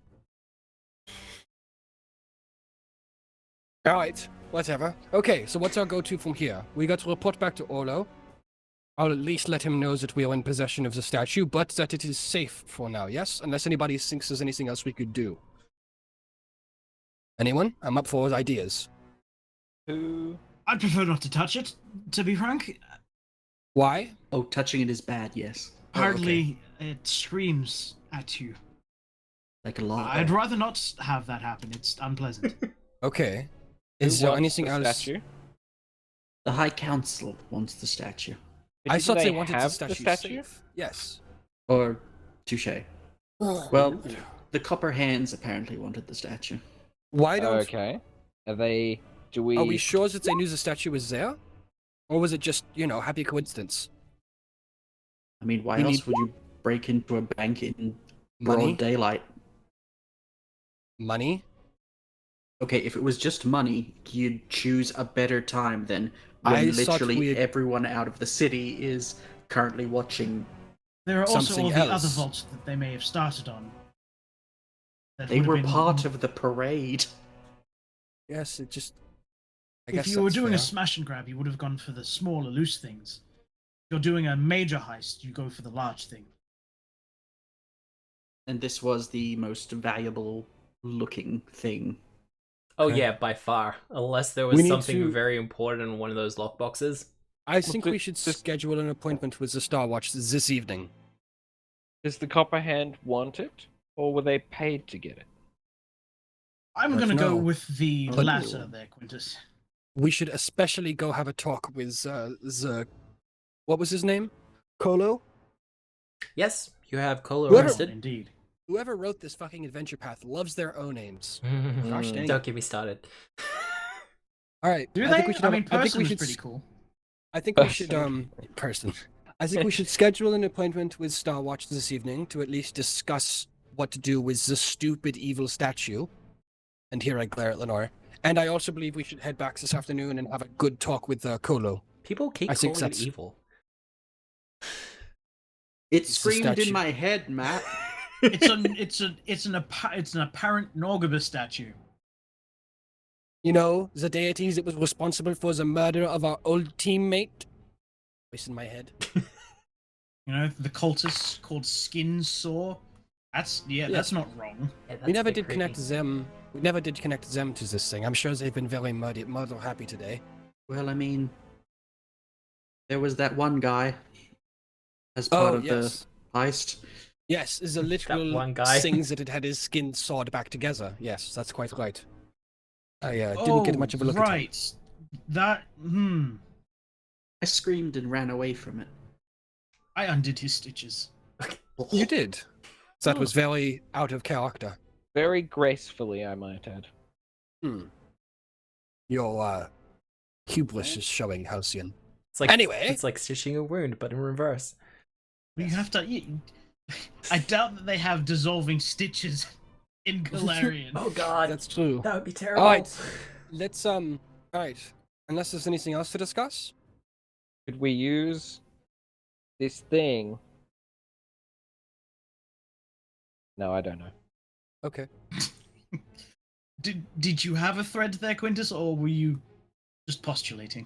Alright, whatever. Okay, so what's our go-to from here? We got to report back to Orlo. I'll at least let him know that we are in possession of the statue, but that it is safe for now, yes? Unless anybody thinks there's anything else we could do. Anyone? I'm up for ideas. Who? I'd prefer not to touch it, to be frank. Why? Oh, touching it is bad, yes. Hardly it screams at you. Like a lot. I'd rather not have that happen. It's unpleasant. Okay. Who Is there wants anything the else? Statue? The High Council wants the statue. But I didn't thought they wanted the have statue, statue? safe. Yes. Or touche. Well, the Copperhands apparently wanted the statue. Why don't... Okay. Are they? Do we? Are we sure that they knew the statue was there? Or was it just, happy coincidence? I mean, why We else need- would you break into a bank in broad Money? daylight? Money? Okay, if it was just money, you'd choose a better time than I when thought literally we'd- everyone out of the city is currently watching. There are also Something all the other else. vaults that they may have started on. That They would have were been- part of the parade. Yes, it just... I If guess you were that's doing fair. a smash and grab, you would have gone for the smaller, loose things. If you're doing a major heist, you go for the large thing. And this was the most valuable looking thing. Oh Okay. yeah, by far. Unless there was We need something to- very important in one of those lockboxes. I think the- we should this- schedule an appointment with the Star Watch this evening. Does the Copperhand want it, or were they paid to get it? I'm Let's going to go know. with the But- latter there, Quintus. We should especially go have a talk with the... What was his name? Kolo? Yes, you have Kolo Whoever- arrested. Indeed. Whoever wrote this fucking adventure path loves their own names. Gosh dang. Don't get me started. Alright, Do I they? think we should I have- mean, I think person we was should pretty s- cool. I think we should, person. I think we should schedule an appointment with Star Watch this evening to at least discuss what to do with the stupid evil statue. And here I glare at Lenore. And I also believe we should head back this afternoon and have a good talk with Kolo. People keep I think calling it that's- evil. It It's a screamed in statue. my head, Matt. It's an apparent Norgaba statue. You know, the deities that was responsible for the murder of our old teammate? Voice in my head. You know, the cultists called Skin Saw. That's that's not wrong. Yeah, We that's a never bit did creepy. connect them. We never did connect them to this thing. I'm sure they've been very murder happy today. Well, I mean, there was that one guy as part of the heist. Yes, is a literal one guy. sings that it had his skin sawed back together. Yes, that's quite right. I didn't get much of a look at him. Right. That. I screamed and ran away from it. I undid his stitches. You did. So that Oh. was very out of character. Very gracefully, I might add. Your hubris is showing, Halcyon. It's like Anyway. it's like stitching a wound, but in reverse. You have to. I doubt that they have dissolving stitches in Galarian. Oh god, That's true. that would be terrible. Alright. Let's alright. Unless there's anything else to discuss? Could we use this thing? No, I don't know. Okay. Did you have a thread there, Quintus, or were you just postulating?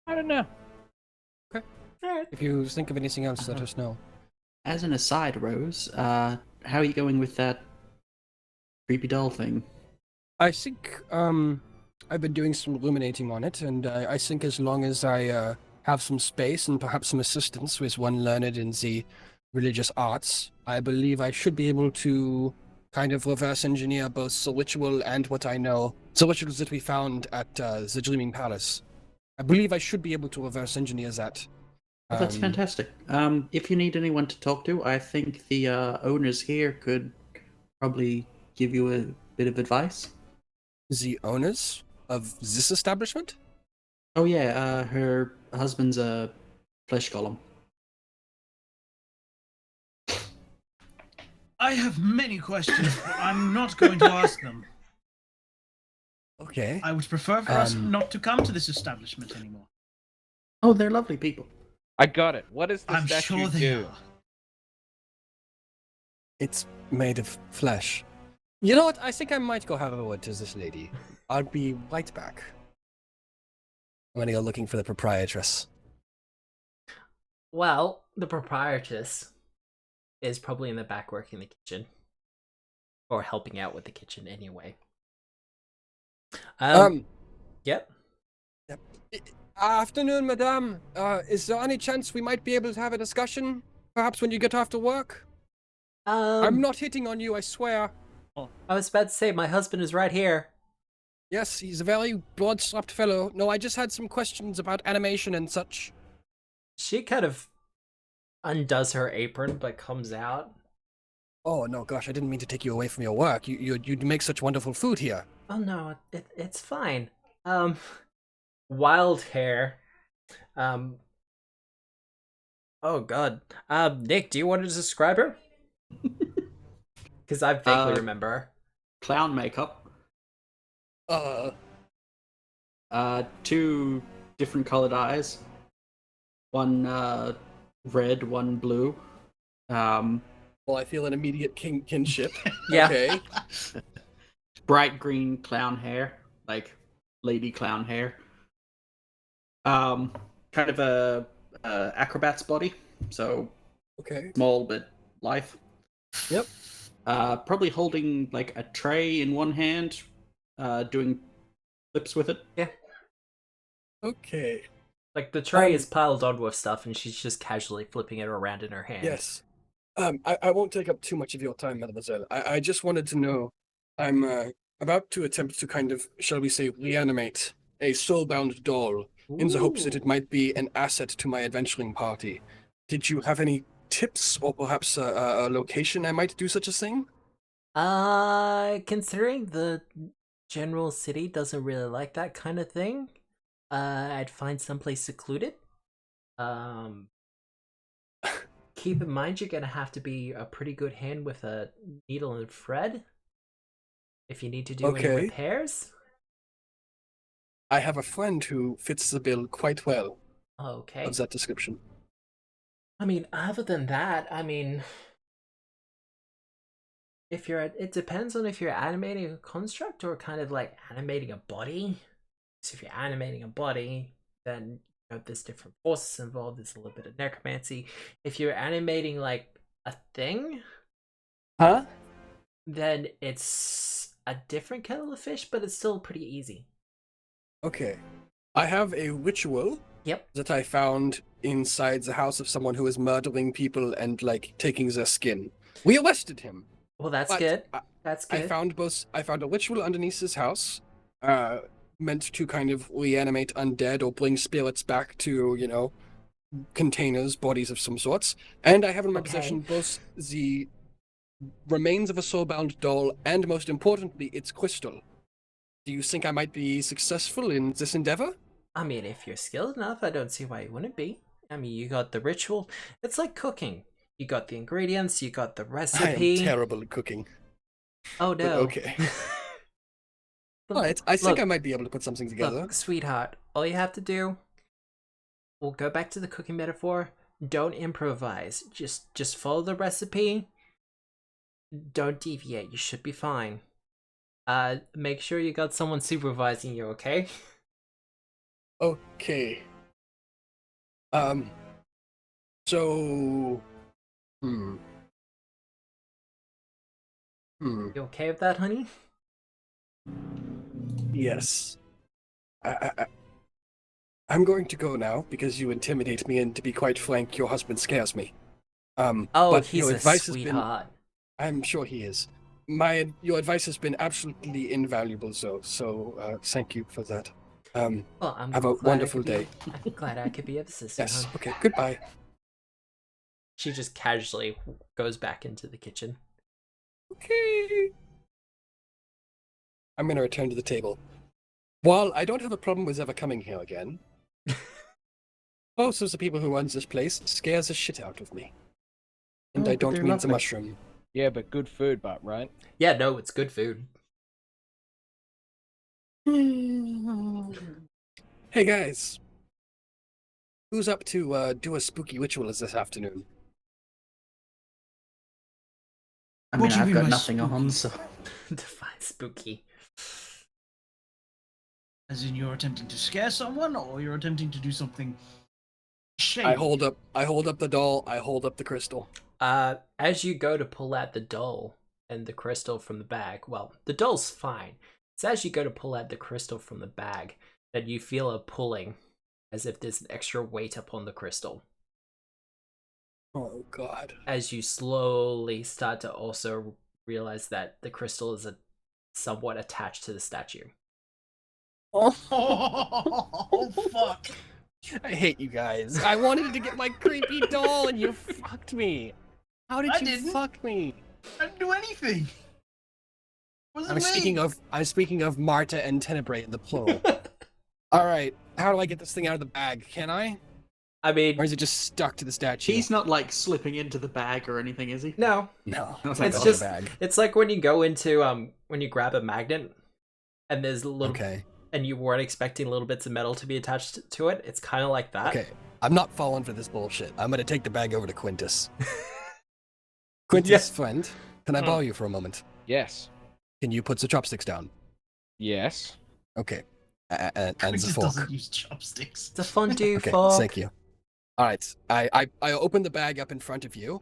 I don't know. If you think of anything else, let us know. As an aside, Rose, how are you going with that creepy doll thing? I think I've been doing some ruminating on it, and I think as long as I have some space and perhaps some assistance with one learned in the religious arts, I believe I should be able to kind of reverse engineer both the ritual and what I know, the rituals that we found at the Dreaming Palace. I believe I should be able to reverse engineer that. Oh, that's fantastic. If you need anyone to talk to, I think the owners here could probably give you a bit of advice. The owners of this establishment? Oh yeah, her husband's a flesh golem. I have many questions, but I'm not going to ask them. Okay. I would prefer for us not to come to this establishment anymore. Oh, they're lovely people. I got it. What does the I'm statue sure they do? are. It's made of flesh. You know what? I think I might go have a word to this lady. I'll be right back. I'm gonna go looking for the proprietress. Well, the proprietress is probably in the back working the kitchen. Or helping out with the kitchen anyway. Yep. Afternoon, madame. Is there any chance we might be able to have a discussion? Perhaps when you get off to work? I'm not hitting on you, I swear. I was about to say, my husband is right here. Yes, he's a very broad-strapped fellow. No, I just had some questions about animation and such. She kind of undoes her apron, but comes out. Oh, no, gosh, I didn't mean to take you away from your work. You make such wonderful food here. Oh no, it's fine. Wild hair. Oh god. Nick, do you want to describe her? Because I vaguely remember her. Clown makeup. Two different colored eyes. One red, one blue. Well, I feel an immediate kinship. Yeah. Okay. Bright green clown hair, like lady clown hair. Kind of a acrobat's body, so Okay. small but lithe. Yep. Probably holding like a tray in one hand, doing flips with it. Yeah. Okay. Like the tray is piled on with stuff and she's just casually flipping it around in her hand. Yes. I won't take up too much of your time, mademoiselle. I just wanted to know, I'm about to attempt to kind of, shall we say, reanimate a soulbound doll in the hopes that it might be an asset to my adventuring party. Did you have any tips or perhaps a location I might do such a thing? Considering the general city doesn't really like that kind of thing, I'd find someplace secluded. Keep in mind you're gonna have to be a pretty good hand with a needle and thread if you need to do any repairs. I have a friend who fits the bill quite well. Okay. Of that description. I mean, other than that, I mean, if you're, it depends on if you're animating a construct or kind of like animating a body. So if you're animating a body, then you know, there's different forces involved. There's a little bit of necromancy. If you're animating like a thing, then it's a different kettle of fish, but it's still pretty easy. Okay. I have a ritual Yep. that I found inside the house of someone who was murdering people and like taking their skin. We arrested him. Well, that's But good. I- That's good. I found a ritual underneath his house, meant to kind of reanimate undead or bring spirits back to, you know, containers, bodies of some sorts. And I have in my possession both the remains of a soulbound doll and, most importantly, its crystal. Do you think I might be successful in this endeavor? I mean, if you're skilled enough, I don't see why you wouldn't be. I mean, you got the ritual. It's like cooking. You got the ingredients, you got the I recipe. am terrible at cooking. Oh But no. okay. Alright, I think I might be able to put something together. Look, sweetheart, all you have to do, we'll go back to the cooking metaphor. Don't improvise. Just follow the recipe. Don't deviate. You should be fine. Make sure you got someone supervising you, okay? Okay. So... Hmm. You okay with that, honey? Yes. I'm going to go now because you intimidate me, and to be quite frank, your husband scares me. Oh, but he's your a advice has been... sweetheart. I'm sure he is. Your advice has been absolutely invaluable, so thank you for that. Well, I'm have a glad I wonderful could be- day. I'm glad I could be of assistance. Yes. hon. Okay. Goodbye. She just casually goes back into the kitchen. Okay. I'm gonna return to the table. While I don't have a problem with ever coming here again, most of the people who runs this place scares the shit out of me. And Oh, I but don't they're mean the lovely. mushroom. Yeah, but good food, but right? Yeah, no, it's good food. Hey guys. Who's up to do a spooky ritual this afternoon? I What mean, do you I've mean got by nothing on, spooky? so Define spooky. As in, you're attempting to scare someone, or you're attempting to do something shady? I hold up the doll, I hold up the crystal. As you go to pull out the doll and the crystal from the bag, well, the doll's fine. It's as you go to pull out the crystal from the bag that you feel a pulling, as if there's an extra weight upon the crystal. Oh god. As you slowly start to also realize that the crystal is somewhat attached to the statue. Oh, fuck! I hate you guys. I wanted to get my creepy doll and you fucked me. How did I you didn't. fuck me? I didn't do anything. Wasn't I'm me. speaking of Marta and Tenebrae in the plural. Alright, how do I get this thing out of the bag? Can I? I mean, Or is it just stuck to the statue? he's not like slipping into the bag or anything, is he? no. No. I was like, It's oh, just the bag. it's like when you go into when you grab a magnet and there's a little Okay. and you weren't expecting little bits of metal to be attached to it. It's kind of like that. Okay. I'm not falling for this bullshit. I'm gonna take the bag over to Quintus. Quintus, Yeah. friend, can I borrow you for a moment? Yes. Can you put the chopsticks down? Yes. Okay. And the Quintus fork. doesn't use chopsticks. It's a fondue Okay, fork. thank you. All right, I open the bag up in front of you,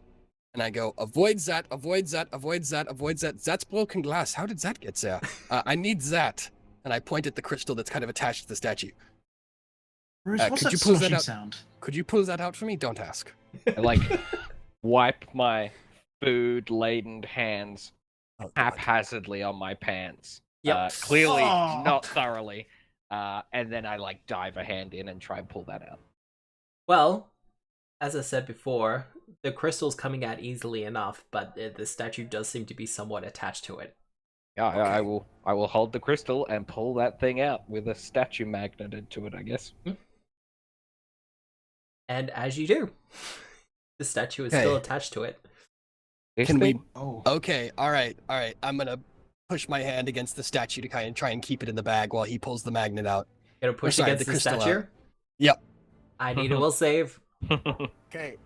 and I go, avoid that, avoid that, avoid that, avoid that. That's broken glass. How did that get there? I need that. And I point at the crystal that's kind of attached to the statue. Bruce, what's could that you pull that sloshing out? sound? Could you pull that out for me? Don't ask. I like wipe my food-laden hands Oh, God. haphazardly on my pants. Yep. Clearly Oh. not thoroughly. And then I like dive a hand in and try and pull that out. Well, as I said before, the crystal's coming out easily enough, but the statue does seem to be somewhat attached to it. Yeah, I Okay. will hold the crystal and pull that thing out with a statue magneted to it, I guess. And as you do, the statue is still Okay. attached to it. This Can we? thing? Oh. Okay, all right. I'm gonna push my hand against the statue to kind of try and keep it in the bag while he pulls the magnet out. Gonna push sorry, against the the crystal statue? out. Yep. I need a will save. Okay.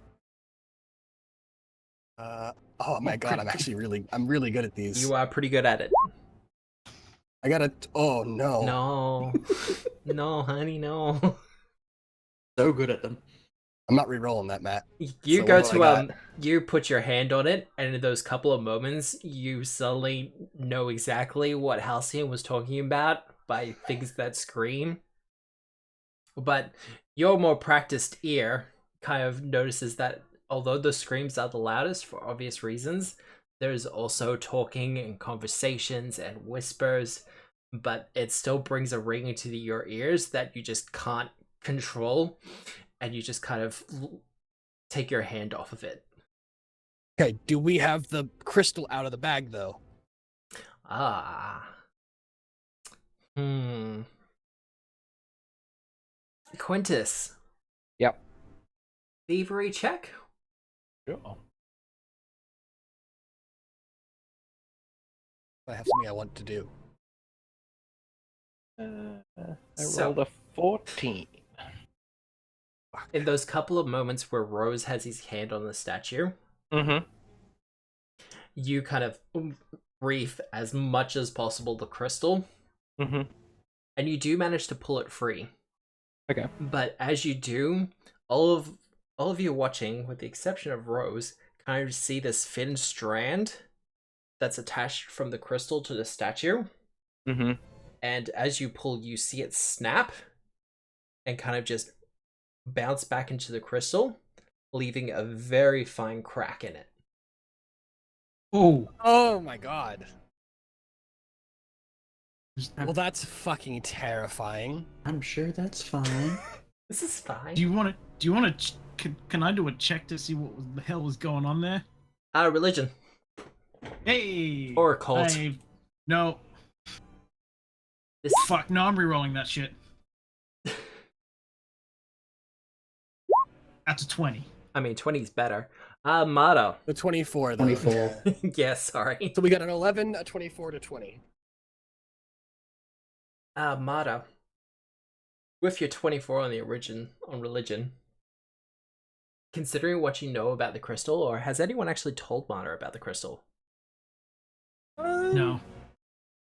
Oh my god, I'm really good at these. You are pretty good at it. I got a. Oh no. No. No, honey, no. So good at them. I'm not re-rolling that, Matt. You So go what do to I got? you put your hand on it, and in those couple of moments, you suddenly know exactly what Halcyon was talking about by things that scream. But your more practiced ear kind of notices that although the screams are the loudest for obvious reasons, there's also talking and conversations and whispers, but it still brings a ring into your ears that you just can't control, and you just kind of take your hand off of it. Okay, do we have the crystal out of the bag, though? Quintus. Yep. Thievery check? Sure. I have something I want to do. I So- rolled a 14. In those couple of moments where Rose has his hand on the statue, Mm-hmm. you kind of reef as much as possible the crystal, Mm-hmm. and you do manage to pull it free. Okay. But as you do, all of you watching, with the exception of Rose, kind of see this thin strand that's attached from the crystal to the statue. Mm-hmm. And as you pull, you see it snap and kind of just bounce back into the crystal, leaving a very fine crack in it. Oh, Oh my god. I'm, Well, that's fucking terrifying. I'm sure that's fine. This is fine. do you want to? Can I do a check to see what the hell was going on there? Religion. Hey. Or a cult. No. This... Fuck. No, I'm re-rolling that shit. That's a 20. I mean, 20 is better. Motto. The 24, though. 24. Yeah, sorry. So we got an 11, a 24 to 20. Motto. With your 24 on religion, considering what you know about the crystal, or has anyone actually told Motto about the crystal? No.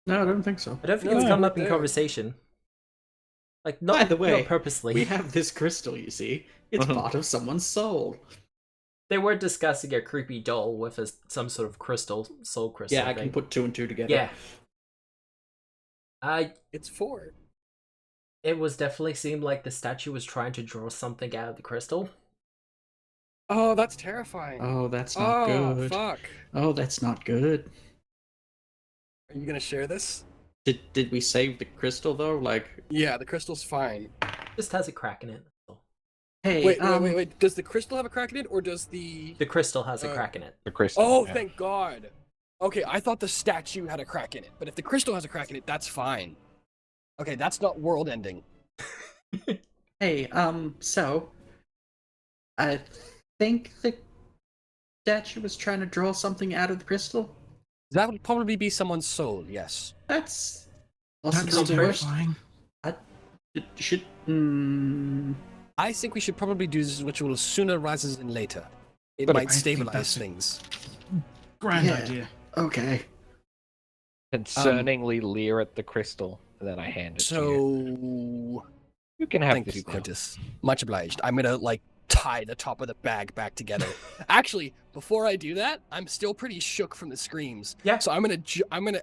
No, I don't think so. I don't think No, it's come not up in there. conversation. Like, not, By the way, not purposely. We have this crystal, you see. It's part of someone's soul. They were discussing a creepy doll with some sort of soul crystal. Yeah, I can thing. put 2 and 2 together. Yeah. It's 4. It was definitely seemed like the statue was trying to draw something out of the crystal. Oh, that's terrifying. Oh, that's not good. Fuck. Oh, that's not good. Are you gonna share this? Did we save the crystal though? Like, Yeah, the crystal's fine. Just has a crack in it. hey, Wait. Does the crystal have a crack in it, or does the... The crystal has a crack in it. The crystal. Oh, yeah. thank God. Okay, I thought the statue had a crack in it, but if the crystal has a crack in it, that's fine. Okay, that's not world ending. Hey, so I think the statue was trying to draw something out of the crystal. That would probably be someone's soul, yes. That's That's not the worst. terrifying. It should. I think we should probably do this ritual sooner rather than later. It But might I think stabilize that's- things. Grand Yeah. idea. Okay. Concerningly leer at the crystal, and then I hand it to you. So, You can have thank this you, now. Quintus. Much obliged. I'm gonna tie the top of the bag back together. Actually, before I do that, I'm still pretty shook from the screams. Yeah. So I'm gonna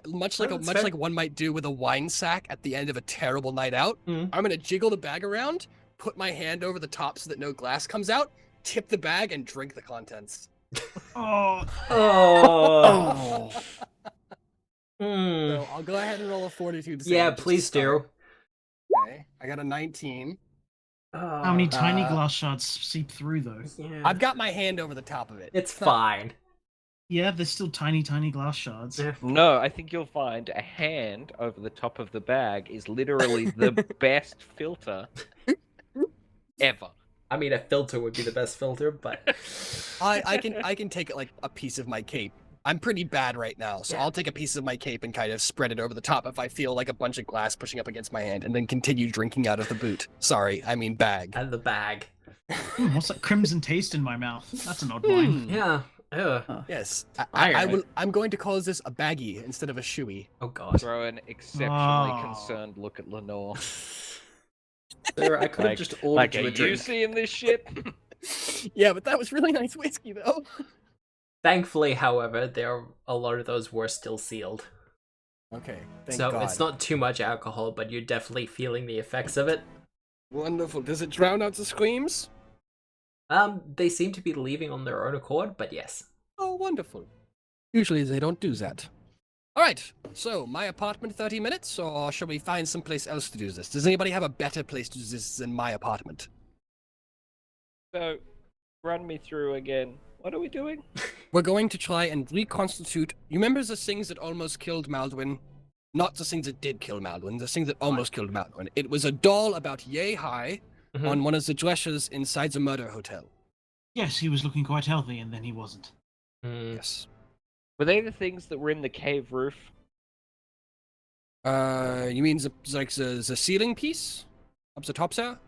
much like that's fair. like one might do with a wine sack at the end of a terrible night out. Mhm. I'm gonna jiggle the bag around, put my hand over the top so that no glass comes out, tip the bag, and drink the contents. Oh. Oh. Hmm. So I'll go ahead and roll a fortitude save. Yeah, just to please do. start. Okay, I got a 19. How many tiny Uh, glass shards seep through though? Yeah. I've got my hand over the top of it. It's not- fine. Yeah, there's still tiny glass shards. Yeah. No, I think you'll find a hand over the top of the bag is literally the best filter ever. I mean, a filter would be the best filter, but I can take like a piece of my cape. I'm pretty bad right now, so Yeah. I'll take a piece of my cape and kind of spread it over the top if I feel like a bunch of glass pushing up against my hand, and then continue drinking out of the boot. Sorry, I mean bag. and the bag. What's that crimson taste in my mouth? That's an odd wine. Yeah. Ugh. Yes, Alright. I'm going to call this a baggie instead of a shoey. Oh god. Throw an exceptionally Oh. concerned look at Lenore. Sir, I could have Like- just ordered Like, you are a you drink. seeing this shit? Yeah, but that was really nice whiskey though. Thankfully, however, a lot of those were still sealed. Okay, thank So God. it's not too much alcohol, but you're definitely feeling the effects of it. Wonderful. Does it drown out the screams? They seem to be leaving on their own accord, but yes. Oh, wonderful. Usually they don't do that. All right, so my apartment 30 minutes, or shall we find someplace else to do this? Does anybody have a better place to do this than my apartment? So, run me through again. What are we doing? We're going to try and reconstitute. You remember the things that almost killed Maldwin? Not the things that did kill Maldwin, the things that almost killed Maldwin. It was a doll about yay high on one of the dresses inside the murder hotel. Yes, he was looking quite healthy, and then he wasn't. Yes. Were they the things that were in the cave roof? You mean the ceiling piece? Up the top there?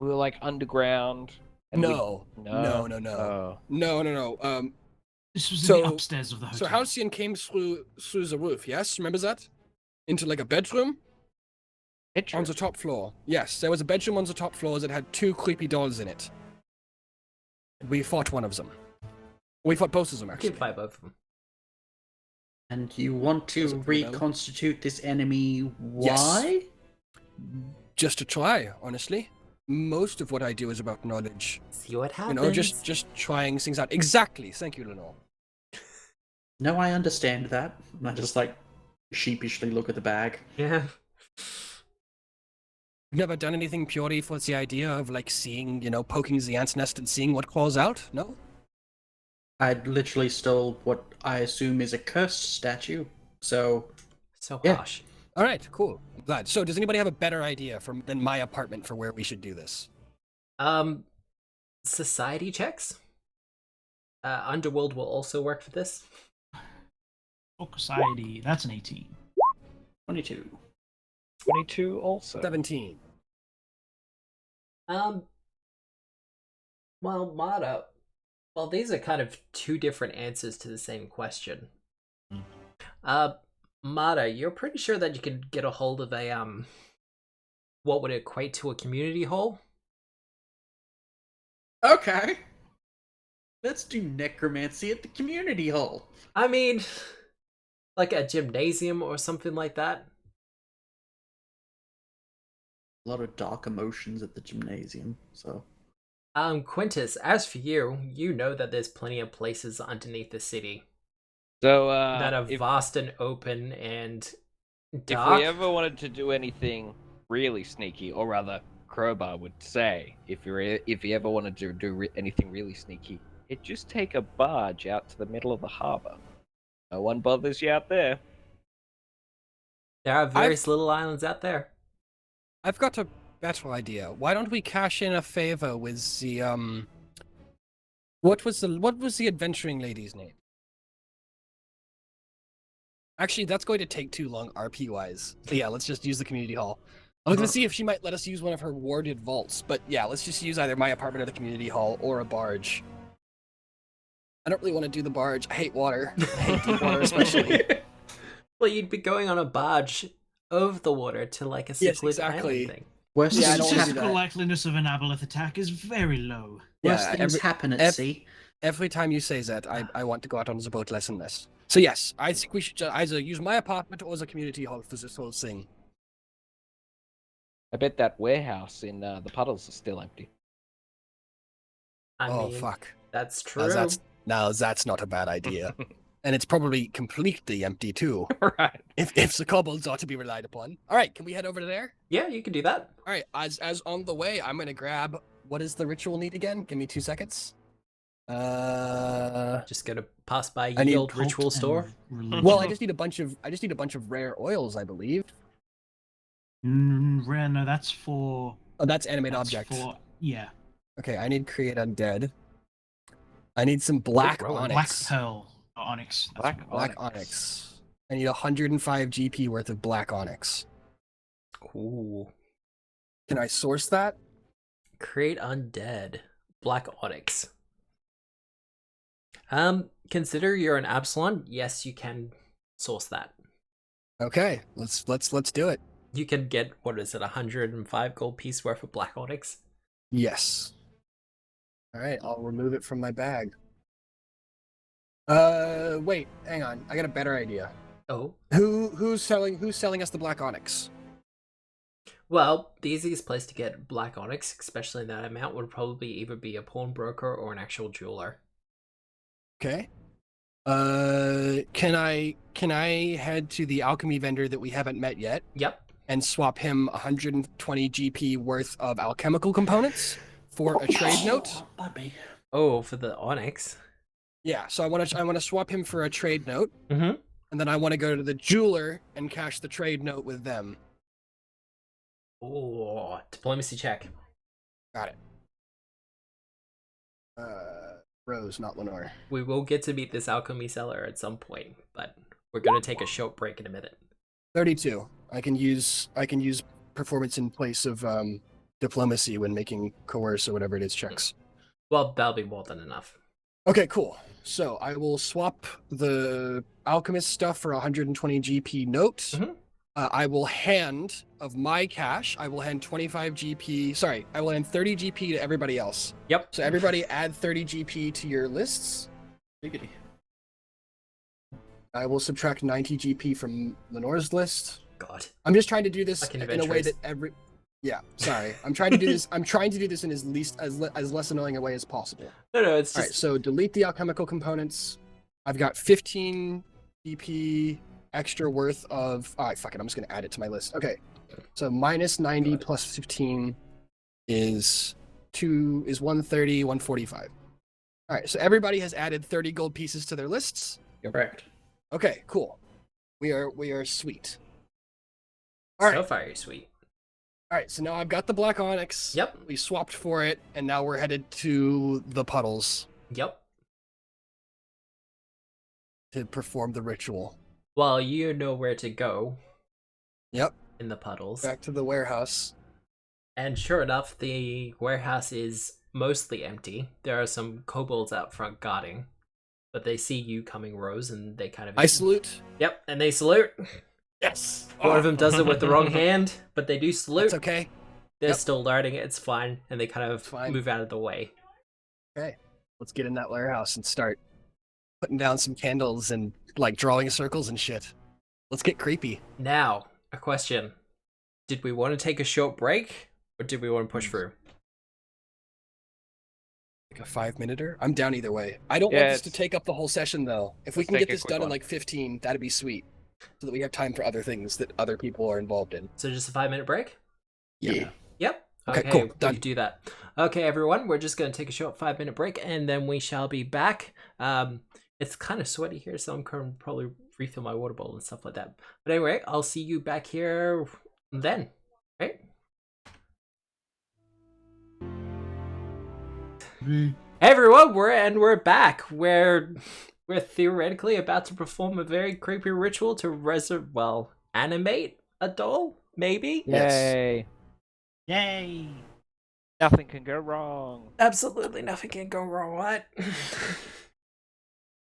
We were like underground. and No. we- No. Oh. No. This was in So- the upstairs of the hotel. So Halcyon came through the roof, yes? Remember that? Into like a bedroom? On the top floor. Yes, there was a bedroom on the top floor that had 2 creepy dolls in it. We fought one of them. We fought both of them, You actually. can fight both of them. And you want to Doesn't ring a bell. reconstitute this enemy? Yes. Why? Just to try, honestly. Most of what I do is about knowledge. See what You happens. know, just trying things out. Exactly. Thank you, Lenore. No, I understand that. And I just like sheepishly look at the bag. Yeah. You've never done anything purely for the idea of like seeing, poking the ant's nest and seeing what crawls out? No? I literally stole what I assume is a cursed statue. So So Yeah. harsh. All right, cool. I'm glad. So, does anybody have a better idea than my apartment for where we should do this? Society checks. Underworld will also work for this. Society, that's an 18. 22. 22 also. 17. Well, Mata. Well, these are kind of two different answers to the same question. Mata, you're pretty sure that you could get a hold of a what would equate to a community hall? Okay. Let's do necromancy at the community hall. I mean, like a gymnasium or something like that. A lot of dark emotions at the gymnasium, so. Quintus, as for you, you know that there's plenty of places underneath the city So, that are if vast and open and if dark. we ever wanted to do anything really sneaky, or rather, Crowbar would say, if you ever wanted to do anything really sneaky, it'd just take a barge out to the middle of the harbor. No one bothers you out there. There are various little islands out there. I've got a better idea. Why don't we cash in a favor with the what was the adventuring lady's name? Actually, that's going to take too long RP wise. So yeah, let's just use the community hall. I was gonna see if she might let us use one of her warded vaults, but yeah, let's just use either my apartment or the community hall or a barge. I don't really want to do the barge. I hate water. I hate deep water especially. Well, you'd be going on a barge over the water to like a Yes, secluded exactly. island thing. Worst Yeah, I the don't things wanna do physical that. likeliness of an aboleth attack is very low. Worst Yeah, things happen at ev- sea. Every time you say that, I want to go out on the boat less and less. So yes, I think we should either use my apartment or the community hall for this whole thing. I bet that warehouse in the puddles is still empty. I Oh mean, fuck! that's true. Now that's not a bad idea, and it's probably completely empty too. Right. If the kobolds ought to be relied upon. All right, can we head over to there? Yeah, you can do that. All right, as on the way, I'm gonna grab. What does the ritual need again? Give me 2 seconds. Just gonna pass by I need Yield Cult Ritual and Store. religion. Well, I just need a bunch of rare oils, I believe. Rare, no, that's for. Oh, that's animate that's objects. for yeah. Okay, I need create undead. I need some black Rowan. Black onyx. pearl onyx. That's Black what- Black onyx. I need 105 GP worth of black onyx. Ooh. Can I source that? Create undead. Black Onyx. Consider you're an Absalon. Yes, you can source that. Okay, let's do it. You can get, what is it, 105 gold piece worth of Black Onyx? Yes. All right, I'll remove it from my bag. Wait, hang on. I got a better idea. Oh. Who's selling us the black onyx? Well, the easiest place to get black onyx, especially in that amount, would probably either be a pawnbroker or an actual jeweler. Okay. Can I head to the alchemy vendor that we haven't met yet Yep. and swap him 120 GP worth of alchemical components for a trade note? Oh, for the onyx. Yeah, so I want to swap him for a trade note, Mm-hmm. and then I want to go to the jeweler and cash the trade note with them. Oh, diplomacy check. Got it. Rose, not Lenore. We will get to meet this alchemy seller at some point, but we're gonna take a short break in a minute. 32. I can use performance in place of diplomacy when making coerce or whatever it is checks. Well, that'll be more than enough. Okay, cool. So I will swap the alchemist stuff for 120 GP note. Mhm. I will hand of my cash. I will hand 25 GP. Sorry, I will hand 30 GP to everybody else. Yep. So everybody add 30 GP to your lists. Giggity. I will subtract 90 GP from Lenore's list. God. I'm just trying to do this Like an in a way adventurous. that every. Yeah, sorry. I'm trying to do this. I'm trying to do this in as less annoying a way as possible. No, it's All just right, so delete the alchemical components. I've got 15 GP extra worth of. All right, fuck it. I'm just gonna add it to my list. Okay, so minus 90 plus 15 is 130, 145. All right, so everybody has added 30 gold pieces to their lists. Correct. Okay, cool. We are sweet. All right. so far you're sweet. All right, so now I've got the black onyx. Yep. We swapped for it, and now we're headed to the puddles Yep. to perform the ritual. Well, you know where to go Yep. in the puddles. Back to the warehouse. And sure enough, the warehouse is mostly empty. There are some kobolds out front guarding, but they see you coming, Rose, and they kind of... I salute. Yep, and they salute. Yes. One of them does it with the wrong hand, but they do salute. That's okay. They're Yep. still learning it, it's fine, and they kind of Fine. move out of the way. Okay. Let's get in that warehouse and start putting down some candles and like drawing circles and shit. Let's get creepy. Now, a question. Did we want to take a short break, or did we want to push through? Like a 5-minuter? I'm down either way. I don't Yeah, want this to it's- take up the whole session though. If we Let's can get take a this quick done in one. like 15, that'd be sweet. So that we have time for other things that other people are involved in. So just a 5-minute break? Yeah. Yep. Okay, cool, we done. can do that. Okay, everyone, we're just going to take a short 5-minute break, and then we shall be back. It's kind of sweaty here, so I'm going to probably refill my water bottle and stuff like that. But anyway, I'll see you back here then, right? Hey everyone, we're back. We're theoretically about to perform a very creepy ritual to animate a doll, maybe? Yes. Yay! Yay! Nothing can go wrong. Absolutely nothing can go wrong. What?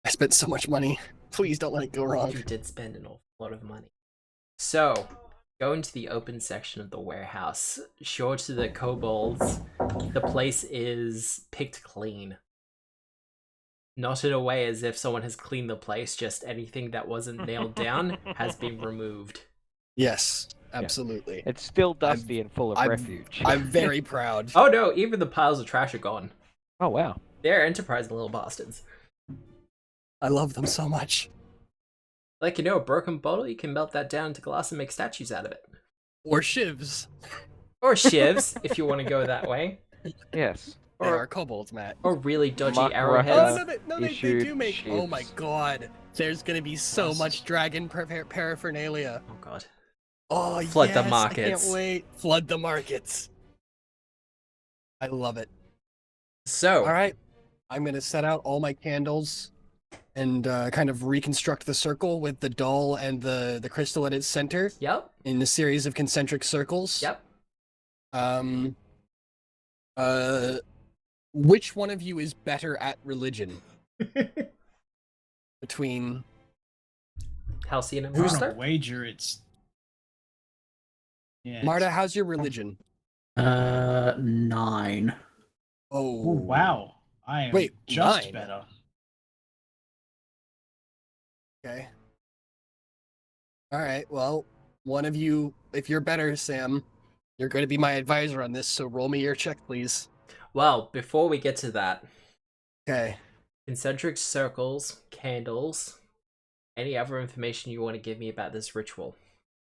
I spent so much money. Please don't let it go wrong. You did spend an awful lot of money. So, go into the open section of the warehouse. Show to the kobolds. The place is picked clean. Not in a way as if someone has cleaned the place, just anything that wasn't nailed down has been removed. Yes, absolutely. It's still dusty and full of I'm- refuge. I'm very proud. Oh no, even the piles of trash are gone. Oh wow. They're enterprising little bastards. I love them so much. Like, you know, a broken bottle, you can melt that down into glass and make statues out of it. Or shivs. Or shivs, if you want to go that way. Yes. They Or- are kobolds, Matt. Or really dodgy Mock arrowheads. Oh, no, they issued do make. Oh my shivs. god. There's gonna be so much dragon paraphernalia. Oh god. Oh, Flood the yes, markets. I can't wait. Flood the markets. I love it. So, All right. I'm gonna set out all my candles and kind of reconstruct the circle with the doll and the crystal at its center yep, in a series of concentric circles. yep. Which one of you is better at religion? Between Halcyon and I'm Who's gonna Monster. wager it's. Yeah. Marta, how's your religion? 9. Oh, Oh wow! I am Wait, just 9? better. Okay. All right. Well, one of you, if you're better, Sam, You're going to be my advisor on this, so roll me your check, please. Well, before we get to that, Okay. concentric circles, candles, any other information you want to give me about this ritual?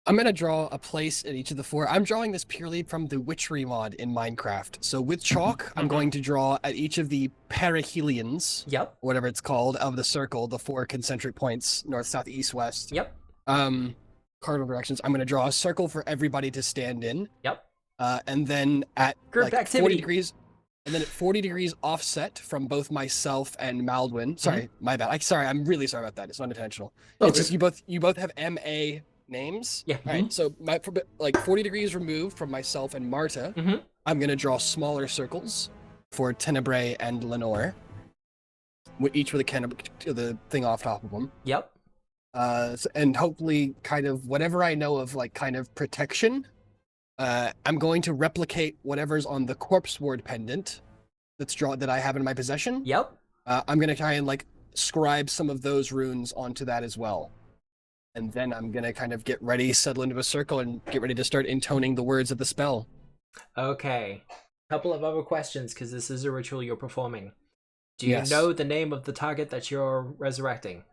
I'm going to draw a place at each of the 4. I'm drawing this purely from the witchery mod in Minecraft. So with chalk, I'm going to draw at each of the perihelions, Yep. whatever it's called, of the circle, the 4 concentric points, north, south, east, west. Yep. Cardinal directions. I'm going to draw a circle for everybody to stand in. Yep. And then at Group like activity. 40 degrees, and then at 40 degrees offset from both myself and Maldwin. Sorry, my bad. I'm really sorry about that. It's not intentional. Oh, It's just you both have MA names. Yeah. All right. So like 40 degrees removed from myself and Marta, Mhm. I'm gonna draw smaller circles for Tenebrae and Lenore, each with the thing off top of them. Yep. And hopefully, kind of whatever I know of, like kind of protection. I'm going to replicate whatever's on the corpse ward pendant that I have in my possession. Yep. I'm gonna try and like scribe some of those runes onto that as well. And then I'm gonna kind of get ready, settle into a circle, and get ready to start intoning the words of the spell. Okay. Couple of other questions, because this is a ritual you're performing. Do you Yes. know the name of the target that you're resurrecting?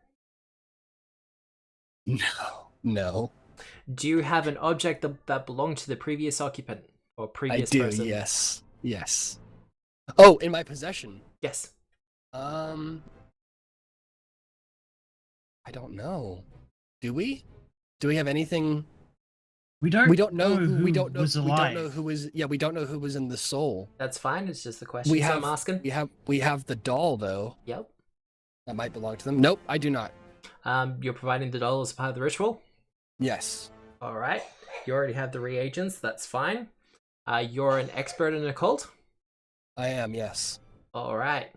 No. Do you have an object that belonged to the previous occupant or I previous do. person? Yes. Oh, in my possession. Yes. I don't know. Do we? Do we have anything? We don't know who we don't know was we alive. don't know who was we don't know who was in the soul. That's fine. It's just the question We I'm have asking. we have the doll though. Yep. That might belong to them. Nope, I do not. You're providing the doll as part of the ritual? Yes. All right. You already have the reagents. That's fine. You're an expert in occult? I am, yes. All right.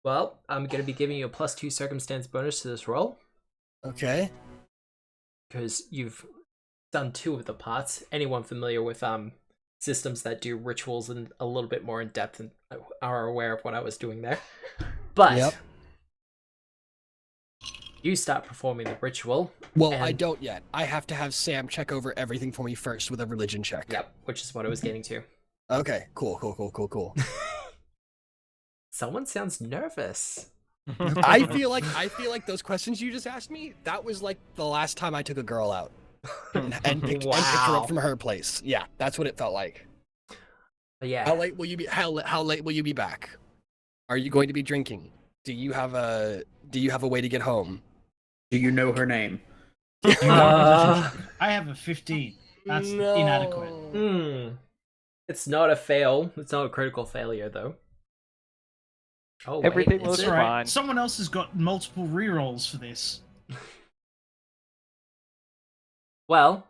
Well, I'm going to be giving you a +2 circumstance bonus to this roll, Okay. because you've done 2 of the parts. Anyone familiar with systems that do rituals and a little bit more in depth and are aware of what I was doing there. But Yep. you start performing the ritual. Well, I and- don't yet. I have to have Sam check over everything for me first with a religion check. Yep, which is what I was getting to. Okay, cool. Someone sounds nervous. I feel like those questions you just asked me, that was like the last time I took a girl out and picked her Wow. up from her place. Yeah, that's what it felt like. But yeah. How late will you be back? Are you going to be drinking? Do you have a way to get home? Do you know her name? Uh, I have a 15. That's inadequate. It's not a fail. It's not a critical failure, though. Oh, Everything wait, was is That's it? all fine. right. Someone else has got multiple rerolls for this. Well,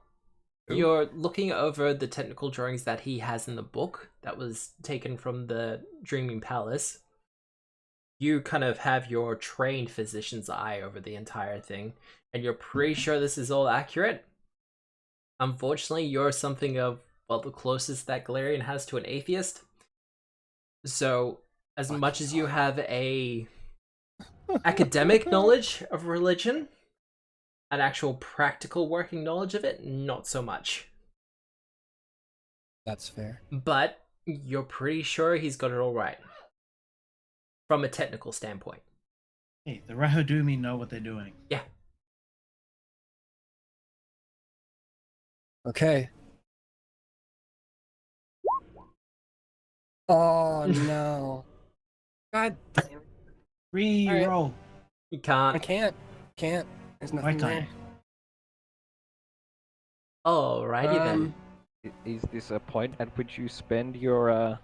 Ooh. you're looking over the technical drawings that he has in the book that was taken from the Dreaming Palace. You kind of have your trained physician's eye over the entire thing, and you're pretty sure this is all accurate. Unfortunately, you're something of, well, the closest that Galarian has to an atheist. So, as much as you have a academic knowledge of religion, an actual practical working knowledge of it, not so much. That's fair. But you're pretty sure he's got it all right. From a technical standpoint. Hey, the Rahadumi know what they're doing. Yeah. Okay. Oh no. God damn it. Reroll. You I can't. can't. There's Why nothing can't there. you? Alrighty then. Is this a point at which you spend your I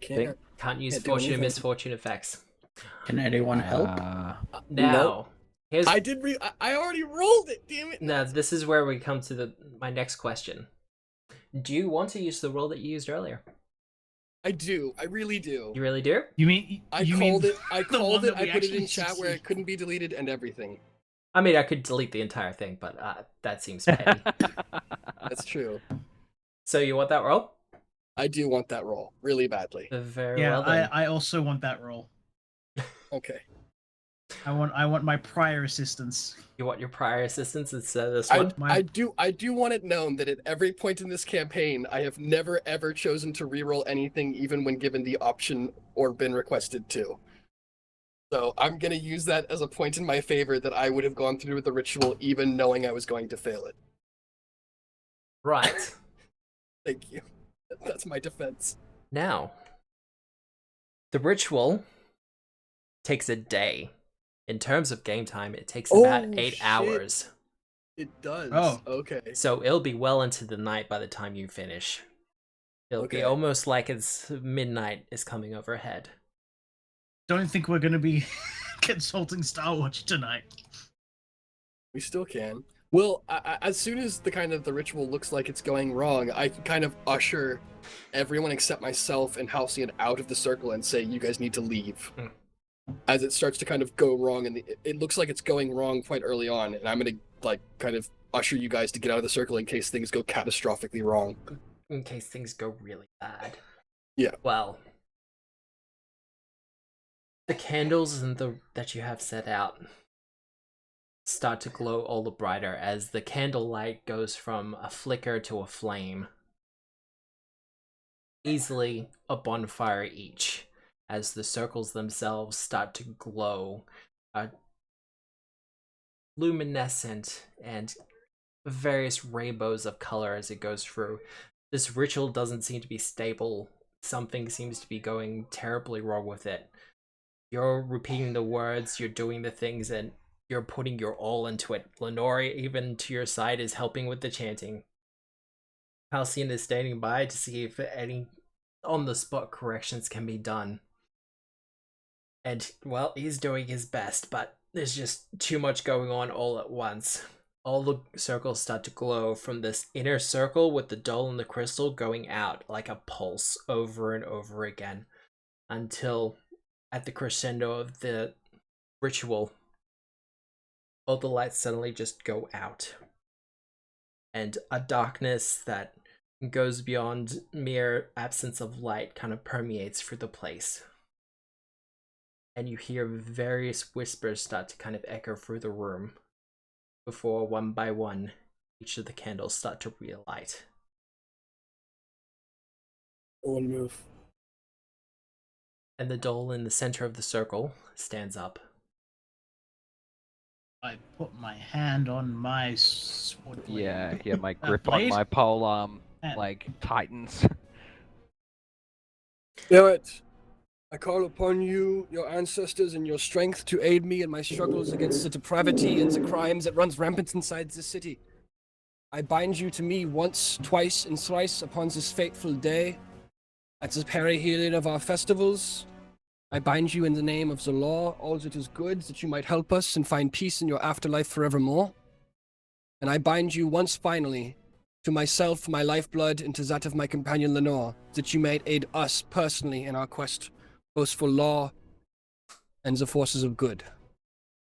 can't. Can't use Can't do fortune and anything. misfortune effects. Can anyone help? Now, here's I already rolled it, damn it. now this is where we come to my next question. Do you want to use the roll that you used earlier? I do. I really do. You really do? You mean I you called mean it. I the called one it. that I we put it actually in chat where it succeed? couldn't be deleted and everything. I mean, I could delete the entire thing, but that seems petty. That's true. So you want that roll? I do want that roll really badly. Very Yeah, well then. I also want that roll. Okay. I want my prior assistance. You want your prior assistance instead of this one? I do want it known that at every point in this campaign, I have never ever chosen to reroll anything, even when given the option or been requested to. So I'm gonna use that as a point in my favor that I would have gone through with the ritual, even knowing I was going to fail it. Right. Thank you. That's my defense. Now, the ritual takes a day. In terms of game time, it takes about 8 shit. hours. It does. Oh. Okay. So it'll be well into the night by the time you finish. It'll be Okay. almost like it's midnight is coming overhead. Don't think we're going to be consulting Star Watch tonight. We still can. Well, as soon as the ritual looks like it's going wrong, I can kind of usher everyone except myself and Halcyon out of the circle and say, you guys need to leave. As it starts to kind of go wrong, and it looks like it's going wrong quite early on, and I'm going to kind of usher you guys to get out of the circle in case things go catastrophically wrong. In case things go really bad. Yeah. Well, the candles that you have set out start to glow all the brighter as the candlelight goes from a flicker to a flame. Easily a bonfire each, as the circles themselves start to glow luminescent and various rainbows of color as it goes through. This ritual doesn't seem to be stable. Something seems to be going terribly wrong with it. You're repeating the words, you're doing the things, and you're putting your all into it. Lenore, even to your side, is helping with the chanting. Halcyon is standing by to see if any on-the-spot corrections can be done. And, well, he's doing his best, but there's just too much going on all at once. All the circles start to glow from this inner circle with the doll and the crystal going out like a pulse over and over again, until at the crescendo of the ritual, all the lights suddenly just go out. And a darkness that goes beyond mere absence of light kind of permeates through the place. And you hear various whispers start to kind of echo through the room before, one by one, each of the candles start to relight. One move. And the doll in the center of the circle stands up. I put my hand on my sword blade. Yeah, my grip on blade? my pole arm, And- tightens. Do it! I call upon you, your ancestors, and your strength to aid me in my struggles against the depravity and the crimes that runs rampant inside this city. I bind you to me once, twice, and thrice upon this fateful day. At the perihelion of our festivals, I bind you in the name of the law, all that is good, that you might help us and find peace in your afterlife forevermore. And I bind you once finally to myself, my lifeblood, and to that of my companion Lenore, that you might aid us personally in our quest, both for law and the forces of good.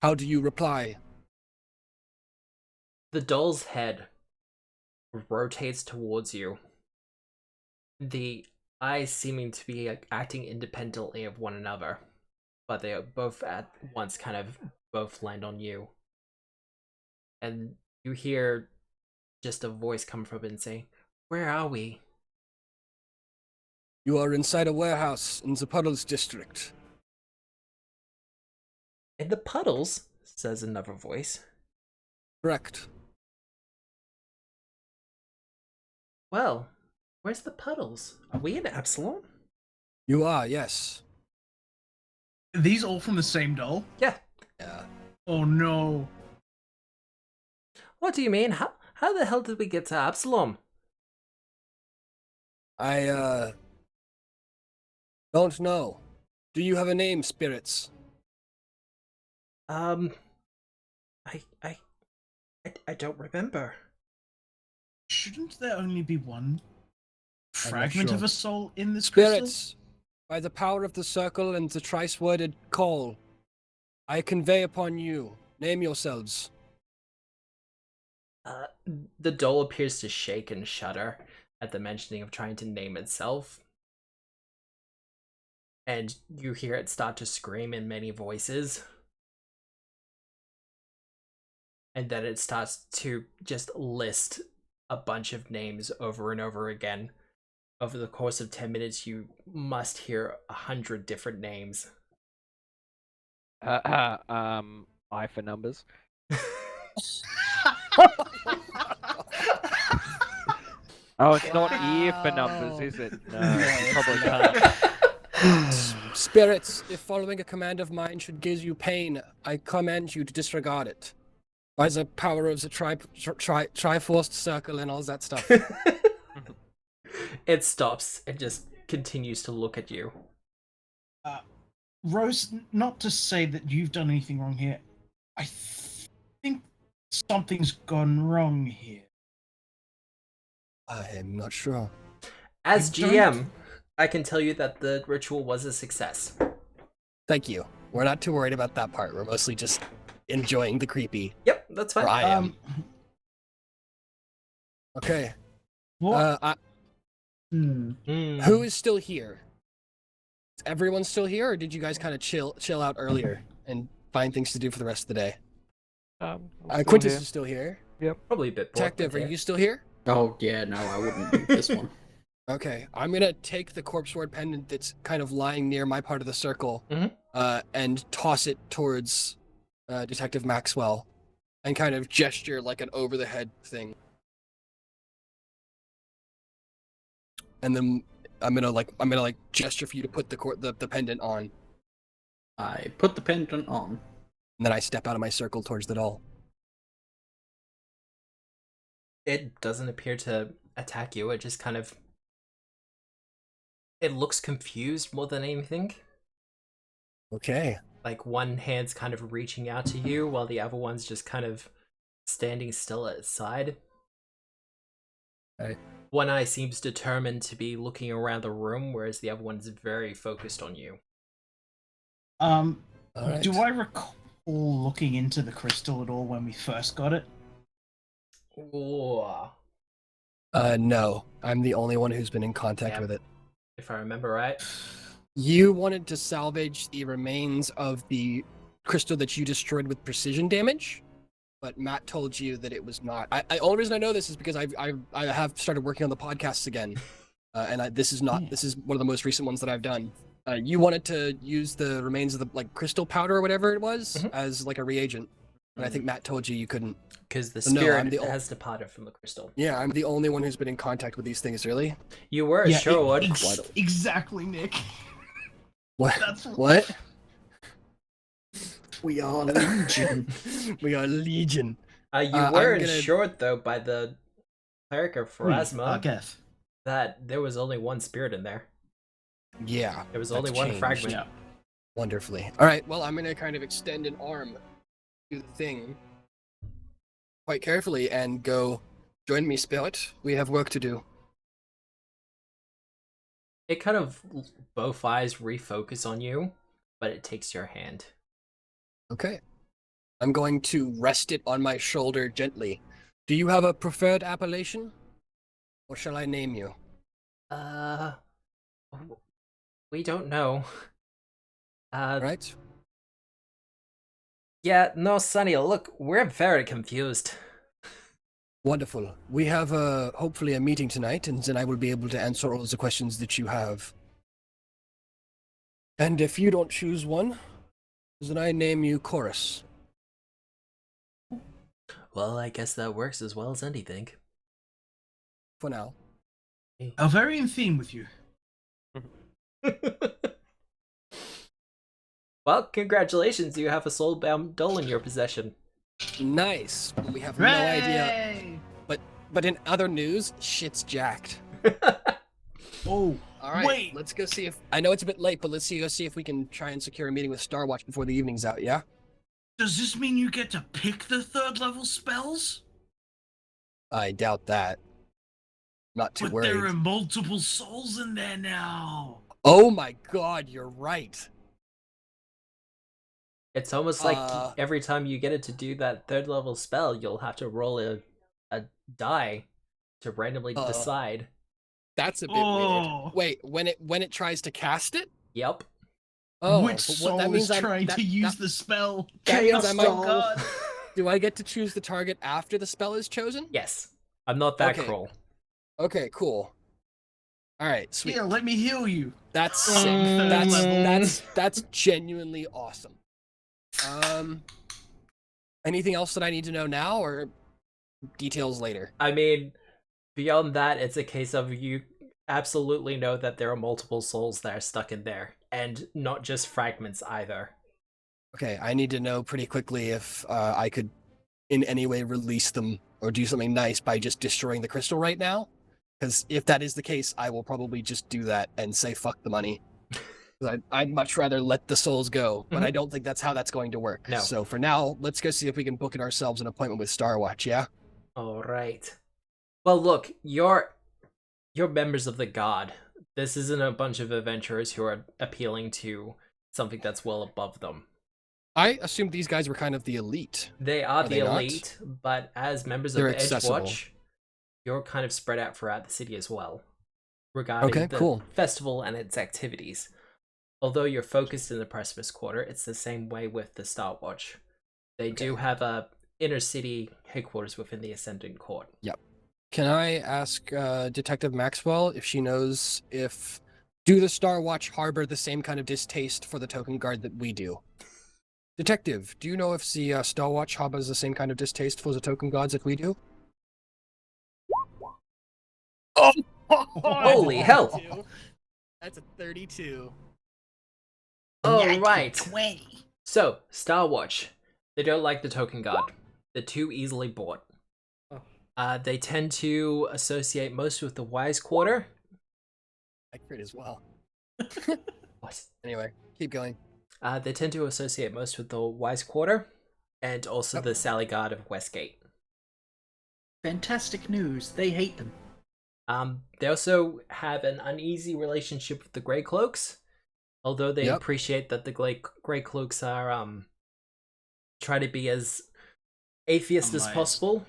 How do you reply? The doll's head rotates towards you, the eyes seeming to be acting independently of one another, but they are both at once kind of both land on you. And you hear just a voice come from it and say, "Where are we?" You are inside a warehouse in the Puddles district. "In the puddles?" says another voice. Correct. "Well, where's the puddles? Are we in Absalom?" You are, yes. Are these all from the same doll? Yeah. Yeah. Oh no. What do you mean? How the hell did we get to Absalom? I don't know. Do you have a name, spirits? I don't remember. Shouldn't there only be one I'm not fragment sure. of a soul in this crystal? Spirits, by the power of the circle and the thrice-worded call, I convey upon you. Name yourselves. The doll appears to shake and shudder at the mentioning of trying to name itself. And you hear it start to scream in many voices. and then it starts to just list a bunch of names over and over again. Over the course of 10 minutes, you must hear 100 different names. I for numbers. Oh, it's not ear for numbers, is it? No, you probably can't. Spirits, if following a command of mine should give you pain, I command you to disregard it. By the power of the Triforced Circle and all that stuff. It stops and just continues to look at you. Rose, not to say that you've done anything wrong here. I think something's gone wrong here. I'm not sure. As You GM, don't- I can tell you that the ritual was a success. Thank you. We're not too worried about that part. We're mostly just enjoying the creepy. Yep, that's fine. Or I am. Okay. What? Hmm. Who is still here? Is everyone still here, or did you guys kind of chill out earlier and find things to do for the rest of the day? I'm still Quintus here. is still here. Probably a bit bored, Detective, but are yeah. you still here? Oh yeah, no, I wouldn't do this one. Okay, I'm gonna take the corpse ward pendant that's kind of lying near my part of the circle, and toss it towards Detective Maxwell, and kind of gesture like an over the head thing. And then I'm gonna gesture for you to put the pendant on, I put the pendant on. and then I step out of my circle towards the doll. It doesn't appear to attack you. It just kind of... It looks confused more than anything. Okay. Like one hand's kind of reaching out to you while the other one's just kind of standing still at its side. Right. One eye seems determined to be looking around the room, whereas the other one's very focused on you. All right. Do I recall looking into the crystal at all when we first got it? Ooh. No. I'm the only one who's been in contact Yeah. with it. If I remember right. You wanted to salvage the remains of the crystal that you destroyed with precision damage, but Matt told you that it was not. Only reason I know this is because I have started working on the podcasts again, and this is one of the most recent ones that I've done. You wanted to use the remains of the crystal powder or whatever it was as like a reagent, and I think Matt told you couldn't. Because the No, spirit I'm the has departed from the crystal. Yeah, I'm the only one who's been in contact with these things. Really? You were at Sherwood. Exactly, Nick. What? That's What? We are legion. We are legion. You I'm were gonna- assured, though, by the cleric of Pharasma Guess. that there was only one spirit in there. Yeah. There was that's only one changed. fragment. Yeah. Wonderfully. All right. Well, I'm gonna kind of extend an arm to the thing quite carefully and go. Join me, spirit. We have work to do. It kind of both eyes refocus on you, but it takes your hand. Okay. I'm going to rest it on my shoulder gently. Do you have a preferred appellation, or shall I name you? We don't know. Right. Yeah, no, Sonny, look, we're very confused. Wonderful. We have hopefully a meeting tonight, and then I will be able to answer all the questions that you have. And if you don't choose one, then I name you Chorus. Well, I guess that works as well as anything. For now. I'm very in theme with you. Well, congratulations, you have a Soulbound Doll in your possession. Nice. We have no idea. But in other news, shit's jacked. Oh, All right. wait. Let's go see if. I know it's a bit late, but let's see if we can try and secure a meeting with Starwatch before the evening's out. Yeah. Does this mean you get to pick the third level spells? I doubt that. Not too But worried. there are multiple souls in there now. Oh my God, you're right. It's almost like Uh, every time you get it to do that third level spell, you'll have to roll a die to randomly decide. That's a bit Oh. weird. Wait, when it tries to cast it? Yep. Oh, Which but soul is trying to use the spell? that means Chaos I might Doll. God. Do I get to choose the target after the spell is chosen? Yes. I'm not that Okay. cruel. Okay, cool. All right, sweet. Here, let me heal you. That's sick. Third level. That's genuinely awesome. Anything else that I need to know now, or details later? I mean, beyond that, it's a case of you absolutely know that there are multiple souls that are stuck in there, and not just fragments either. Okay, I need to know pretty quickly if I could in any way release them or do something nice by just destroying the crystal right now. Because if that is the case, I will probably just do that and say fuck the money. 'Cause I'd much rather let the souls go, but I don't think that's how that's going to work. No. So for now, let's go see if we can book it ourselves an appointment with Starwatch, yeah? All right. Well, look, you're members of the God. This isn't a bunch of adventurers who are appealing to something that's well above them. I assumed these guys were kind of the elite. They are the they not? elite, but as members They're of the accessible. Edgewatch, you're kind of spread out throughout the city as well, regarding Okay, the cool. festival and its activities. Although you're focused in the Precipice Quarter, it's the same way with the Starwatch. They do have a inner city headquarters within the Ascendant Court. Can I ask Detective Maxwell if she knows if do the Starwatch harbor the same kind of distaste for the token guard that we do? Detective, do you know if the Starwatch harbors the same kind of distaste for the token guards that we do? Holy hell! That's a 32. All right. So, Starwatch, they don't like the token guard. They're too easily bought. They tend to associate most with the Wise Quarter. I crit as well. What? Anyway, keep going. They tend to associate most with the Wise Quarter, and also the Sally Guard of Westgate. Fantastic news. They hate them. They also have an uneasy relationship with the Grey Cloaks, although they appreciate that the Grey Cloaks are try to be as atheist as possible.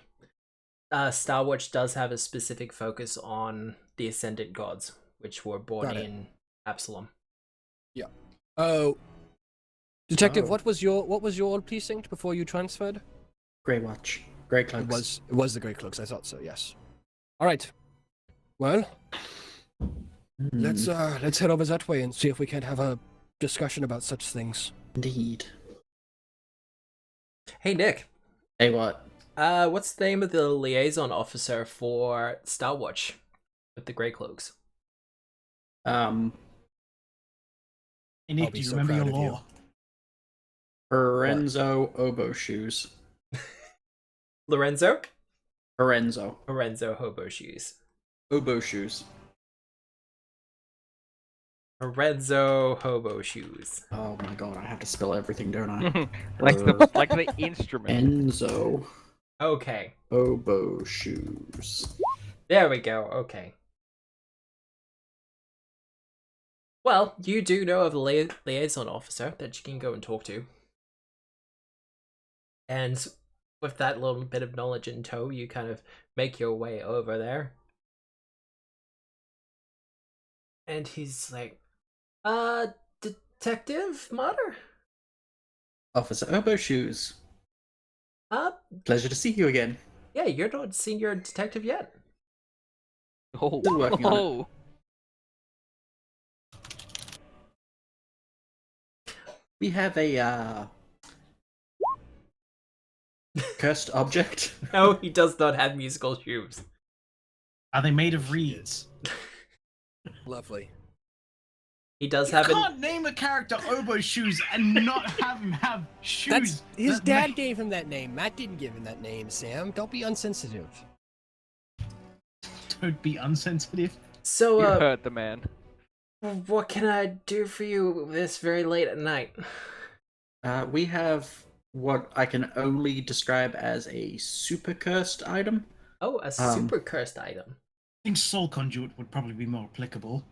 Starwatch does have a specific focus on the Ascendant Gods, which were born in Absalom. Yeah. Oh, Detective, what was your precinct before you transferred? Grey Watch. Grey Cloaks. It was the Grey Cloaks. I thought so. Yes. All right. Well, let's head over that way and see if we can have a discussion about such things. Indeed. Hey, Nick. Hey, what? What's the name of the liaison officer for Starwatch with the Grey Cloaks? Hey, Nick, do you remember your law? Lorenzo Oboe Shoes. Lorenzo Lorenzo Hobo Shoes. Oboe Shoes. Lorenzo Hobo Shoes. Oh my god, I have to spell everything, don't I? like the instrument. Enzo Okay. Oboe Shoes. There we go. Okay. Well, you do know of a liaison officer that you can go and talk to. And with that little bit of knowledge in tow, you kind of make your way over there. And he's like, Detective Martyr? Officer Oboe Shoes. Pleasure to see you again. Yeah, you're not senior detective yet. Oh, Still working on it. We have a cursed object. No, he does not have musical shoes. Are they made of reeds? Lovely. He does You have can't name a character Oboe Shoes and not have him have shoes. That's his that dad make- gave him that name. Matt didn't give him that name, Sam. Don't be unsensitive. Don't be unsensitive. So, You hurt the man. what can I do for you this very late at night? We have what I can only describe as a super cursed item. Oh, a super cursed item. I think Soul Conduit would probably be more applicable,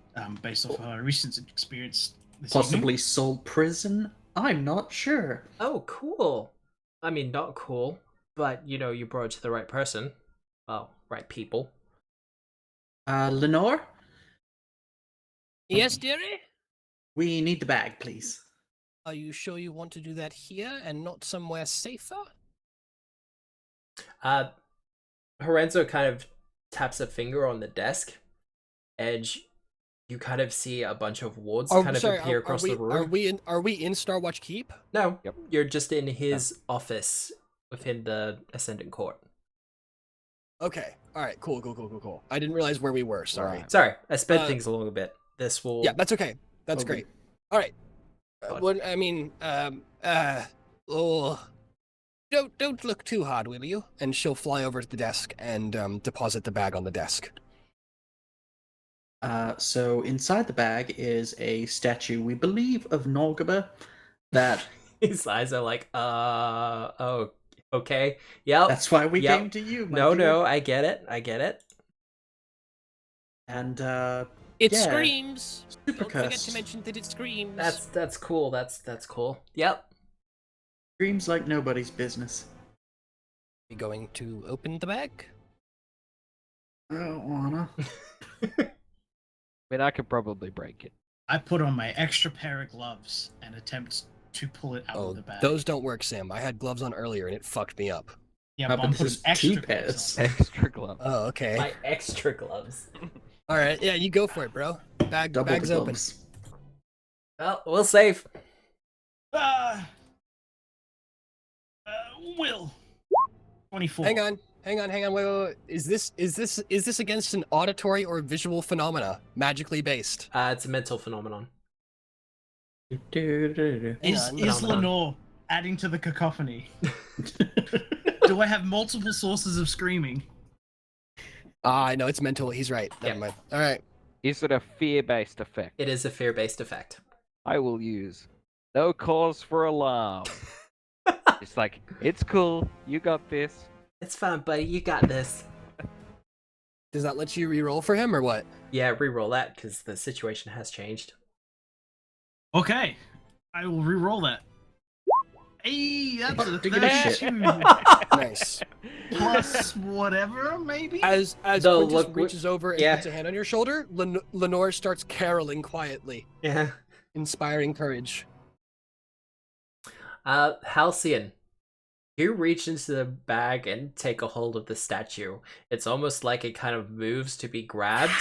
based off our recent experience this Possibly evening. Soul Prison? I'm not sure. Oh, cool. I mean, not cool, but you know, you brought it to the right person. Well, right people. Lenore? Yes, dearie? We need the bag, please. Are you sure you want to do that here and not somewhere safer? Horenzo kind of taps a finger on the desk. Edge, you kind of see a bunch of wards appear across the room. Are we in Starwatch Keep? No, Yep. You're just in his office within the Ascendant Court. Okay. All right. Cool. I didn't realize where we were. Sorry. Right. Sorry, I sped things along a bit. This will. Yeah, that's okay. That's Okay. great. All right. God. What I mean, oh, don't look too hard, will you? And she'll fly over to the desk and deposit the bag on the desk. So inside the bag is a statue, we believe, of Norgaba that His eyes are like, oh, okay. Yep. that's why we Yep. came to you, my No, dear. I get it. And It Yeah. screams. super Don't forget cursed. to mention that it screams. That's cool. That's cool. Yep. Screams like nobody's business. We going to open the bag? I don't wanna. I mean, I could probably break it. I put on my extra pair of gloves and attempt to pull it out Oh, of the bag. those don't work, Sam. I had gloves on earlier and it fucked me up. Yeah, How but I'm about putting this is extra two gloves pairs? on. Extra glove. Oh, okay. My extra gloves. All right. Yeah, you go for it, bro. Double Bag's the open. gloves. Well, we'll save. Ah! Will. 24. Hang on. Wait. Is this against an auditory or visual phenomena, magically based? It's a mental phenomenon. Do-do-do-do. Hang Is on. Lenore adding to the cacophony? Do I have multiple sources of screaming? Ah, no, it's mental. He's right. Never Yeah. mind. All right. Is it a fear-based effect? It is a fear-based effect. I will use no cause for alarm. It's like, it's cool. You got this. It's fine, buddy. You got this. Does that let you re-roll for him or what? Yeah, re-roll that because the situation has changed. Okay. I will re-roll that. Hey, that's a Don't give a shit. 32. Nice. Plus whatever, maybe? As No, Quintus look, reaches over and yeah. puts a hand on your shoulder, Lenore starts caroling quietly, Yeah. inspiring courage. Halcyon, you reach into the bag and take a hold of the statue. It's almost like it kind of moves to be grabbed.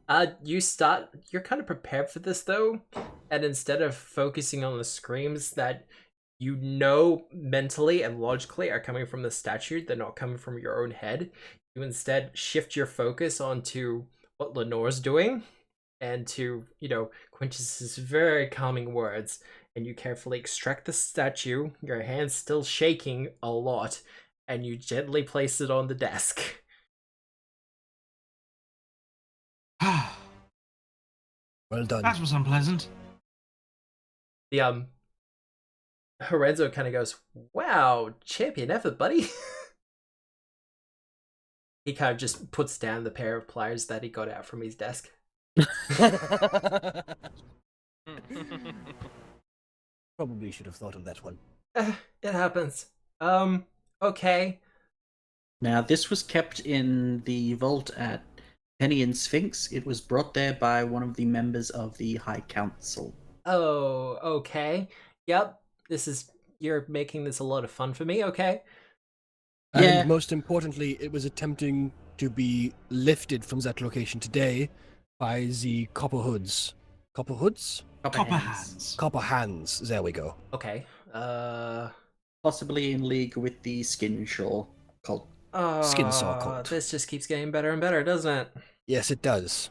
You're kind of prepared for this though, and instead of focusing on the screams that you know mentally and logically are coming from the statue, they're not coming from your own head, you instead shift your focus onto what Lenore's doing and to, Quintus's very calming words, and you carefully extract the statue, your hands still shaking a lot, and you gently place it on the desk. Well done. That was unpleasant. The Horenzo kind of goes, "Wow, champion effort, buddy." He kind of just puts down the pair of pliers that he got out from his desk. Probably should have thought of that one. It happens. Okay. Now, this was kept in the vault at Penny and Sphinx. It was brought there by one of the members of the High Council. Oh, okay. Yep. You're making this a lot of fun for me, okay? Yeah. And most importantly, it was attempting to be lifted from that location today by the Copper Hoods. Copper Hoods? Copper hands. Copper Hands. There we go. Okay. Possibly in league with the Skinshaw cult. Skin saw cult. This just keeps getting better and better, doesn't it? Yes, it does.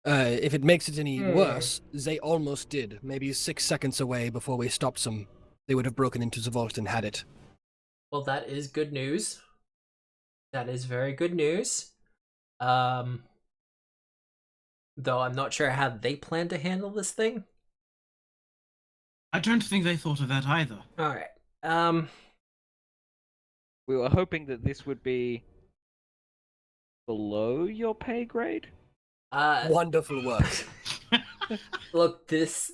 If it makes it any worse, they almost did. Maybe 6 seconds away before we stopped them. They would have broken into the vault and had it. Well, that is good news. That is very good news. Though I'm not sure how they plan to handle this thing. I don't think they thought of that either. All right. We were hoping that this would be below your pay grade. Wonderful work. Look, this.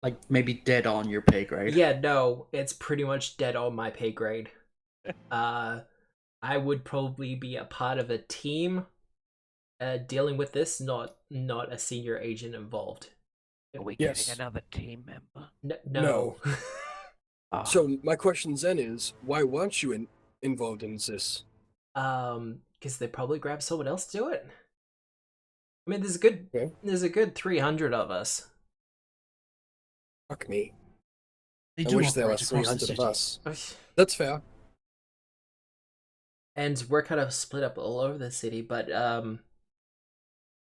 Like, maybe dead on your pay grade. Yeah, no, it's pretty much dead on my pay grade. I would probably be a part of a team dealing with this, not a senior agent involved. Are we Yes. getting another team member? No. So my question then is, why weren't you involved in this? Because they probably grabbed someone else to do it. I mean, Okay. there's a good 300 of us. Fuck me. They I do wish there were operate across the 300 of city. us. That's fair. And we're kind of split up all over the city, but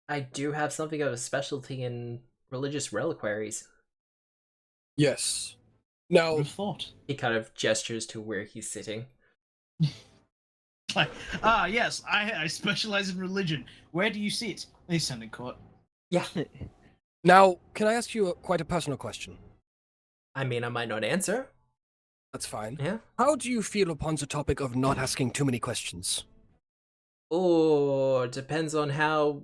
I do have something of a specialty in religious reliquaries. Yes. Who'd Now, have thought? He kind of gestures to where he's sitting. Like, yes, I specialize in religion. Where do you sit? They send in court. Yeah. now, can I ask you quite a personal question? I mean, I might not answer. That's fine. Yeah. How do you feel upon the topic of not asking too many questions? Oh, it depends on how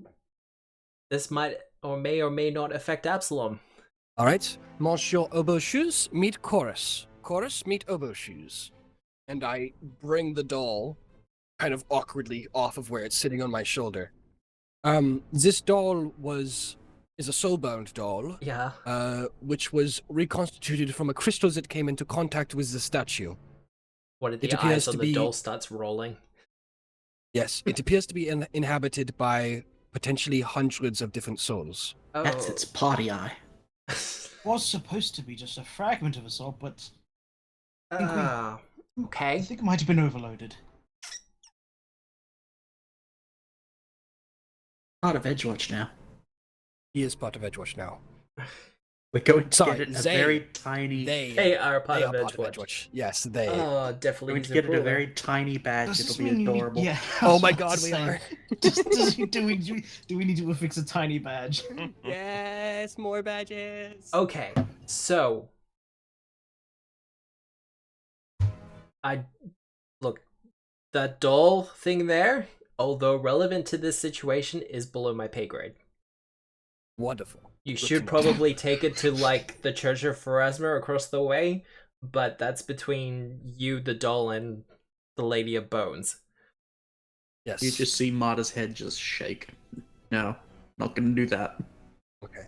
this might or may not affect Absalom. All right, Monsieur Oboe-Shoes, meet Chorus. Chorus, meet Oboe-Shoes. And I bring the doll kind of awkwardly off of where it's sitting on my shoulder. This doll is a soulbound doll, Yeah. which was reconstituted from a crystal that came into contact with the statue. One of It the appears eyes to on the be- doll starts rolling. Yes, it appears to be inhabited by potentially hundreds of different souls. Oh. That's its party eye. Was supposed to be just a fragment of a soul, but Ah, I okay. think it might have been overloaded. Part of Edgewatch now. He is part of Edgewatch now. We're going to Sorry, get it a they- very tiny. They are part They of are part Edgewatch. of Edgewatch. Yes, they. Oh, We're definitely. going to use get it a ruler. very tiny badge. Does It'll this be mean adorable. Yeah. Oh I was my about god, to we say, are. do we need to affix a tiny badge? Yes, more badges. Okay, so look, that doll thing there, although relevant to this situation, is below my pay grade. Wonderful. You Good should to know. probably take it to like the Church of Pharasma across the way, but that's between you, the doll, and the Lady of Bones. Yes. You just see Marta's head just shake. No, not gonna do that. Okay.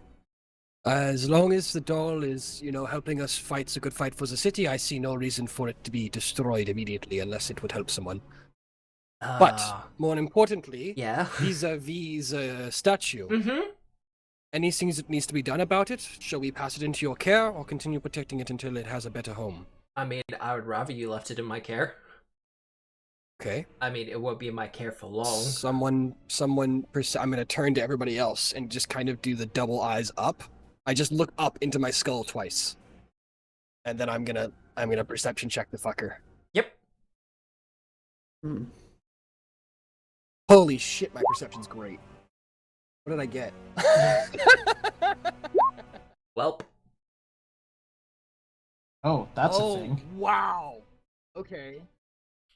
As long as the doll is, helping us fight a good fight for the city, I see no reason for it to be destroyed immediately unless it would help someone. But more importantly, yeah. vis-a-vis the statue, Mm-hmm. anything that needs to be done about it, shall we pass it into your care or continue protecting it until it has a better home? I mean, I would rather you left it in my care. Okay. I mean, it won't be in my care for long. I'm gonna turn to everybody else and just kind of do the double eyes up. I just look up into my skull twice. And then I'm gonna perception check the fucker. Yep. Hmm. Holy shit, my perception's great. What did I get? Welp. Oh, that's a thing. Wow. Okay.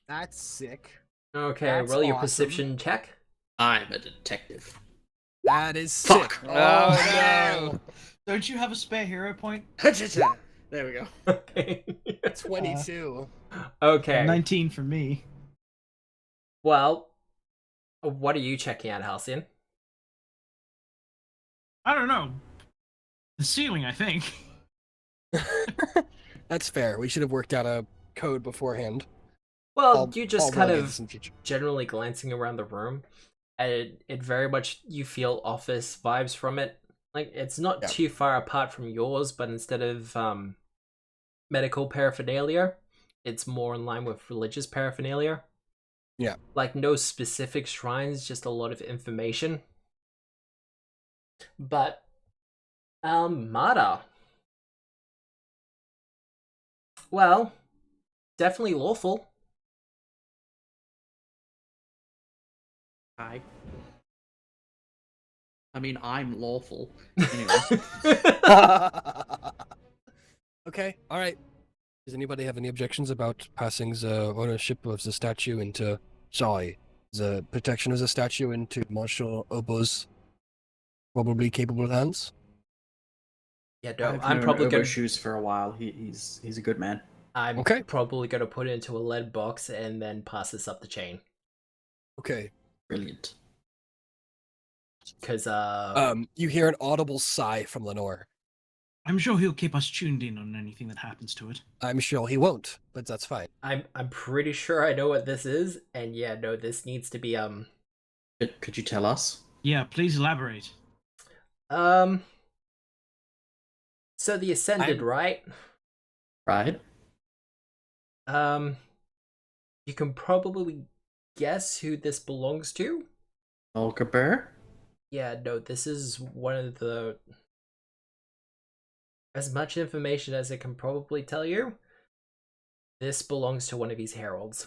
That's sick. Okay, That's roll your awesome. perception check. I'm a detective. That is Fuck. sick. Oh, no. Don't you have a spare hero point? There we go. Okay. 22. Okay. 19 for me. Well, what are you checking out, Halcyon? I don't know. The ceiling, I think. That's fair. We should have worked out a code beforehand. Well, you just I'll kind log in of this in future. generally glancing around the room, and it very much, you feel office vibes from it. Like, it's not Yeah. too far apart from yours, but instead of medical paraphernalia, it's more in line with religious paraphernalia. Yeah. Like, no specific shrines, just a lot of information. But, Mata. Well, definitely lawful. I mean, I'm lawful. Anyway. Okay, alright. Does anybody have any objections about passing the ownership of the statue into... Sorry, the protection of the statue into Monsieur Oboe's probably capable hands? Yeah, no, I've I'm known probably gonna. Shoes for a while. He's a good man. I'm Okay. probably gonna put it into a lead box and then pass this up the chain. Okay. Brilliant. Cause You hear an audible sigh from Lenore. I'm sure he'll keep us tuned in on anything that happens to it. I'm sure he won't, but that's fine. I'm pretty sure I know what this is, and yeah, no, this needs to be Could you tell us? Yeah, please elaborate. So the Ascended, right? Right? You can probably guess who this belongs to? Olga Bear? Yeah, no, this is one of the... As much information as it can probably tell you, this belongs to one of his heralds.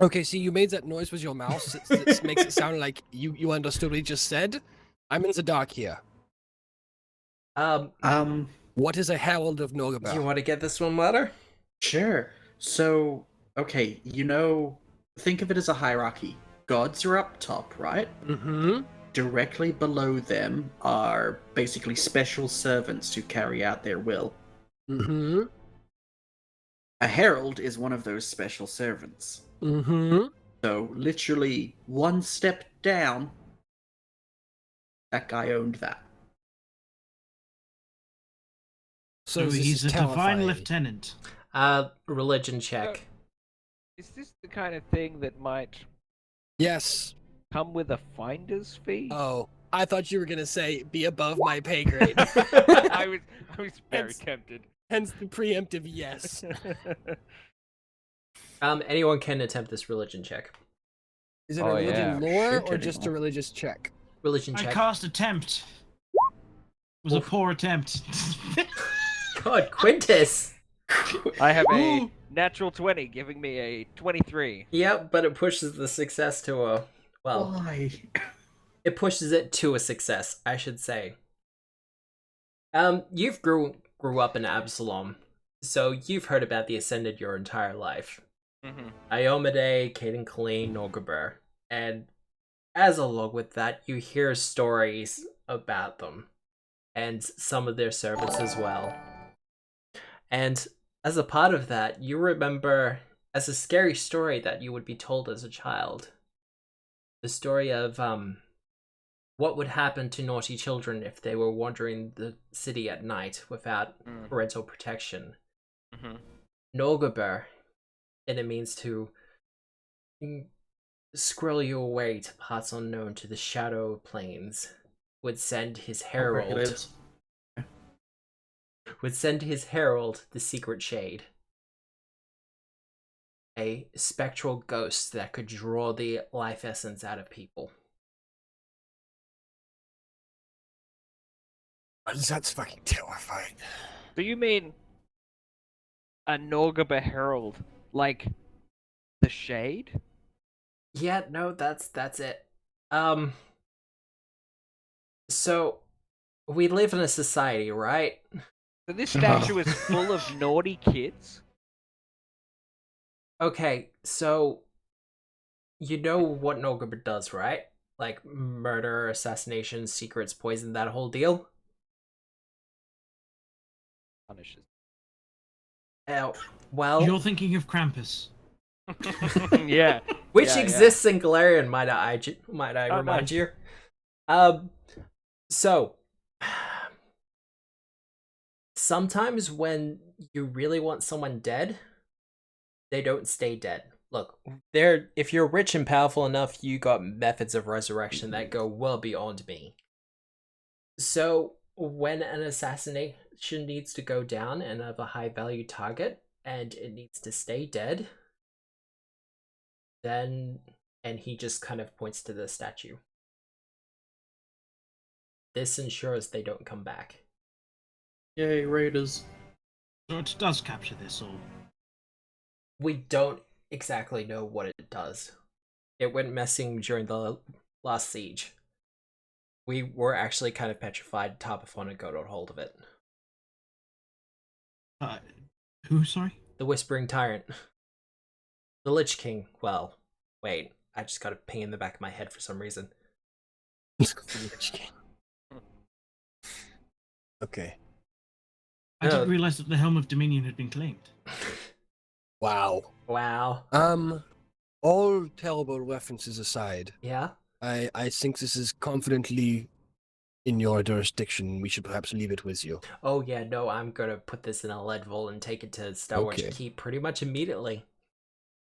Okay, see, you made that noise with your mouth. It makes it sound like you understood what he just said. I'm in the dark here. What is a herald of Norgaber? You want to get this one, Ladder? Sure. So, okay, think of it as a hierarchy. Gods are up top, right? Mm-hmm. Directly below them are basically special servants who carry out their will. Mm-hmm. A herald is one of those special servants. Mm-hmm. So, literally one step down, that guy owned that. So this he's is a divine terrifying. lieutenant. Religion check. Is this the kind of thing that might Yes. come with a finder's fee? Oh, I thought you were gonna say be above my pay grade. I was very tempted. Hence the preemptive yes. Anyone can attempt this religion check. Is it Oh, a religion yeah. lore Shit or just a anymore. religious check? Religion I check. cast attempt. It was a poor attempt. God, Quintus! I have a Ooh. natural 20, giving me a 23. Yep, but it pushes the success to a... Well, Why? it pushes it to a success, I should say. You've grew up in Absalom, so you've heard about the Ascended your entire life. Mm-hmm. Iomade, Caden Colleen, Norgaber. And as along with that, you hear stories about them. And some of their servants as well. And as a part of that, you remember as a scary story that you would be told as a child. The story of what would happen to naughty children if they were wandering the city at night without parental protection. Mm-hmm. Norgaber, and it means to squirrel you away to parts unknown to the shadow plains, would send his herald. Would send his herald, the secret shade. A spectral ghost that could draw the life essence out of people. That's fucking terrifying. Do you mean a Norgaber Herald, like the Shade? Yeah, no, that's it. So we live in a society, right? So this statue is full of naughty kids? Okay, so you know what Norgaber does, right? Like murder, assassination, secrets, poison, that whole deal? Punishes. Well, You're thinking of Krampus. Yeah. which Yeah, exists in Galarian, might I Oh, remind nice. you. So sometimes when you really want someone dead, they don't stay dead. Look, if you're rich and powerful enough, you got methods of resurrection that go well beyond me. So when an assassination needs to go down and of a high value target, and it needs to stay dead, then, and he just kind of points to the statue. This ensures they don't come back. Yay, Raiders. So it does capture their soul. We don't exactly know what it does. It went missing during the last siege. We were actually kind of petrified Tarpaphon got a hold of it. Who, sorry? The Whispering Tyrant. The Lich King. Well, wait. I just got a ping in the back of my head for some reason. Okay. I didn't realize that the Helm of Dominion had been claimed. Wow. Wow. All terrible references aside, Yeah? I think this is confidently in your jurisdiction, we should perhaps leave it with you. Oh yeah, no, I'm gonna put this in a lead vault and take it to Starwatch Okay. Keep pretty much immediately.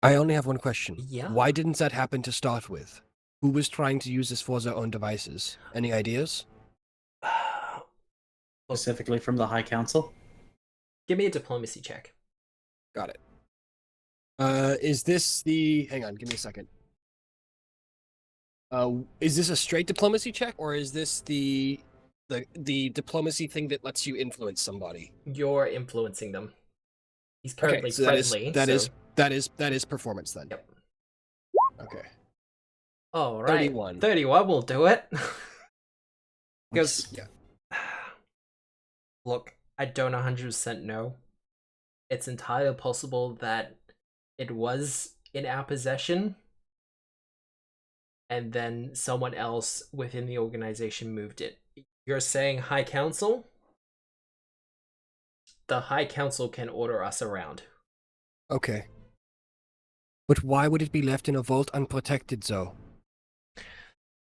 I only have one question. Yeah. Why didn't that happen to start with? Who was trying to use this for their own devices? Any ideas? Specifically from the High Council. Give me a diplomacy check. Got it. Is this the... Hang on, give me a second. Is this a straight diplomacy check, or is this the diplomacy thing that lets you influence somebody? You're influencing them. He's currently so friendly. that is performance then. Yep. Okay. All right. 31. 31 will do it. Because Yeah. look, I don't 100% know. It's entirely possible that it was in our possession, and then someone else within the organization moved it. You're saying High Council? The High Council can order us around. Okay. But why would it be left in a vault unprotected, though?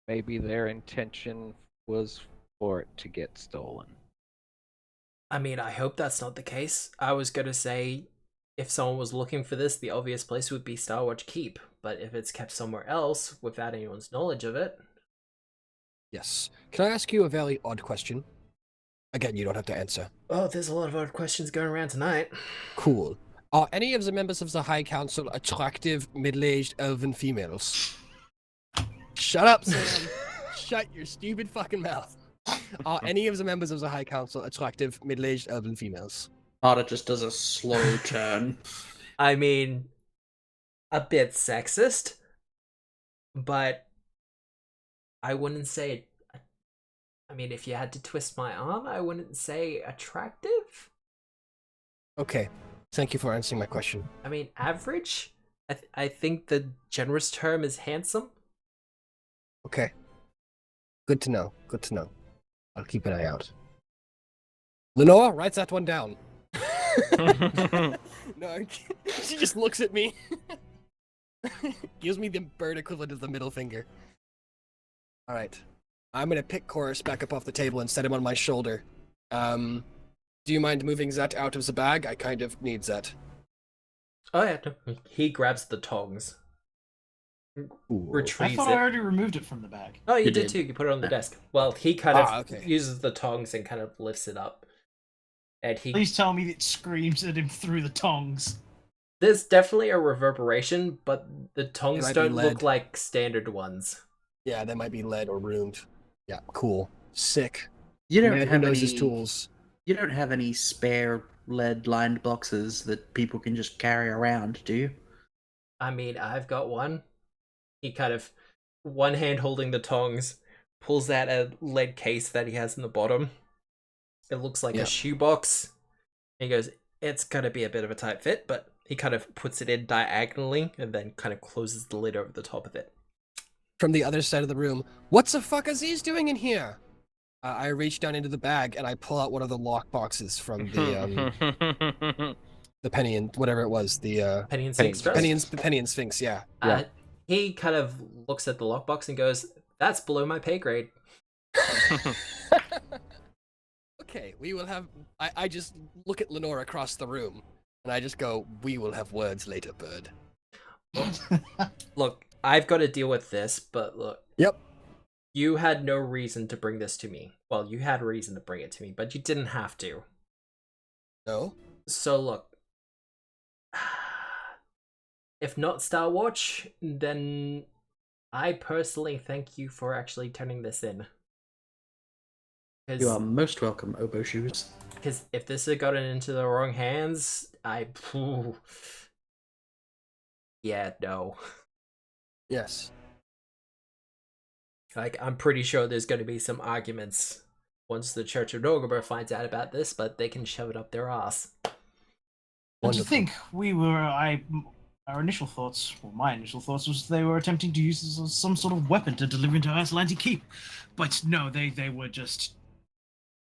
Maybe their intention was for it to get stolen. I mean, I hope that's not the case. I was gonna say, if someone was looking for this, the obvious place would be Starwatch Keep. But if it's kept somewhere else, without anyone's knowledge of it... Yes. Can I ask you a very odd question? Again, you don't have to answer. Oh, there's a lot of odd questions going around tonight. Cool. Are any of the members of the High Council attractive, middle-aged elven females? Shut up, Sam! Shut your stupid fucking mouth. Are any of the members of the High Council attractive, middle-aged elven females? Arda just does a slow turn. I mean, a bit sexist, but I wouldn't say... I mean, if you had to twist my arm, I wouldn't say attractive. Okay. Thank you for answering my question. I mean, average? I think the generous term is handsome. Okay. Good to know. Good to know. I'll keep an eye out. Lenore, write that one down. No, she just looks at me. Gives me the bird equivalent of the middle finger. Alright. I'm gonna pick Chorus back up off the table and set him on my shoulder. Do you mind moving that out of the bag? I kind of need that. Oh yeah, no. He grabs the tongs. I Retrieves thought I it. already removed it from the bag. Oh, you You did did. too. You put it on the desk. Well, he kind of okay. uses the tongs and kind of lifts it up. And he... Please tell me it screams at him through the tongs. There's definitely a reverberation, but the tongs might be don't lead. look like standard ones. Yeah, that might be lead or ruined. Yeah, cool. Sick. You don't Man who have knows any his tools. You don't have any spare lead-lined boxes that people can just carry around, do you? I mean, I've got one. He kind of, one hand holding the tongs, pulls out a lead case that he has in the bottom. It looks like Yeah. a shoebox. He goes, it's gonna be a bit of a tight fit, but he kind of puts it in diagonally and then kind of closes the lid over the top of it. From the other side of the room, what the fuck is he doing in here? I reach down into the bag and I pull out one of the lock boxes from the the Penny and whatever it was, the Penny and Sphinx dress? Penny and Sphinx, yeah. He kind of looks at the lockbox and goes, that's below my pay grade. Okay, we will have. I just look at Lenore across the room and I just go, we will have words later, bird. Look, I've got to deal with this, but look. Yep. You had no reason to bring this to me. Well, you had a reason to bring it to me, but you didn't have to. No? So look. If not Starwatch, then I personally thank you for actually turning this in. You are most welcome, Oboe Shoes. Because if this had gotten into the wrong hands, yeah, no. Yes. Like, I'm pretty sure there's going to be some arguments once the Church of Norgobur finds out about this, but they can shove it up their ass. And to think our initial thoughts, well, my initial thoughts was they were attempting to use this as some sort of weapon to deliver into Icelandic Keep. But no, they were just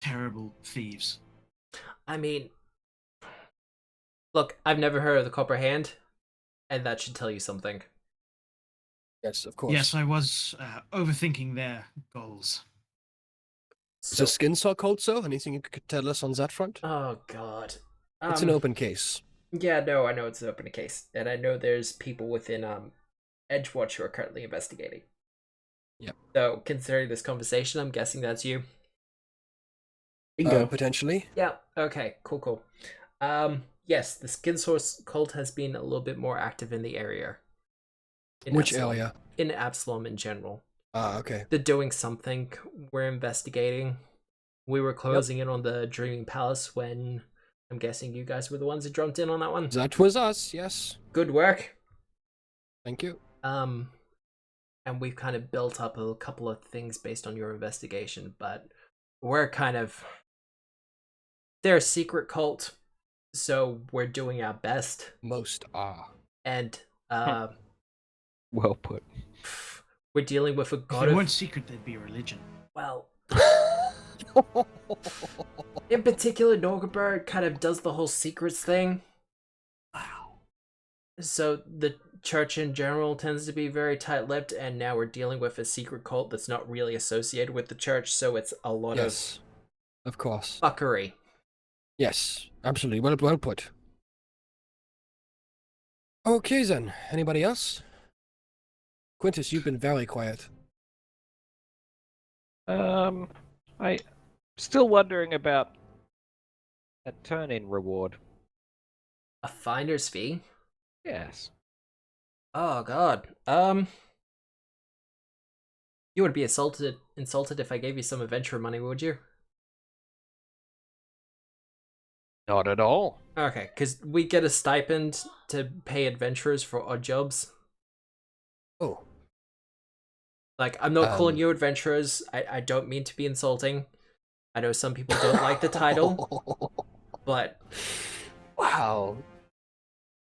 terrible thieves. I mean, look, I've never heard of the Copperhand, and that should tell you something. Yes, of course. Yes, I was overthinking their goals. Is the skin saw cult so? Anything you could tell us on that front? Oh god. It's an open case. Yeah, no, I know it's an open case, and I know there's people within Edgewatch who are currently investigating. Yep. So, considering this conversation, I'm guessing that's you. Bingo. Potentially. Yeah. Okay. Cool. Yes, the skin source cult has been a little bit more active in the area. Which area? In Absalom in general. Ah, okay. They're doing something. We're investigating. We were closing in on the Dreaming Palace when I'm guessing you guys were the ones that jumped in on that one. That was us, yes. Good work. Thank you. And we've kind of built up a couple of things based on your investigation, but we're kind of... They're a secret cult, so we're doing our best. Most are. And, Well put. we're dealing with a If god it of... weren't secret, there'd be a religion. Well... In particular, Norgabird kind of does the whole secrets thing. Wow. So the church in general tends to be very tight-lipped, and now we're dealing with a secret cult that's not really associated with the church, so it's a lot Yes. Of course. of fuckery. Yes, absolutely. Well put. Okay then. Anybody else? Quintus, you've been very quiet. I still wondering about a turn-in reward. A finder's fee? Yes. Oh god. You would be insulted if I gave you some adventurer money, would you? Not at all. Okay, because we get a stipend to pay adventurers for odd jobs. Oh. Like, I'm not calling you adventurers. I don't mean to be insulting. I know some people don't like the title, but... Wow.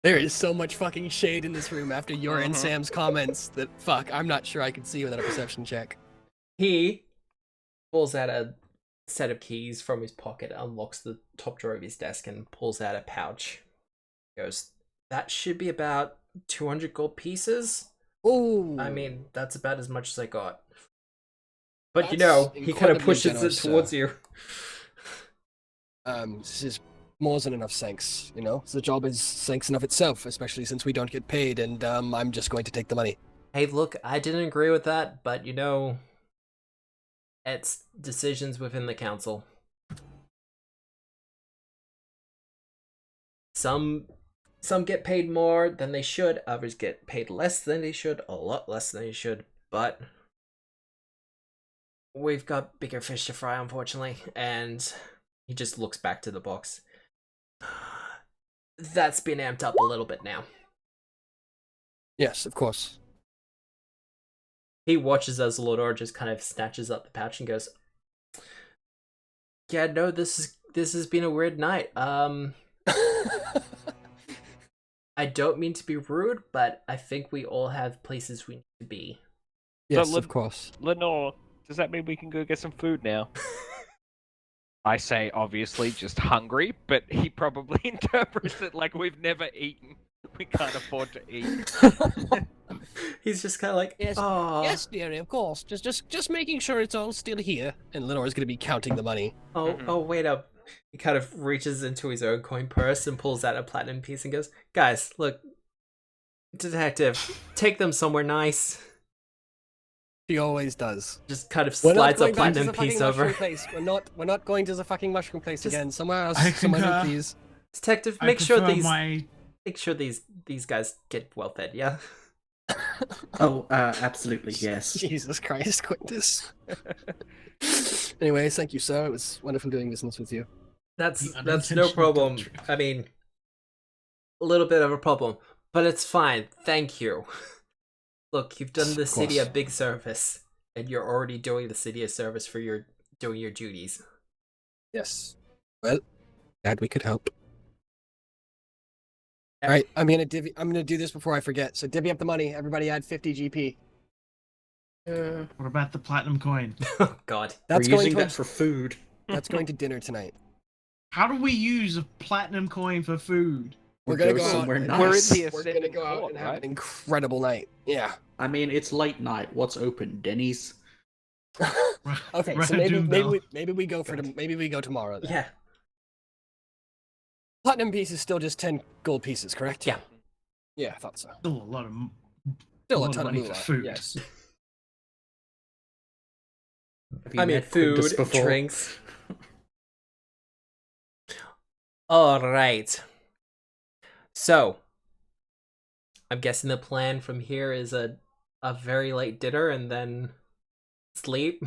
There is so much fucking shade in this room after your and Sam's comments that, fuck, I'm not sure I can see without a perception check. He pulls out a set of keys from his pocket, unlocks the top drawer of his desk, and pulls out a pouch. Goes, that should be about 200 gold pieces? Oh. I mean, that's about as much as I got. But That's you know, he kind of incredibly pushes generous, it towards you. This is more than enough thanks, you know? The job is thanks enough itself, especially since we don't get paid, and I'm just going to take the money. Hey, look, I didn't agree with that, but you know, it's decisions within the council. Some get paid more than they should, others get paid less than they should, a lot less than they should, but we've got bigger fish to fry, unfortunately, and he just looks back to the box. That's been amped up a little bit now. Yes, of course. He watches as Lodor just kind of snatches up the pouch and goes, yeah, no, this has been a weird night. I don't mean to be rude, but I think we all have places we need to be. Yes, of course. Lenore, does that mean we can go get some food now? I say, obviously, just hungry, but he probably interprets it like we've never eaten. We can't afford to eat. He's just kind of like, Yes, oh, yes, dearie, of course. Just making sure it's all still here. And Lenore's gonna be counting the money. oh, wait up. He kind of reaches into his own coin purse and pulls out a platinum piece and goes, guys, look, detective, take them somewhere nice. She always does. Just kind of We're not slides a going back to platinum the fucking piece mushroom over. place. We're not going to the fucking mushroom place Just- again. Somewhere else. I Somewhere concur. new, please. Detective, I make sure prefer these guys get well fed, yeah? Oh, absolutely, yes. Jesus Christ, Quintus. Anyways, thank you, sir. It was wonderful doing business with you. That's The no unintentional problem. country. I mean, a little bit of a problem, but it's fine. Thank you. Look, you've done the Of city a course. big service, and you're already doing the city a service for doing your duties. Yes. Well, glad we could help. All right, I'm gonna do this before I forget. So divvy up the money. Everybody add 50 GP. What about the platinum coin? Oh God. That's We're going using that towards, for food. that's going to dinner tonight. How do we use a platinum coin for food? We're We'll gonna go go out. somewhere and- nice. We're in the We're gonna Ascending go out Court, and have an right? incredible night. Yeah. I mean, it's late night. What's open? Denny's? Okay, so Random bell. maybe we go tomorrow then. Yeah. Platinum piece is still just 10 gold pieces, correct? Yeah. Yeah, I thought so. Still a lot of Still lot a of ton of money for moolah. food. Yes. Have you I mean, met Quintus food, before? drinks. All right. So, I'm guessing the plan from here is a very late dinner and then sleep.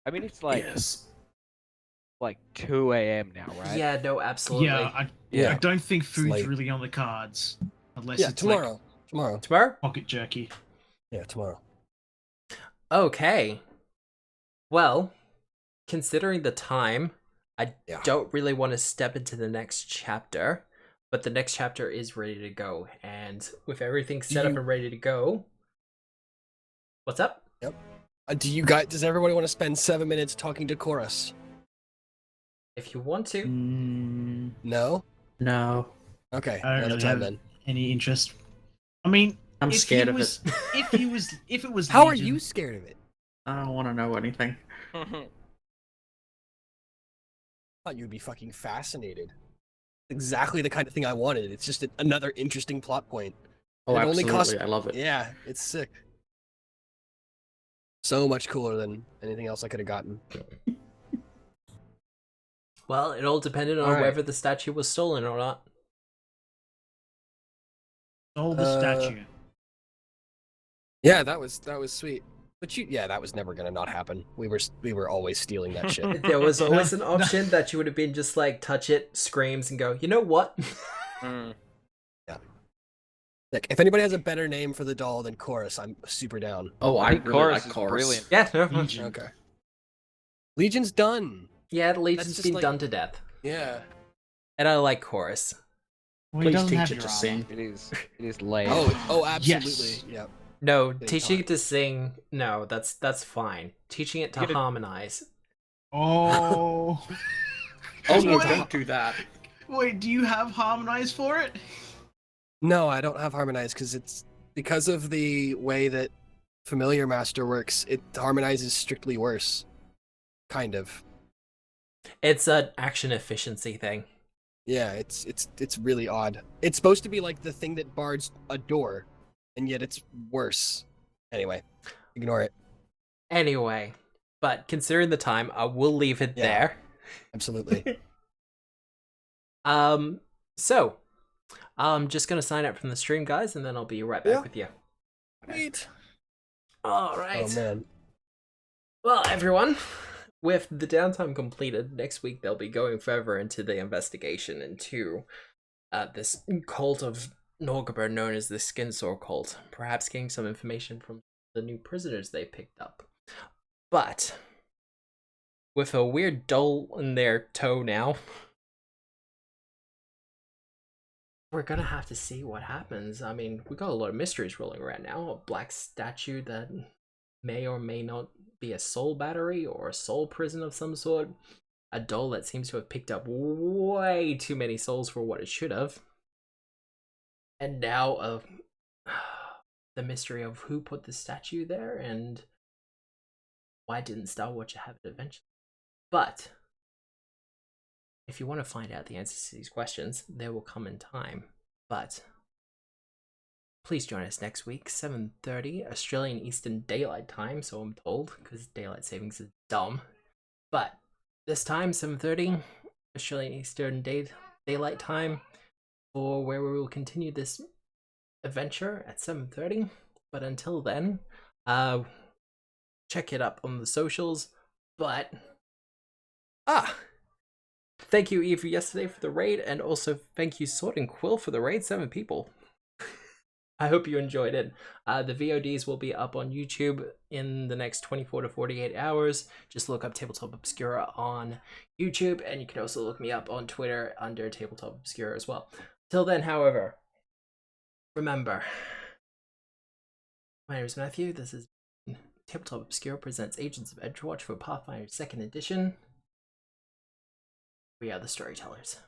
I mean, it's like Yes. 2 a.m. now, right? Yeah, no, absolutely. I Yeah. don't think food's late. really on the cards unless Yeah, it's tomorrow. like Tomorrow? pocket jerky. Yeah, tomorrow. Okay. Well, considering the time, I Yeah. don't really want to step into the next chapter, but the next chapter is ready to go. And with everything set up and ready to go, what's up? Does everybody want to spend 7 minutes talking to Chorus? If you want to. No? No. Okay, I don't another really time have then. any interest. I mean, I'm if scared he of was, it. if it was, How are Legion, you scared of it? I don't want to know anything. Thought you'd be fucking fascinated. Exactly the kind of thing I wanted. It's just another interesting plot point. Oh, It only absolutely. costs- I love it. Yeah, it's sick. So much cooler than anything else I could have gotten. Well, it all depended on All right. whether the statue was stolen or not. Stole the statue. Yeah, that was sweet. But that was never gonna not happen. We were always stealing that shit. There was always an No. option that you would have been just like, touch it, screams, and go, you know what? Like, if anybody has a better name for the doll than Chorus, I'm super down. Oh, I think really Chorus like is Chorus. brilliant. Yeah, no. Legion. Okay. Legion's done. Yeah, the Legion's just been like- done to death. Yeah. And I like Chorus. Well, he Please doesn't teach have it your to armor. sing. It is lame. Oh, absolutely. Yes. Yeah. No, Big teaching time. it to sing, no, that's fine. Teaching it to You gotta- harmonize. Oh. Oh no, Wait. don't do that. Wait, do you have harmonize for it? No, I don't have Harmonize because of the way that Familiar Master works. It harmonizes strictly worse. Kind of. It's an action efficiency thing. Yeah, it's really odd. It's supposed to be like the thing that bards adore, and yet it's worse. Anyway, ignore it. Anyway, but considering the time, I will leave it Yeah. there. Absolutely. So, I'm just gonna sign up from the stream, guys, and then I'll be right back Yeah. with you. Wait. All right. Oh man. Well, everyone, with the downtime completed, next week they'll be going further into the investigation into this cult of Norgaber known as the Skinsore cult, perhaps getting some information from the new prisoners they picked up. But with a weird doll in their toe now, we're gonna have to see what happens. I mean, we got a lot of mysteries rolling around now. A black statue that may or may not be a soul battery or a soul prison of some sort. A doll that seems to have picked up way too many souls for what it should have. And now the mystery of who put the statue there and why didn't Star Watcher have it eventually. But if you want to find out the answers to these questions, they will come in time. But please join us next week, 7:30 Australian Eastern Daylight Time, so I'm told, because daylight savings is dumb. But this time, 7:30 Australian Eastern Daylight Time, for where we will continue this adventure at 7:30. But until then, check it up on the socials. But thank you, Eve, yesterday for the raid, and also thank you, Sword and Quill, for the raid. 7 people. I hope you enjoyed it. The VODs will be up on YouTube in the next 24 to 48 hours. Just look up Tabletop Obscura on YouTube, and you can also look me up on Twitter under Tabletop Obscura as well. Till then, however, remember, my name is Matthew. This is Tabletop Obscura presents Agents of Edgewatch for Pathfinder 2nd Edition. We are the storytellers.